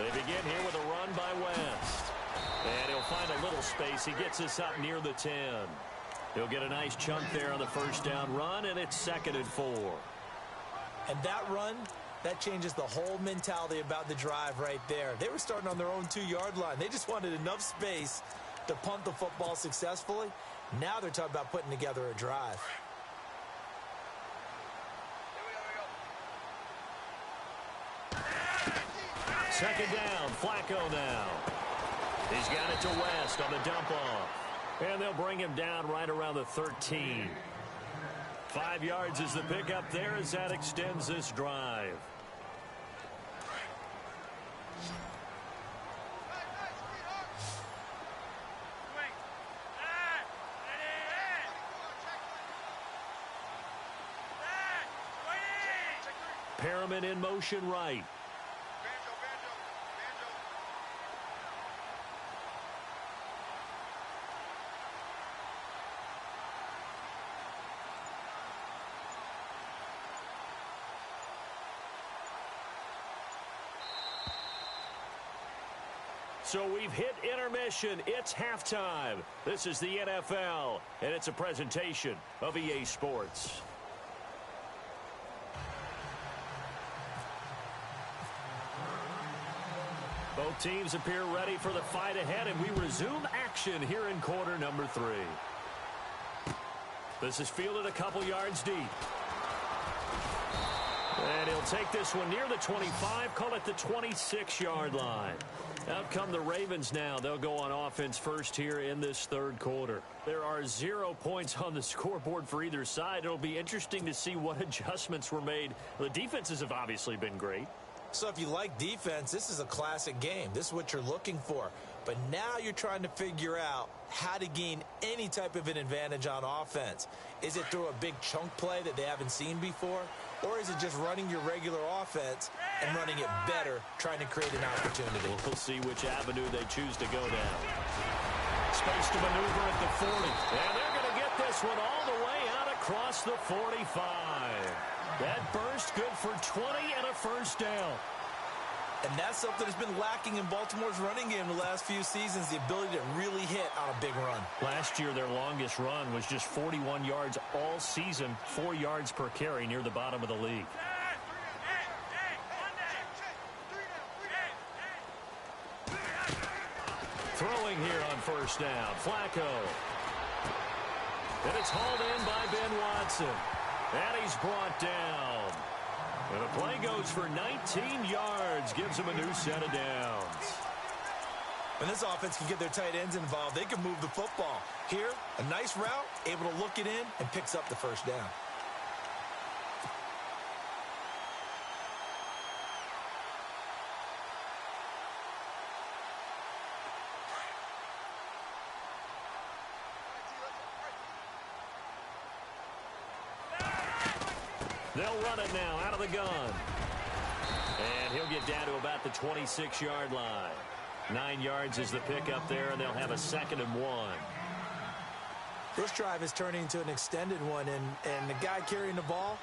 They begin here with a run by West. And he'll find a little space. He gets us up near the 10. He'll get a nice chunk there on the first down run, and it's 2nd and 4. And that run, that changes the whole mentality about the drive right there. They were starting on their own 2-yard line. They just wanted enough space to punt the football successfully. Now they're talking about putting together a drive. Second down, Flacco now. He's got it to West on the dump off. And they'll bring him down right around the 13. 5 yards is the pickup there as that extends this drive. Perriman in motion right. So we've hit intermission. It's halftime. This is the NFL, and it's a presentation of EA Sports. Both teams appear ready for the fight ahead, and we resume action here in quarter number 3. This is fielded a couple yards deep. And he'll take this one near the 25, call it the 26-yard line. Out come the Ravens now. They'll go on offense first here in this third quarter. There are 0 points on the scoreboard for either side. It'll be interesting to see what adjustments were made. The defenses have obviously been great. So if you like defense, this is a classic game. This is what you're looking for. But now you're trying to figure out how to gain any type of an advantage on offense. Is it through a big chunk play that they haven't seen before? Or is it just running your regular offense and running it better, trying to create an opportunity? We'll see which avenue they choose to go down. Space to maneuver at the 40. And they're going to get this one all the way out across the 45. That burst good for 20 and a first down. And that's something that's been lacking in Baltimore's running game the last few seasons, the ability to really hit on a big run. Last year, their longest run was just 41 yards all season, 4 yards per carry near the bottom of the league. Throwing here on first down, Flacco. And it's hauled in by Ben Watson. And he's brought down. And the play goes for 19 yards, gives him a new set of downs. When this offense can get their tight ends involved, they can move the football. Here, a nice route, able to look it in, and picks up the first down. They'll run it now out of the gun. And he'll get down to about the 26-yard line. 9 yards is the pickup there, and they'll have a 2nd and 1. This drive is turning into an extended one, and the guy carrying the ball,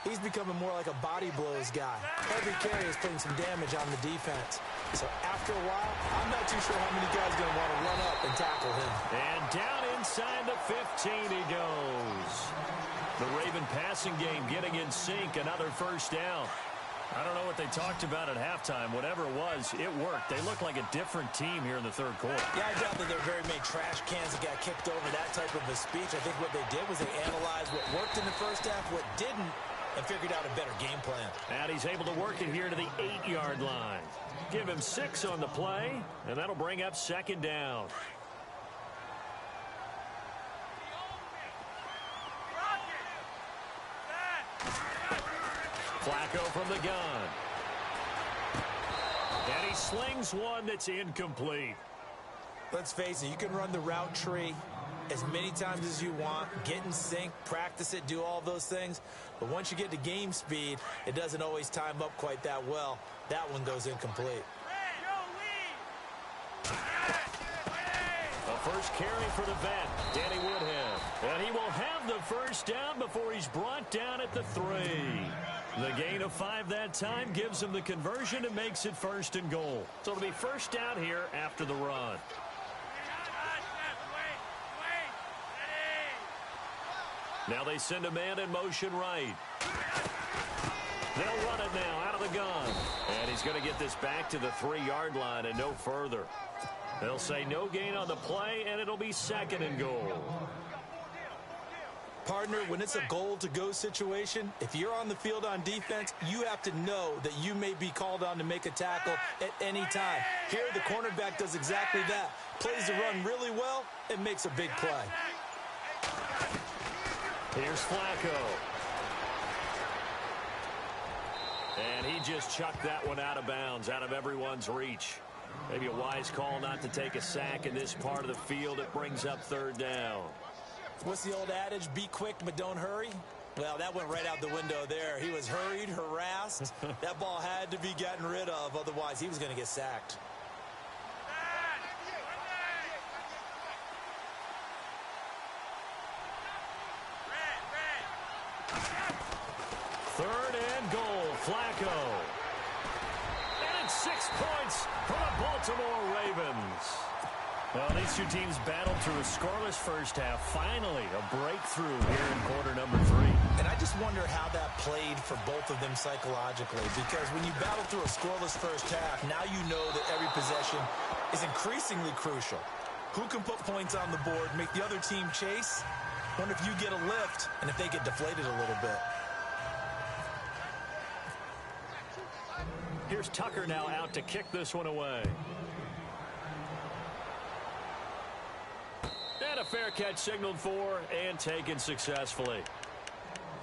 he's becoming more like a body blows guy. Every carry is putting some damage on the defense. So after a while, I'm not too sure how many guys are going to want to run up and tackle him. And down inside the 15 he goes. The Raven passing game getting in sync, another first down. I don't know what they talked about at halftime. Whatever it was, it worked. They look like a different team here in the third quarter. Yeah, I doubt that there were very many trash cans that got kicked over, that type of a speech. I think what they did was they analyzed what worked in the first half, what didn't, and figured out a better game plan. And he's able to work it here to the 8-yard line. Give him 6 on the play, and that'll bring up 2nd down. Flacco from the gun. And he slings one that's incomplete. Let's face it, you can run the route tree as many times as you want, get in sync, practice it, do all those things. But once you get to game speed, it doesn't always time up quite that well. That one goes incomplete. A first carry for the vet, Danny Woodhead. And he will have the first down before he's brought down at the 3. The gain of 5 that time gives him the conversion and makes it 1st and goal. So it'll be 1st down here after the run. Now they send a man in motion right. They'll run it now out of the gun. And he's going to get this back to the 3-yard line and no further. They'll say no gain on the play, and it'll be 2nd and goal. Partner, when it's a goal-to-go situation, if you're on the field on defense, you have to know that you may be called on to make a tackle at any time. Here, the cornerback does exactly that. Plays the run really well and makes a big play. Here's Flacco. And he just chucked that one out of bounds, out of everyone's reach. Maybe a wise call not to take a sack in this part of the field. It brings up 3rd down. What's the old adage? Be quick, but don't hurry. Well, that went right out the window there. He was hurried, harassed. That ball had to be gotten rid of. Otherwise, he was going to get sacked. Third and goal, Flacco. And it's 6 points for the Baltimore Ravens. Well, these two teams battled through a scoreless first half. Finally, a breakthrough here in quarter number 3. And I just wonder how that played for both of them psychologically, because when you battle through a scoreless first half, now you know that every possession is increasingly crucial. Who can put points on the board, make the other team chase? Wonder if you get a lift and if they get deflated a little bit. Here's Tucker now out to kick this one away. And a fair catch signaled for and taken successfully.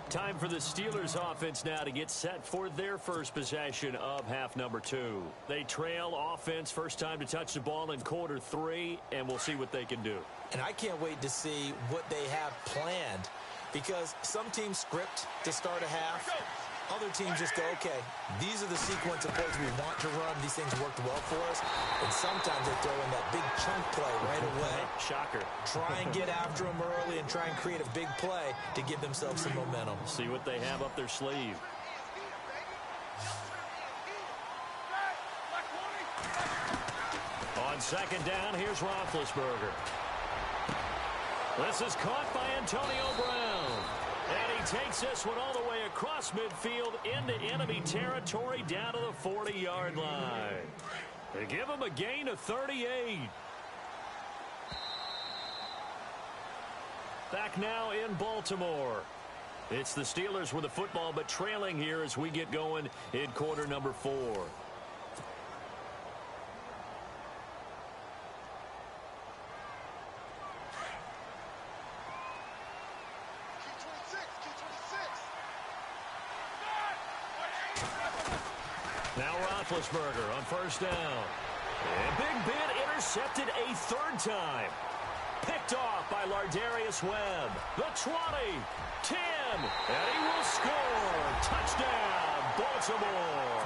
Time for the Steelers offense now to get set for their first possession of half number 2. They trail offense, first time to touch the ball in quarter 3, and we'll see what they can do. And I can't wait to see what they have planned, because some teams script to start a half. Other teams just go, okay, these are the sequence of plays we want to run. These things worked well for us. And sometimes they throw in that big chunk play right away. Shocker. Try and get after them early and try and create a big play to give themselves some momentum. See what they have up their sleeve. On 2nd down, here's Roethlisberger. This is caught by Antonio Brown. And he takes this one all the way across midfield into enemy territory down to the 40-yard line. They give him a gain of 38. Back now in Baltimore. It's the Steelers with the football, but trailing here as we get going in quarter number 4. Now Roethlisberger on 1st down. And Big Ben intercepted a 3rd time. Picked off by Lardarius Webb. The 20, 10, and he will score. Touchdown, Baltimore.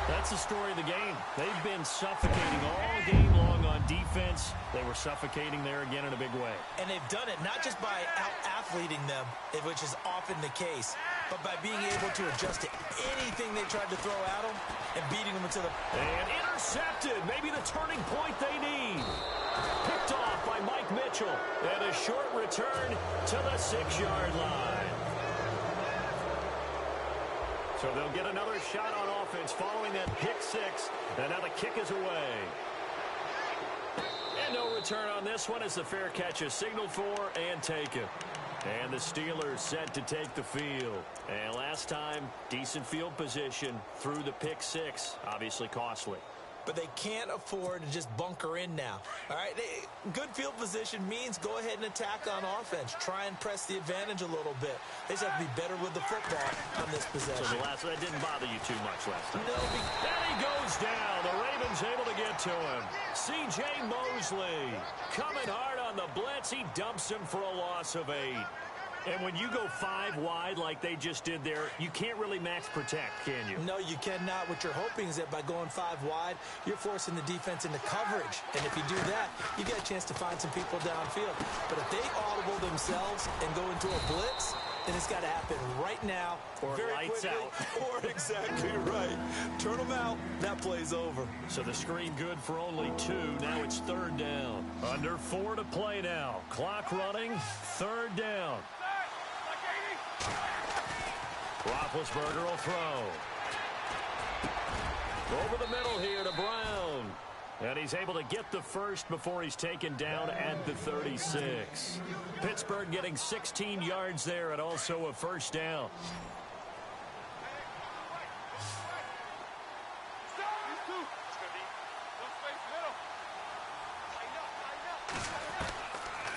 That's the story of the game. They've been suffocating all game long on defense. They were suffocating there again in a big way. And they've done it not just by out-athleting them, which is often the case, but by being able to adjust to anything they tried to throw at them and beating them into the... And intercepted. Maybe the turning point they need. Picked off by Mike Mitchell. And a short return to the 6-yard line. So they'll get another shot on offense following that pick 6. And now the kick is away. And no return on this one as the fair catch is signaled for and taken. And the Steelers set to take the field. And last time, decent field position through the pick 6. Obviously costly. But they can't afford to just bunker in now. All right, good field position means go ahead and attack on offense. Try and press the advantage a little bit. They just have to be better with the football on this possession. So the last one, that didn't bother you too much last time. No. And he goes down. The Ravens able to get to him. C.J. Mosley coming hard on the blitz. He dumps him for a loss of 8. And when you go 5 wide like they just did there, you can't really max protect, can you? No, you cannot. What you're hoping is that by going 5 wide, you're forcing the defense into coverage. And if you do that, you get a chance to find some people downfield. But if they audible themselves and go into a blitz, then it's got to happen right now. Or very lights quickly, out. Or exactly right. Turn them out. That play's over. So the screen good for only 2. Now it's 3rd down. Under 4 to play now. Clock running. 3rd down. Roethlisberger will throw. Over the middle here to Brown. And he's able to get the first before he's taken down at the 36. Pittsburgh getting 16 yards there and also a first down.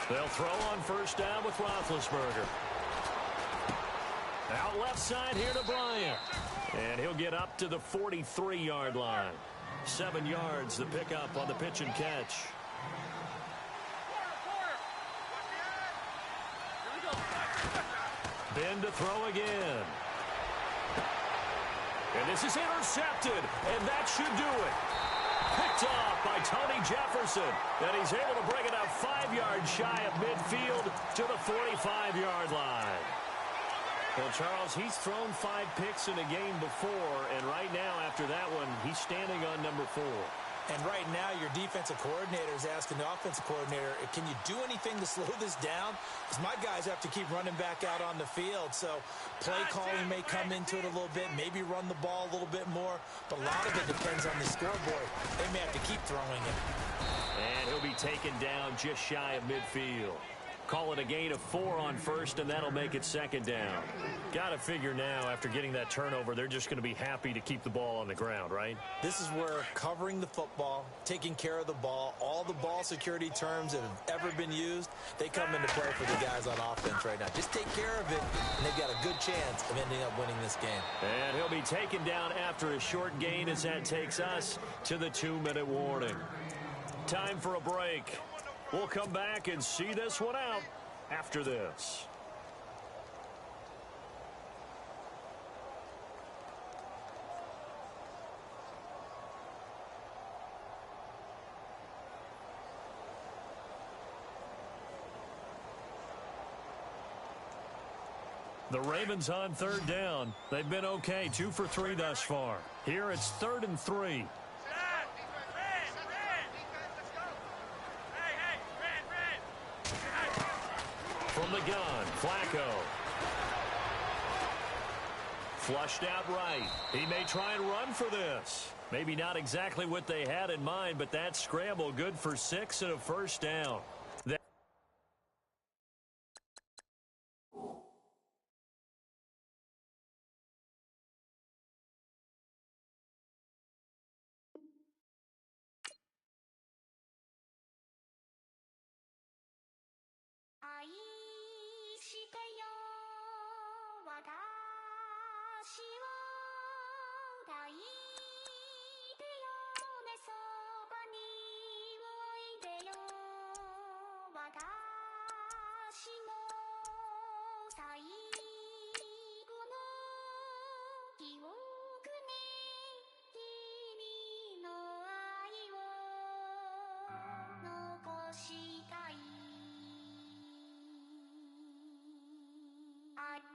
They'll throw on first down with Roethlisberger. Out left side here to Bryant. And he'll get up to the 43-yard line. 7 yards the pickup on the pitch and catch. Ben to throw again. And this is intercepted, and that should do it. Picked off by Tony Jefferson, and he's able to bring it up 5 yards shy of midfield to the 45-yard line. Well, Charles, he's thrown 5 picks in a game before, and right now, after that one, he's standing on number 4. And right now, your defensive coordinator is asking the offensive coordinator, can you do anything to slow this down? Because my guys have to keep running back out on the field. So play calling may come into it a little bit, maybe run the ball a little bit more. But a lot of it depends on the scoreboard. They may have to keep throwing it. And he'll be taken down just shy of midfield. Call it a gain of 4 on first, and that'll make it 2nd down. Got to figure now, after getting that turnover, they're just going to be happy to keep the ball on the ground, right? This is where covering the football, taking care of the ball, all the ball security terms that have ever been used, they come into play for the guys on offense right now. Just take care of it, and they've got a good chance of ending up winning this game. And he'll be taken down after a short gain as that takes us to the 2-minute warning. Time for a break. We'll come back and see this one out after this. The Ravens on 3rd down. They've been okay, 2 for 3 thus far. Here it's 3rd and 3. From the gun, Flacco. Flushed out right. He may try and run for this. Maybe not exactly what they had in mind, but that scramble good for 6 and a first down.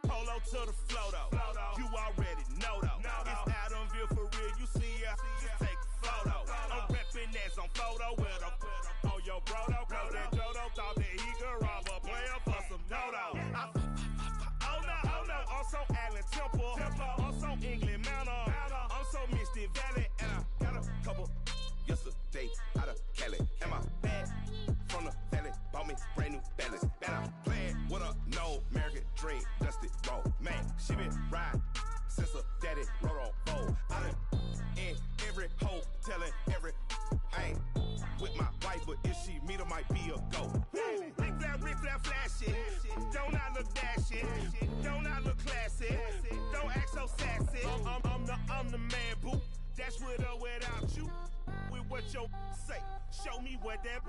Polo to the flow though. You already know though. It's Adamville for real. You see ya. Just take a photo. I'm reppin' that's on photo with a on your brodo. Cause that Jodo thought that he could rob a player for some dodo. Oh no. Also Allen Temple. Also England Mountain. I'm so Misty Valley. And I got a couple yesterday out of Cali. And my bag from the valley bought me brand new balance. And I'm playing with a no American dream. Dusty roll. Man, she been riding since her daddy rode on bowl. I done in every hole telling every I ain't with my wife, but if she meet her might be a go. Rick Flair flashy. Don't I look dashy? Don't I look classy? Don't act so sassy. I'm the man, boo. That's with or without you. With what you say. Show me what that.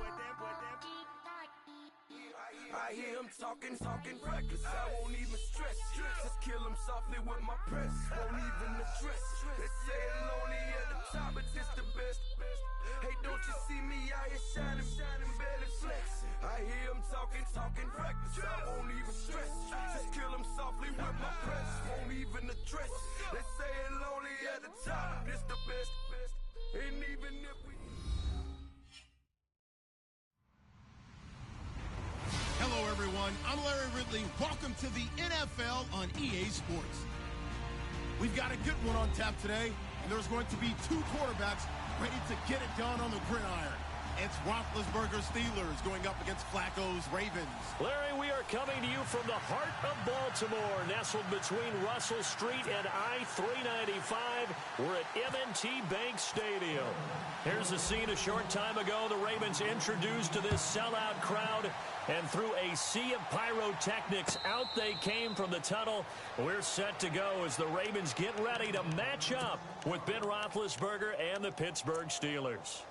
I hear him talking reckless. I won't even stress. Just kill him softly with my press. Won't even address. They say I'm lonely at the top, but this the best. Hey, don't you see me out here shining, barely flex. I hear him talking reckless. I won't even stress. Just kill him softly everyone. I'm Larry Ridley. Welcome to the NFL on EA Sports. We've got a good one on tap today, and there's going to be two quarterbacks ready to get it done on the gridiron. It's Roethlisberger's Steelers going up against Flacco's Ravens. Larry, we are coming to you from the heart of Baltimore, nestled between Russell Street and I-395. We're at M&T Bank Stadium. Here's the scene a short time ago. The Ravens introduced to this sellout crowd, and through a sea of pyrotechnics, out they came from the tunnel. We're set to go as the Ravens get ready to match up with Ben Roethlisberger and the Pittsburgh Steelers.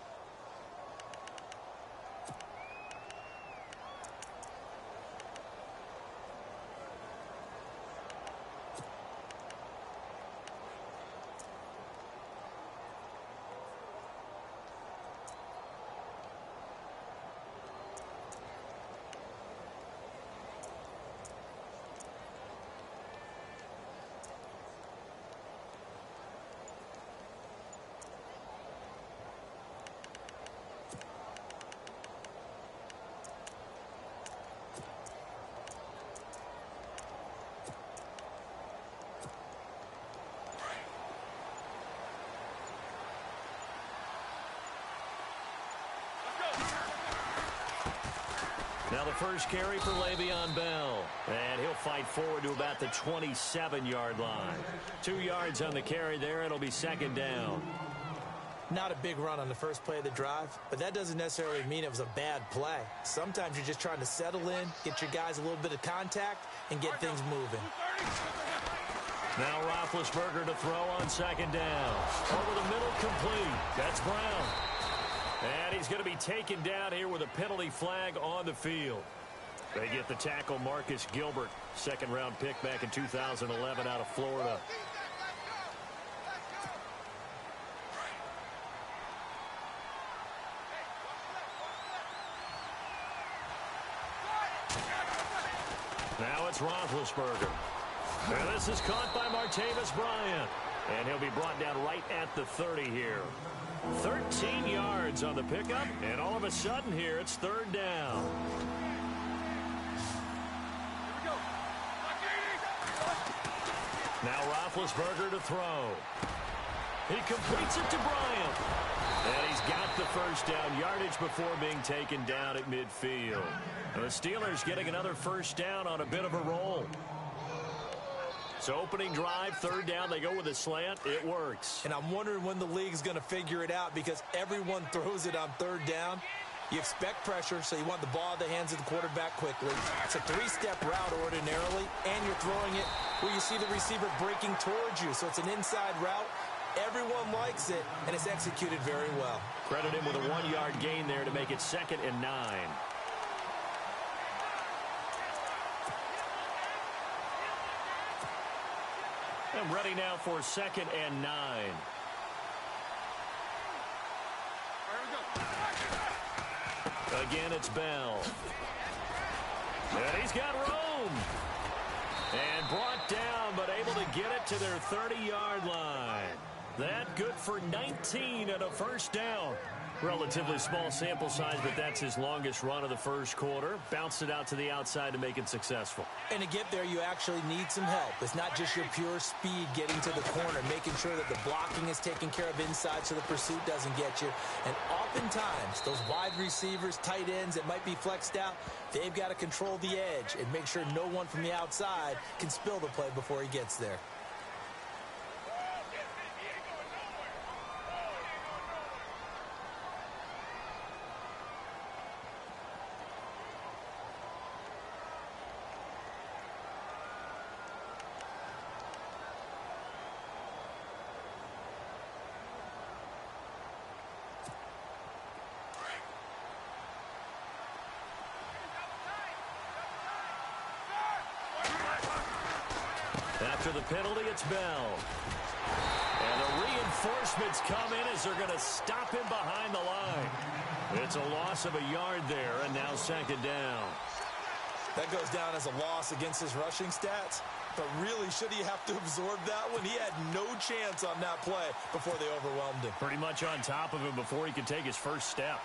Now the first carry for Le'Veon Bell, and he'll fight forward to about the 27-yard line. 2 yards on the carry there. It'll be second down. Not a big run on the first play of the drive, but that doesn't necessarily mean it was a bad play. Sometimes you're just trying to settle in, get your guys a little bit of contact, and get things moving. Now Roethlisberger to throw on second down. Over the middle, complete. That's Brown. And he's going to be taken down here with a penalty flag on the field. They get the tackle, Marcus Gilbert, second-round pick back in 2011 out of Florida. Now it's Roethlisberger. And this is caught by Martavis Bryant. And he'll be brought down right at the 30 here. 13 yards on the pickup, and all of a sudden here, it's third down. Now Roethlisberger to throw. He completes it to Bryant. And he's got the first down, yardage before being taken down at midfield. The Steelers getting another first down on a bit of a roll. So opening drive, third down, they go with a slant. It works. And I'm wondering when the league's going to figure it out, because everyone throws it on third down. You expect pressure, so you want the ball in the hands of the quarterback quickly. It's a three-step route ordinarily, and you're throwing it where you see the receiver breaking towards you. So it's an inside route. Everyone likes it, and it's executed very well. Credit him with a 1-yard gain there to make it 2nd and 9. And ready now for 2nd and 9. Again, it's Bell. And he's got room. And brought down, but able to get it to their 30-yard line. That good for 19 and a first down. Relatively small sample size, but that's his longest run of the first quarter. Bounced it out to the outside to make it successful. And to get there, you actually need some help. It's not just your pure speed getting to the corner, making sure that the blocking is taken care of inside so the pursuit doesn't get you. And oftentimes, those wide receivers, tight ends that might be flexed out, they've got to control the edge and make sure no one from the outside can spill the play before he gets there. After the penalty, it's Bell. And the reinforcements come in as they're going to stop him behind the line. It's a loss of a yard there, and now 2nd down. That goes down as a loss against his rushing stats. But really, should he have to absorb that one? He had no chance on that play before they overwhelmed him. Pretty much on top of him before he could take his first step.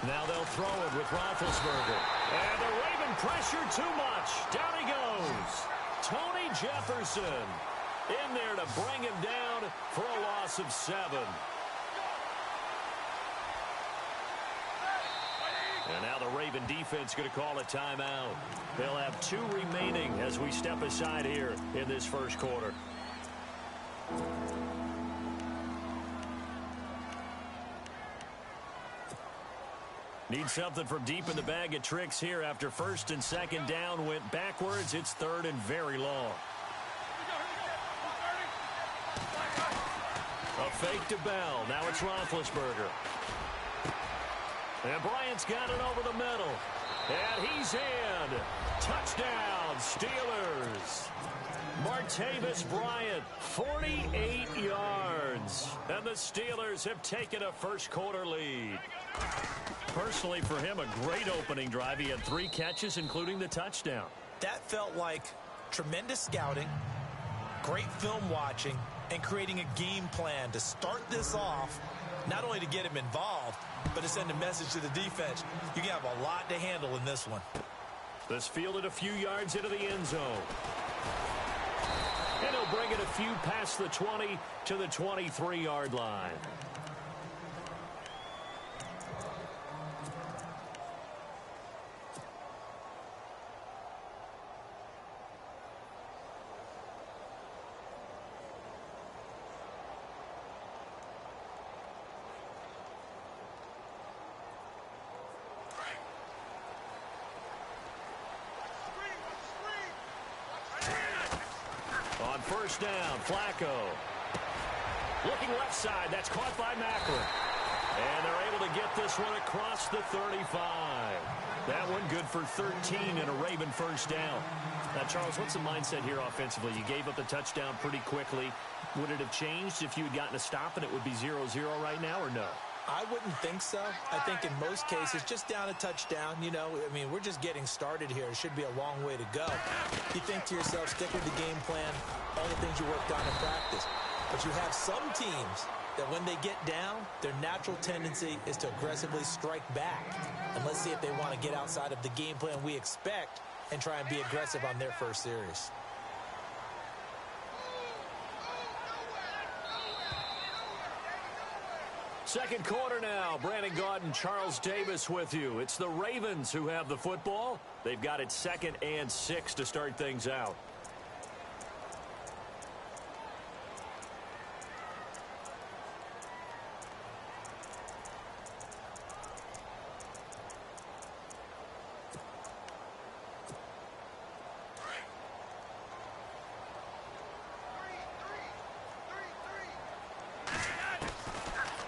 Now they'll throw it with Roethlisberger. And the Raven pressure too much. Down he goes. Tony Jefferson in there to bring him down for a loss of 7. And now the Raven defense going to call a timeout. They'll have 2 remaining as we step aside here in this first quarter. Need something from deep in the bag of tricks here after first and second down went backwards. It's 3rd and very long. A fake to Bell. Now it's Roethlisberger. And Bryant's got it over the middle. And he's in. Touchdown, Steelers. Martavis Bryant, 48 yards. And the Steelers have taken a first quarter lead. Personally, for him, a great opening drive. He had 3 catches, including the touchdown. That felt like tremendous scouting, great film watching, and creating a game plan to start this off, not only to get him involved, but to send a message to the defense. You can have a lot to handle in this one. This fielded a few yards into the end zone. And he'll bring it a few past the 20 to the 23-yard line. On first down, Flacco. Looking left side. That's caught by Macklin. And they're able to get this one across the 35. That one good for 13 and a Raven first down. Now, Charles, what's the mindset here offensively? You gave up the touchdown pretty quickly. Would it have changed if you had gotten a stop and it would be 0-0 right now, or no? I wouldn't think so. I think in most cases, just down a touchdown, you know, I mean, we're just getting started here. It should be a long way to go. You think to yourself, stick with the game plan, all the things you worked on in practice. But you have some teams that when they get down, their natural tendency is to aggressively strike back. And let's see if they want to get outside of the game plan we expect and try and be aggressive on their first series. Second quarter now. Brandon Gaudin, Charles Davis with you. It's the Ravens who have the football. They've got it 2nd and 6 to start things out.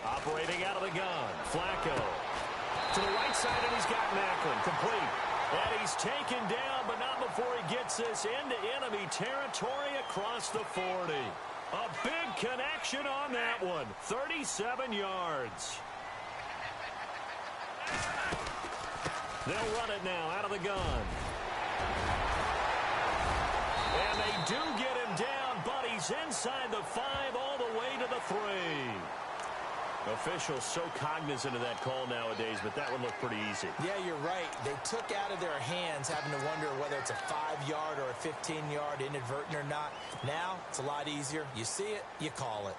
Operating out of the gun, Flacco to the right side, and he's got Macklin complete. And he's taken down, but not before he gets this into enemy territory across the 40. A big connection on that one, 37 yards. They'll run it now out of the gun. And they do get him down, but he's inside the 5 all the way to the 3. Officials so cognizant of that call nowadays, but that one looked pretty easy. Yeah, you're right. They took out of their hands having to wonder whether it's a 5-yard or a 15-yard inadvertent or not. Now, it's a lot easier. You see it, you call it.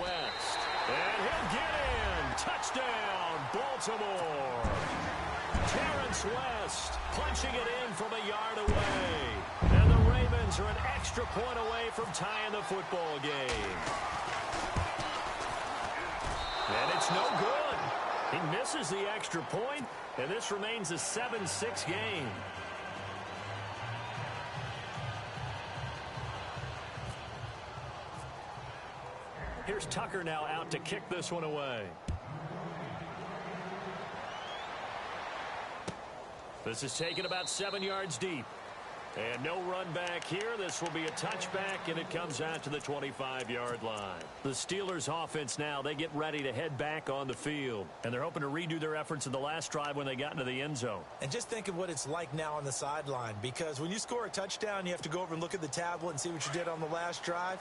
West, and he'll get in. Touchdown, Baltimore. Terrence West punching it in from a yard away. And the Ravens are an extra point away from tying the football game. And it's no good. He misses the extra point, and this remains a 7-6 game. Here's Tucker now out to kick this one away. This is taken about 7 yards deep. And no run back here. This will be a touchback, and it comes out to the 25-yard line. The Steelers' offense now, they get ready to head back on the field. And they're hoping to redo their efforts in the last drive when they got into the end zone. And just think of what it's like now on the sideline, because when you score a touchdown, you have to go over and look at the tablet and see what you did on the last drive.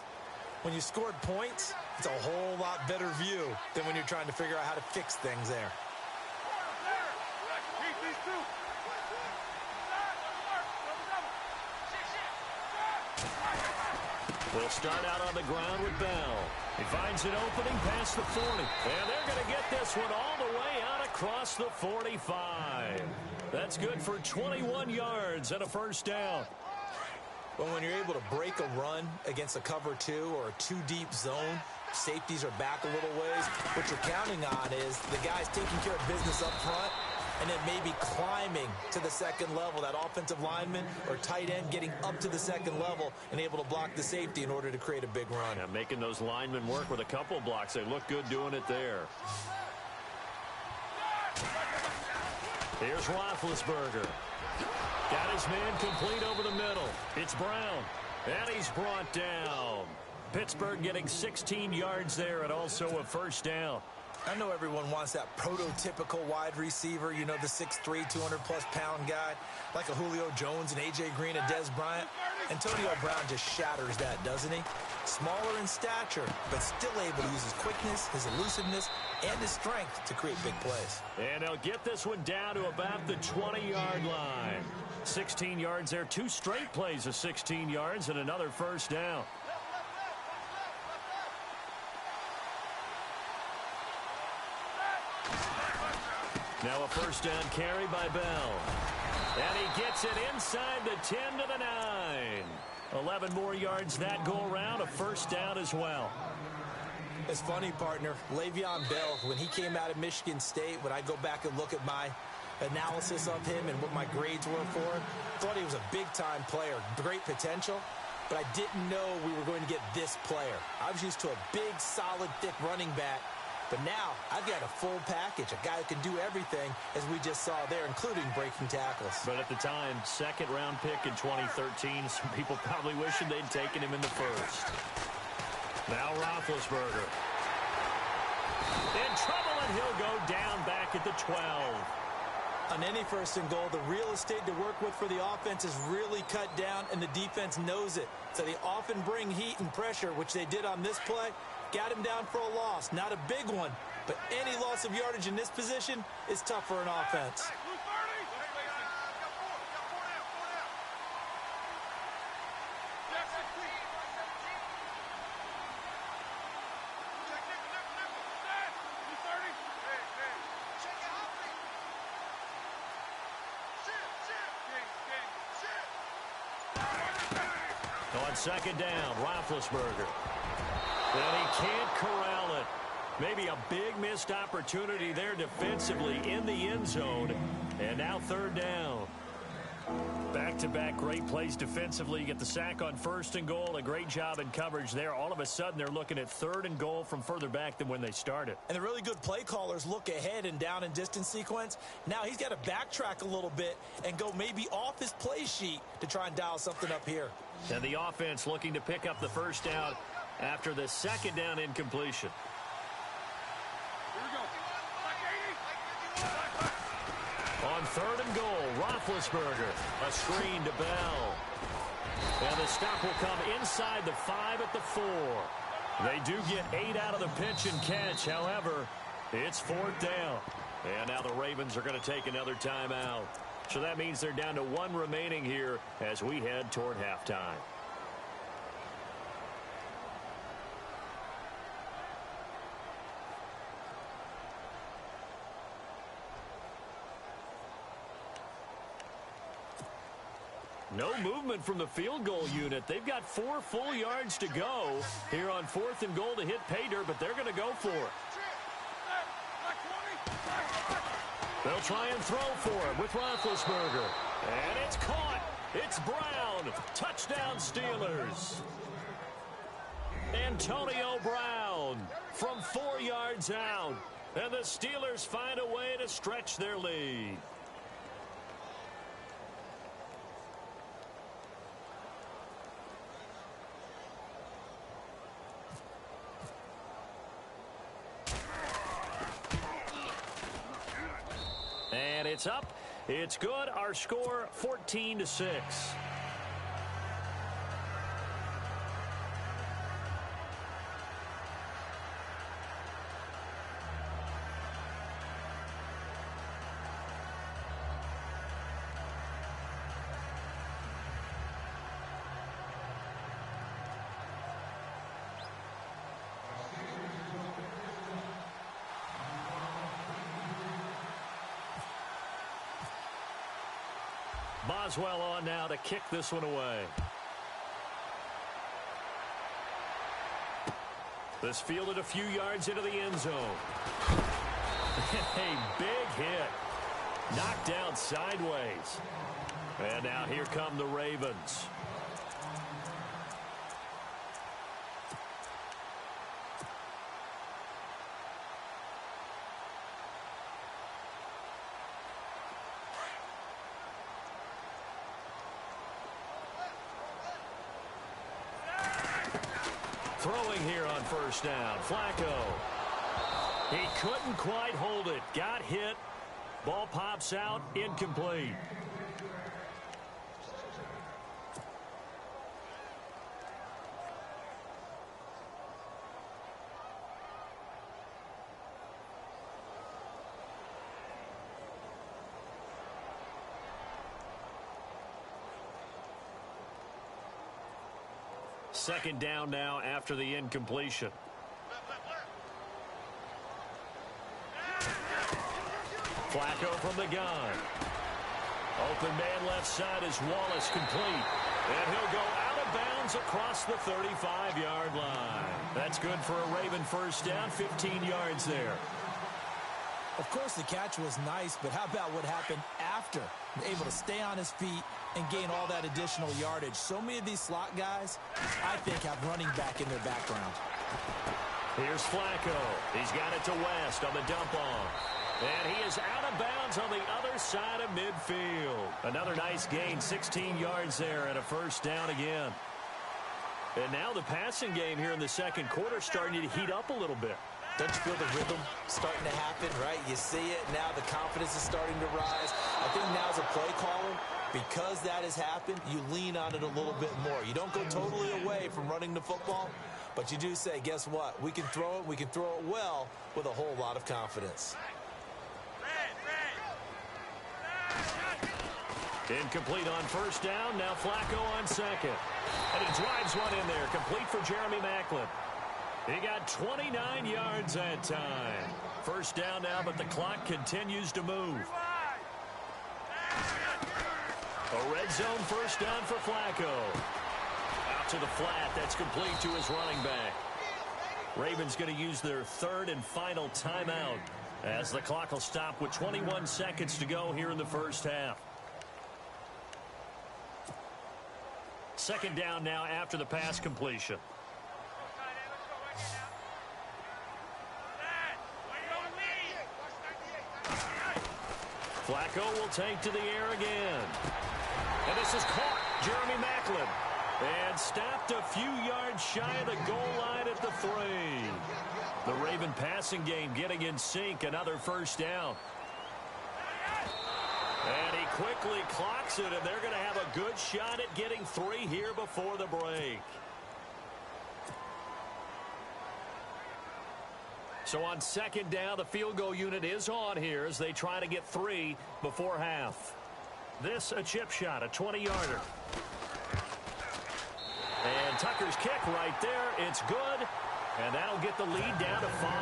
When you scored points, it's a whole lot better view than when you're trying to figure out how to fix things there. We'll start out on the ground with Bell. He finds an opening past the 40. And they're going to get this one all the way out across the 45. That's good for 21 yards and a first down. But when you're able to break a run against a cover 2 or a 2-deep zone, safeties are back a little ways. What you're counting on is the guys taking care of business up front and then maybe climbing to the second level, that offensive lineman or tight end getting up to the second level and able to block the safety in order to create a big run. Yeah, making those linemen work with a couple blocks. They look good doing it there. Here's Roethlisberger. Got his man complete over the middle. It's Brown. And he's brought down. Pittsburgh getting 16 yards there and also a first down. I know everyone wants that prototypical wide receiver, you know, the 6'3", 200-plus pound guy, like a Julio Jones and A.J. Green and Dez Bryant. Antonio Brown just shatters that, doesn't he? Smaller in stature, but still able to use his quickness, his elusiveness, and his strength to create big plays. And they'll get this one down to about the 20-yard line. 16 yards there, 2 straight plays of 16 yards and another first down. Now a first down carry by Bell. And he gets it inside the 10 to the 9. 11 more yards that go around, a first down as well. It's funny, partner. Le'Veon Bell, when he came out of Michigan State, when I go back and look at my analysis of him and what my grades were for him, thought he was a big-time player, great potential, but I didn't know we were going to get this player. I was used to a big, solid, thick running back. But now, I've got a full package, a guy who can do everything, as we just saw there, including breaking tackles. But at the time, second-round pick in 2013, some people probably wishing they'd taken him in the first. Now Roethlisberger. In trouble, and he'll go down back at the 12. On any first and goal, the real estate to work with for the offense is really cut down, and the defense knows it. So they often bring heat and pressure, which they did on this play. Got him down for a loss. Not a big one, but any loss of yardage in this position is tough for an offense. On second down, Roethlisberger. And he can't corral it. Maybe a big missed opportunity there defensively in the end zone. And now third down. Back-to-back great plays defensively. You get the sack on first and goal. A great job in coverage there. All of a sudden, they're looking at third and goal from further back than when they started. And the really good play callers look ahead and down and distance sequence. Now he's got to backtrack a little bit and go maybe off his play sheet to try and dial something up here. And the offense looking to pick up the first down after the second down incompletion. On third and goal, Roethlisberger. A screen to Bell. And the stop will come inside the 5 at the 4. They do get 8 out of the pitch and catch. However, it's fourth down. And now the Ravens are going to take another timeout. So that means they're down to 1 remaining here as we head toward halftime. No movement from the field goal unit. They've got 4 full yards to go here on fourth and goal to hit pay dirt, but they're going to go for it. They'll try and throw for it with Roethlisberger. And it's caught. It's Brown. Touchdown Steelers. Antonio Brown from 4 yards out. And the Steelers find a way to stretch their lead. And it's up. It's good. Our score, 14-6. Boswell on now to kick this one away. This fielded a few yards into the end zone. A big hit. Knocked down sideways. And now here come the Ravens. Throwing here on first down, Flacco. He couldn't quite hold it. Got hit. Ball pops out, incomplete. Second down now after the incompletion. Flacco from the gun. Open man left side is Wallace, complete. And he'll go out of bounds across the 35-yard line. That's good for a Raven first down, 15 yards there. Of course, the catch was nice, but how about what happened after? Able to stay on his feet and gain all that additional yardage. So many of these slot guys, I think, have running back in their background. Here's Flacco. He's got it to West on the dump off. And he is out of bounds on the other side of midfield. Another nice gain, 16 yards there and a first down again. And now the passing game here in the second quarter starting to heat up a little bit. Don't you feel the rhythm starting to happen, right? You see it now, the confidence is starting to rise. I think now as a play caller, because that has happened, you lean on it a little bit more. You don't go totally away from running the football, but you do say, guess what? We can throw it well with a whole lot of confidence. Incomplete on first down, now Flacco on second. And he drives one in there, complete for Jeremy Maclin. He got 29 yards that time. First down now, but the clock continues to move. A red zone first down for Flacco. Out to the flat, that's complete to his running back. Ravens going to use their third and final timeout as the clock will stop with 21 seconds to go here in the first half. Second down now after the pass completion. Flacco will take to the air again. And this is caught. Jeremy Maclin. And stopped a few yards shy of the goal line at the 3. The Raven passing game getting in sync. Another first down. And he quickly clocks it, and they're going to have a good shot at getting 3 here before the break. So on second down, the field goal unit is on here as they try to get 3 before half. This a chip shot, a 20-yarder. And Tucker's kick right there. It's good, and that'll get the lead down to 5.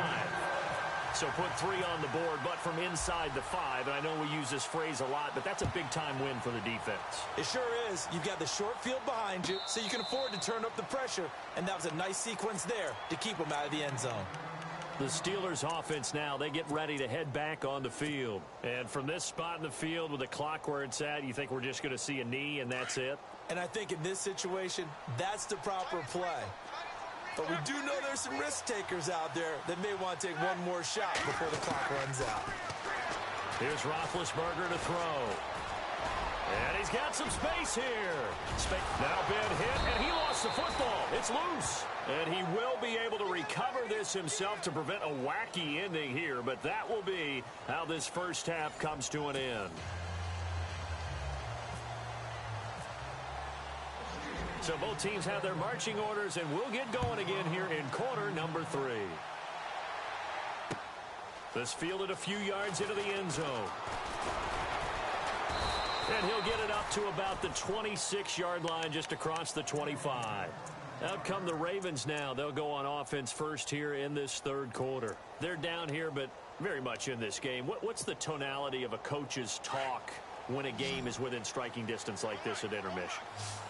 So put 3 on the board, but from inside the 5. And I know we use this phrase a lot, but that's a big-time win for the defense. It sure is. You've got the short field behind you, so you can afford to turn up the pressure. And that was a nice sequence there to keep them out of the end zone. The Steelers offense now, they get ready to head back on the field. And from this spot in the field with the clock where it's at, you think we're just going to see a knee and that's it? And I think in this situation, that's the proper play. But we do know there's some risk takers out there that may want to take one more shot before the clock runs out. Here's Roethlisberger to throw. And he's got some space here. Now been hit, and he lost lost the football. It's loose. And he will be able to recover this himself to prevent a wacky ending here. But that will be how this first half comes to an end. So both teams have their marching orders, and we'll get going again here in quarter number 3. This fielded a few yards into the end zone. And he'll get it up to about the 26-yard line, just across the 25. Out come the Ravens now. They'll go on offense first here in this third quarter. They're down here, but very much in this game. What's the tonality of a coach's talk when a game is within striking distance like this at intermission?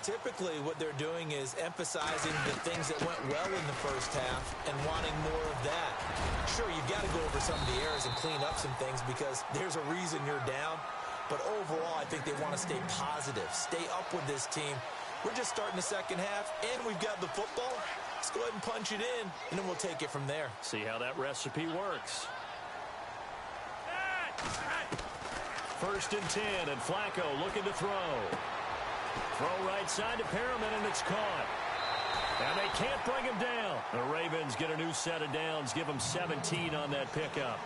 Typically, what they're doing is emphasizing the things that went well in the first half and wanting more of that. Sure, you've got to go over some of the errors and clean up some things because there's a reason you're down. But overall, I think they want to stay positive, stay up with this team. We're just starting the second half, and we've got the football. Let's go ahead and punch it in, and then we'll take it from there. See how that recipe works. First and 10, and Flacco looking to throw. Throw right side to Perriman, and it's caught. And they can't bring him down. The Ravens get a new set of downs, give them 17 on that pickup.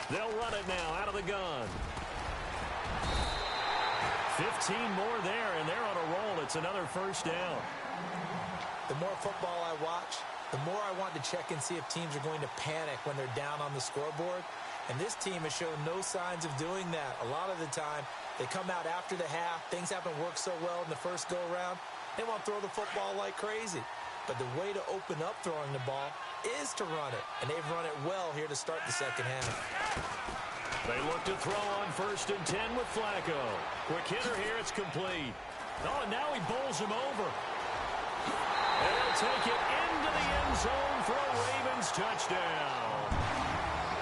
They'll run it now out of the gun. 15 more there, and they're on a roll. It's another first down. The more football I watch, the more I want to check and see if teams are going to panic when they're down on the scoreboard. And this team has shown no signs of doing that. A lot of the time, they come out after the half. Things haven't worked so well in the first go-around. They want to throw the football like crazy. But the way to open up throwing the ball is to run it. And they've run it well here to start the second half. They look to throw on first and 10 with Flacco. Quick hitter here, it's complete. Oh, and now he bowls him over. And he'll take it into the end zone for a Ravens touchdown.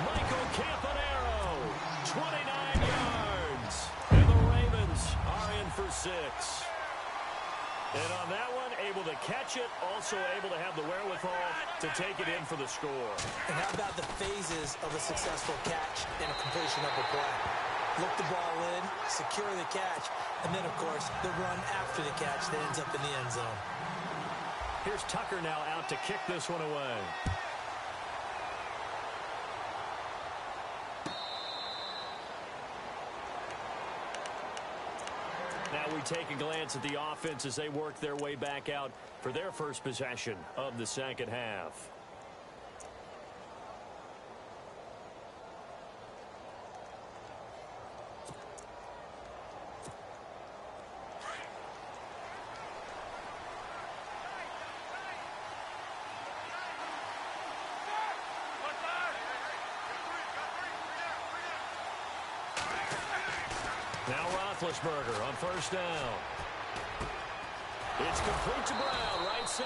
Michael Campanaro, 29 yards. And the Ravens are in for 6. And on that one, able to catch it, also able to have the wherewithal to take it in for the score. And how about the phases of a successful catch and a completion of a play? Look the ball in, secure the catch, and then, of course, the run after the catch that ends up in the end zone. Here's Tucker now out to kick this one away. Now we take a glance at the offense as they work their way back out for their first possession of the second half. Now Roethlisberger on first down. It's complete to Brown, right side.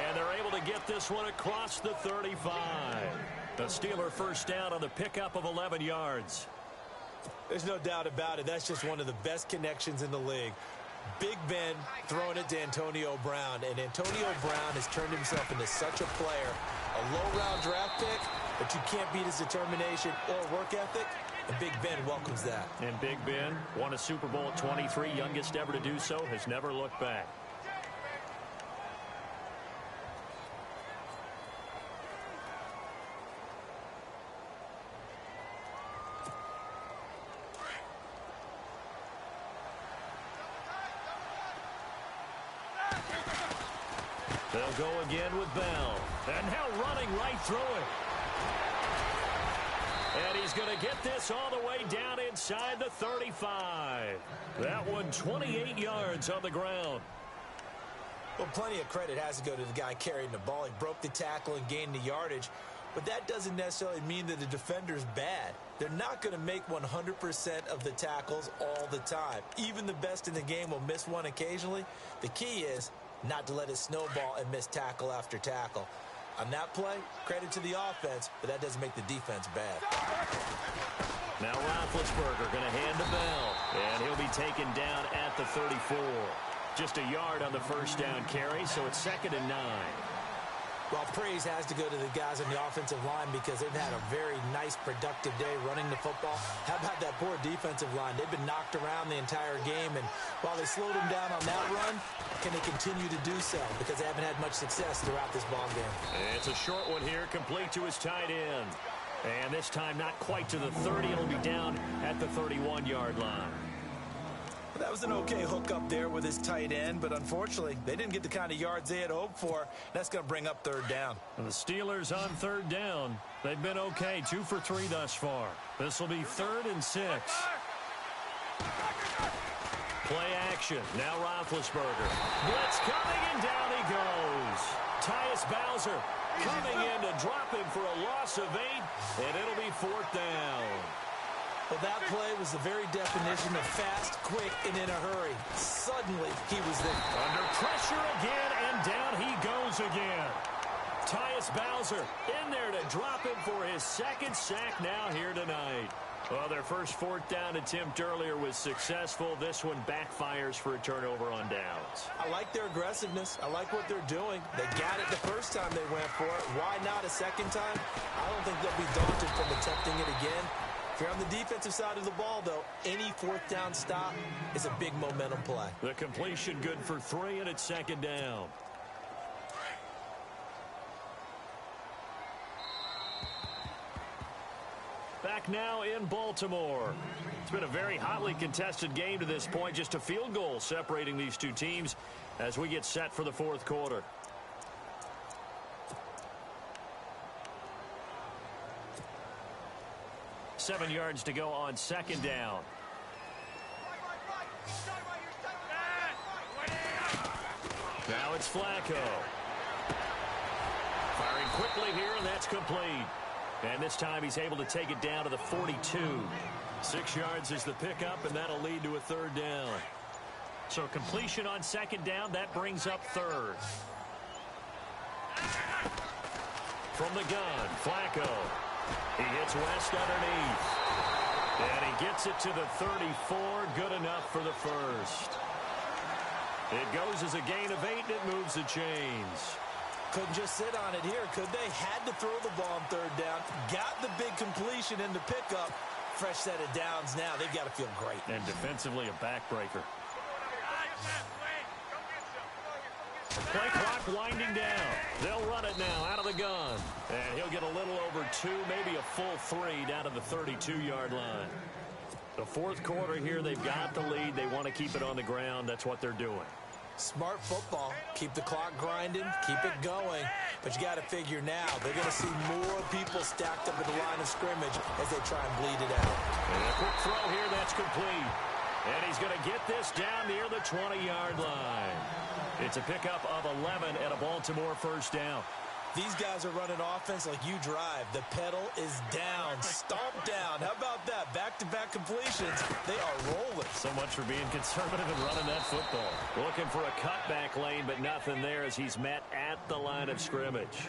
And they're able to get this one across the 35. The Steeler first down on the pickup of 11 yards. There's no doubt about it. That's just one of the best connections in the league. Big Ben throwing it to Antonio Brown. And Antonio Brown has turned himself into such a player. A low-round draft pick, but you can't beat his determination or work ethic. And Big Ben welcomes that. And Big Ben won a Super Bowl at 23, youngest ever to do so, has never looked back. They'll go again with Bell. And now running right through it. And he's going to get this all the way down inside the 35. That one 28 yards on the ground. Well, plenty of credit has to go to the guy carrying the ball. He broke the tackle and gained the yardage. But that doesn't necessarily mean that the defender's bad. They're not going to make 100% of the tackles all the time. Even the best in the game will miss one occasionally. The key is not to let it snowball and miss tackle after tackle. On that play, credit to the offense, but that doesn't make the defense bad. Now Roethlisberger going to hand to Bell, and he'll be taken down at the 34. Just a yard on the first down carry, so it's 2nd and 9. Well, praise has to go to the guys on the offensive line because they've had a very nice, productive day running the football. How about that poor defensive line? They've been knocked around the entire game, and while they slowed them down on that run, can they continue to do so? Because they haven't had much success throughout this ball game. It's a short one here, complete to his tight end. And this time not quite to the 30. It'll be down at the 31-yard line. That was an okay hook up there with his tight end, but unfortunately, they didn't get the kind of yards they had hoped for. That's going to bring up third down. And the Steelers on third down. They've been okay, 2 for 3 thus far. This will be 3rd and 6. Play action. Now Roethlisberger. Blitz coming, and down he goes. Tyus Bowser coming in to drop him for a loss of 8, and it'll be 4th down. Well, that play was the very definition of fast, quick, and in a hurry. Suddenly, he was there. Under pressure again, and down he goes again. Tyus Bowser in there to drop him for his 2nd sack now here tonight. Well, their first 4th down attempt earlier was successful. This one backfires for a turnover on downs. I like their aggressiveness. I like what they're doing. They got it the first time they went for it. Why not a second time? I don't think they'll be daunted from attempting it again. If you're on the defensive side of the ball, though, any 4th down stop is a big momentum play. The completion good for 3, and it's 2nd down. Back now in Baltimore. It's been a very hotly contested game to this point. Just a field goal separating these two teams as we get set for the 4th quarter. Seven yards to go on 2nd down. Now it's Flacco. Firing quickly here, and that's complete. And this time he's able to take it down to the 42. 6 yards is the pickup, and that'll lead to a 3rd down. So completion on 2nd down, that brings up 3rd. From the gun, Flacco. He hits West underneath. And he gets it to the 34. Good enough for the 1st. It goes as a gain of 8, and it moves the chains. Couldn't just sit on it here, could they? Had to throw the ball on 3rd down. Got the big completion in the pickup. Fresh set of downs now. They've got to feel great. And defensively, a backbreaker. Play clock winding down. They'll run it now out of the gun. And he'll get a little over 2, maybe a full 3 down to the 32-yard line. The 4th quarter here, they've got the lead. They want to keep it on the ground. That's what they're doing. Smart football. Keep the clock grinding. Keep it going. But you got to figure now, they're going to see more people stacked up at the line of scrimmage as they try and bleed it out. And a quick throw here, that's complete. And he's going to get this down near the 20-yard line. It's a pickup of 11 and a Baltimore 1st down. These guys are running offense like you drive. The pedal is down, stomped down. How about that? Back-to-back completions. They are rolling. So much for being conservative and running that football. Looking for a cutback lane, but nothing there as he's met at the line of scrimmage.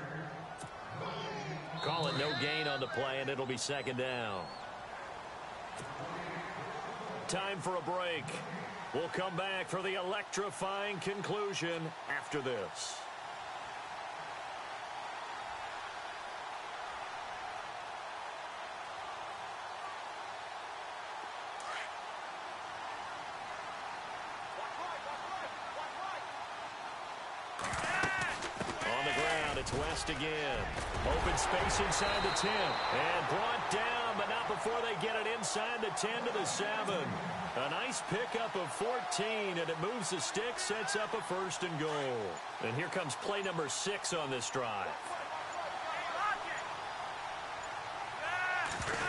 Call it no gain on the play, and it'll be 2nd down. Time for a break. We'll come back for the electrifying conclusion after this. It's West again. Open space inside the 10. And brought down, but not before they get it inside the 10 to the 7. A nice pickup of 14, and it moves the stick, sets up a 1st and goal. And here comes play number 6 on this drive.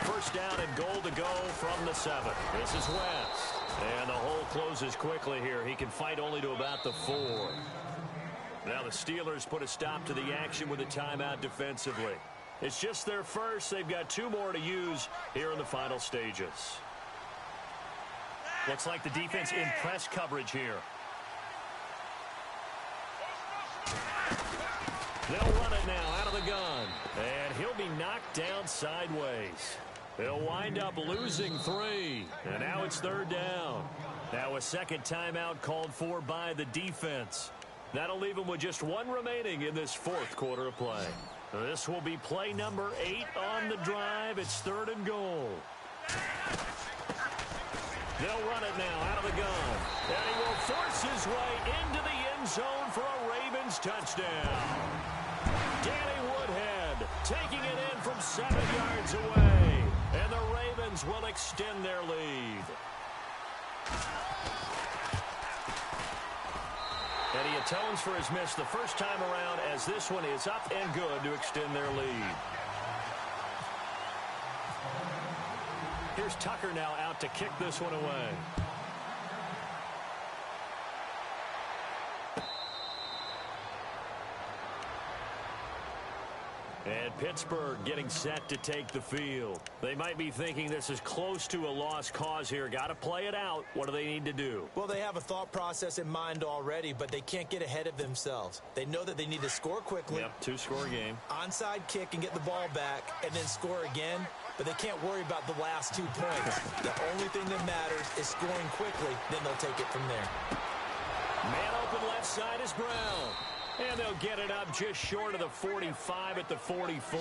1st down and goal to go from the 7. This is West. And the hole closes quickly here. He can fight only to about the 4. Now the Steelers put a stop to the action with a timeout defensively. It's just their first. They've got 2 more to use here in the final stages. Looks like the defense in press coverage here. They'll run it now out of the gun. And he'll be knocked down sideways. They'll wind up losing 3. And now it's 3rd down. Now a second timeout called for by the defense. That'll leave them with just one remaining in this fourth quarter of play. This will be play number 8 on the drive. It's 3rd and goal. They'll run it now out of the gun. And he will force his way into the end zone for a Ravens touchdown. Danny Woodhead taking it in from 7 yards away. And the Ravens will extend their lead. And he atones for his miss the first time around as this one is up and good to extend their lead. Here's Tucker now out to kick this one away. And Pittsburgh getting set to take the field. They might be thinking this is close to a lost cause here. Got to play it out. What do they need to do? Well, they have a thought process in mind already, but they can't get ahead of themselves. They know that they need to score quickly. Yep, 2-score game. Onside kick and get the ball back and then score again. But they can't worry about the last 2 points. The only thing that matters is scoring quickly. Then they'll take it from there. Man open left side is Brown. And they'll get it up just short of the 45 at the 44.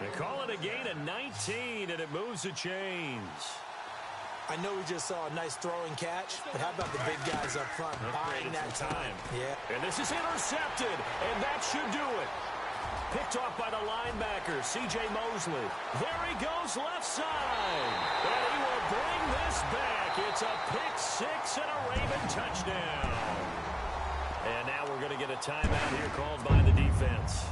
They call it a gain of 19, and it moves the chains. I know we just saw a nice throwing catch, but how about the big guys up front buying that time? Yeah. And this is intercepted, and that should do it. Picked off by the linebacker, C.J. Mosley. There he goes left side. And he will bring this back. It's a pick 6 and a Raven touchdown. And now we're going to get a timeout here called by the defense.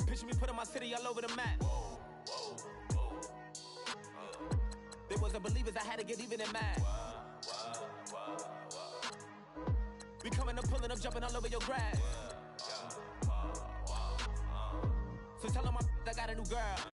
Picture me putting my city all over the map. They wasn't believers, I had to get even in mad. We coming up, pulling up, jumping all over your grass. So tell them I got a new girl.